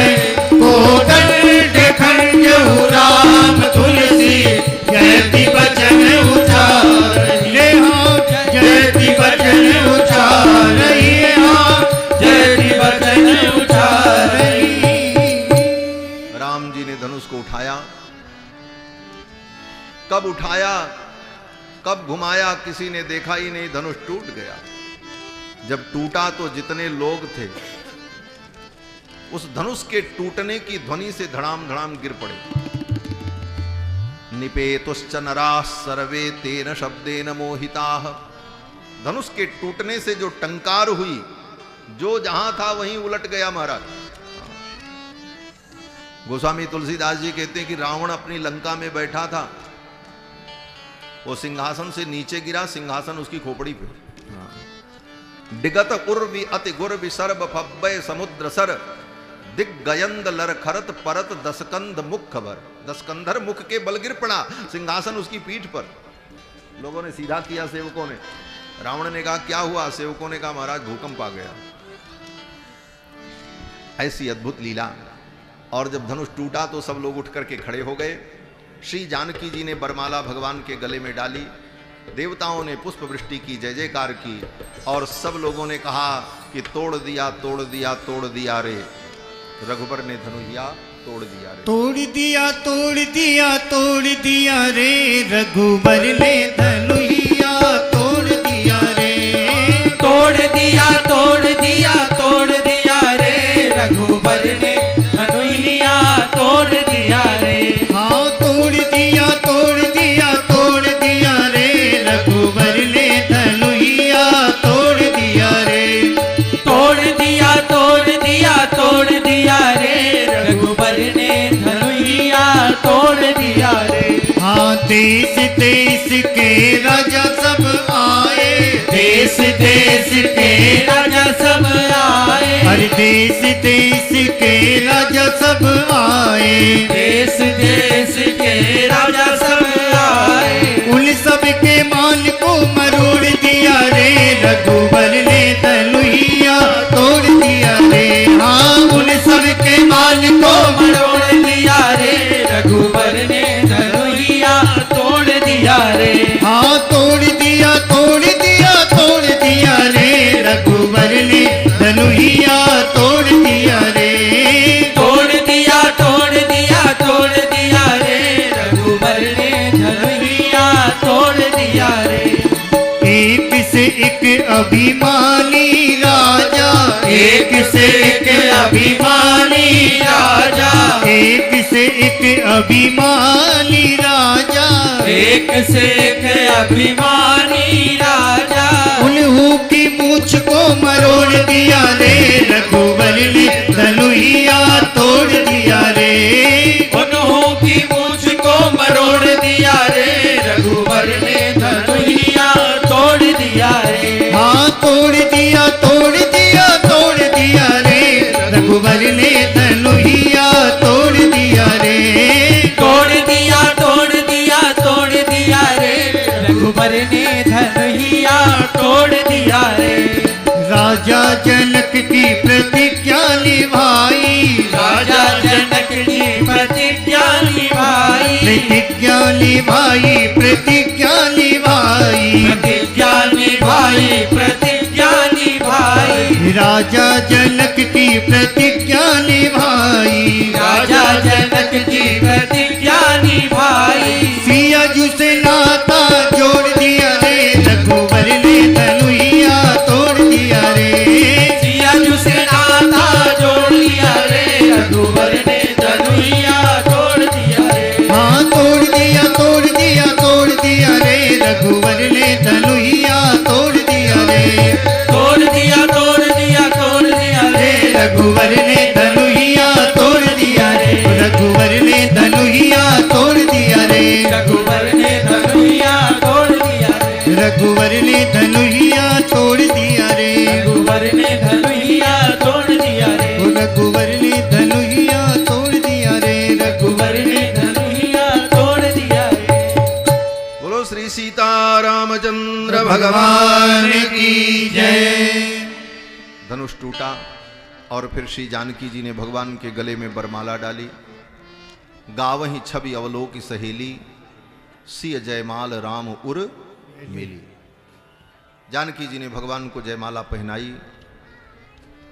कोदंड खंजहु राम तुलसी, जयति बचन उचार, जयति बचन उचार, जयति बचन उचार। राम जी ने धनुष को उठाया। कब उठाया, कब घुमाया किसी ने देखा ही नहीं, धनुष टूट गया। जब टूटा तो जितने लोग थे उस धनुष के टूटने की ध्वनि से धड़ाम धड़ाम गिर पड़े। निपेतुश्च नराः सर्वे तेन शब्देन मोहिताः। धनुष के टूटने से जो टंकार हुई, जो जहां था वहीं उलट गया। महाराज गोस्वामी तुलसीदास जी कहते हैं कि रावण अपनी लंका में बैठा था, वो सिंहासन से नीचे गिरा, सिंहासन उसकी खोपड़ी पे। डिगत उर्वि अति गुर्वि सर्ब फब्बय समुद्र सर, दिग्गयंद लरखरत परत दसकंध मुख खबर। दसकंधर मुख के बल गिर पड़ा सिंहासन उसकी पीठ पर। लोगों ने सीधा किया सेवकों ने। रावण ने कहा क्या हुआ? सेवकों ने कहा महाराज भूकंप आ गया। ऐसी अद्भुत लीला। और जब धनुष टूटा तो सब लोग उठ करके खड़े हो गए। श्री जानकी जी ने बरमाला भगवान के गले में डाली, देवताओं ने पुष्प वृष्टि की, जय जयकार की, और सब लोगों ने कहा कि तोड़ दिया तोड़ दिया तोड़ दिया रे, रघुबर ने धनुहिया तोड़ दिया रे, तोड़ दिया तोड़ दिया तोड़ दिया रे, रघुबर ने धनुहिया तोड़ दिया रे, तोड़ दिया तोड़ दिया तोड़ दिया रे, रघुबर ने के राजा सब आए, देश देश के राजा सब आए, हर देश देश के राजा सब आए, देश देश के राजा सब आए। उन सब के मान को मरोड़ दिया रे, रघुबर ने धनुहिया तोड़ दिया रे। हाँ, उन सब के मान को मरोड़ दिया रे, रघुबर ने धनुहिया तोड़ दिया रे। हाँ, तोड़ दिया तोड़ दिया तोड़ दिया रे, रघुबर ने धनुहिया तोड़ दिया रे। तोड़ दिया तोड़ दिया तोड़ दिया रे, रघुबर ने धनुहिया तोड़ दिया रे। एक से एक अभिमानी राजा, एक से एक अभिमानी राजा, एक से एक अभिमानी राजा, एक से एक अभिमानी राजा। उन्हों की मूछ को मरोड़ दिया रे, रघुबर ने धनुहिया तोड़ दिया रे। उन्हों की मूछ को मरोड़ दिया रे, रघुबर ने धनुहिया तोड़ दिया रे। हाँ, तोड़ दिया तोड़ दिया तोड़ दिया रे, रघुबर ने धनुहिया तोड़ दिया रे। तोड़ दिया तोड़ दिया तोड़ दिया रे, रघुबर ने धनुहिया तोड़ दिया रे। राजा जनक की प्रतिज्ञा निभाई, राजा जनक की प्रतिज्ञा निभाई, प्रतिज्ञा निभाई, प्रतिज्ञा निभाई, प्रतिज्ञा निभाई, प्रतिज्ञा निभाई। राजा जनक की प्रतिज्ञा निभाई, राजा जनक की प्रतिज्ञा निभाई। सिया जू से नाता जोड़ दिया रे, रघुबर ने धनुहिया तोड़ दिया रे। सिया जू से नाता जोड़ दिया रे, रघुबर ने धनुहिया तोड़ दिया रे। हाँ, तोड़ दिया तोड़ दिया तोड़ दिया रे, रघुबर ने धनुहिया तोड़ दिया रे। तोड़ दिया तोड़ दिया तोड़ दिया रे, रघुवर ने धनुहिया तोड़ दिया रे, रघुवर ने धनुहिया तोड़ दिया रे। रघुबर ने धनुहिया तोड़ दिया रे, रघुवर ने धनुहिया तोड़ दिया रे। रघुबर ने धनुहिया तोड़ दिया रे, रघुवर ने धनुहिया तोड़ दिया रे, रघुबर ने धनुहिया तोड़ दिया रे। बोलो श्री सीतारामचंद्र भगवान की जय। धनुष टूटा और फिर श्री जानकी जी ने भगवान के गले में बरमाला डाली। गावहीं छवि अवलोकी सहेली, सिय जयमाल राम उर मिली। जानकी जी ने भगवान को जयमाला पहनाई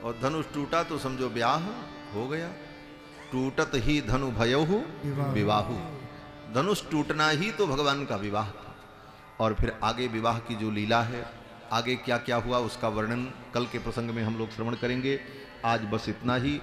और धनुष टूटा तो समझो ब्याह हो गया। टूटत ही धनु भयहु विवाहु, धनुष टूटना ही तो भगवान का विवाह था। और फिर आगे विवाह की जो लीला है, आगे क्या क्या हुआ उसका वर्णन कल के प्रसंग में हम लोग श्रवण करेंगे। आज बस इतना ही।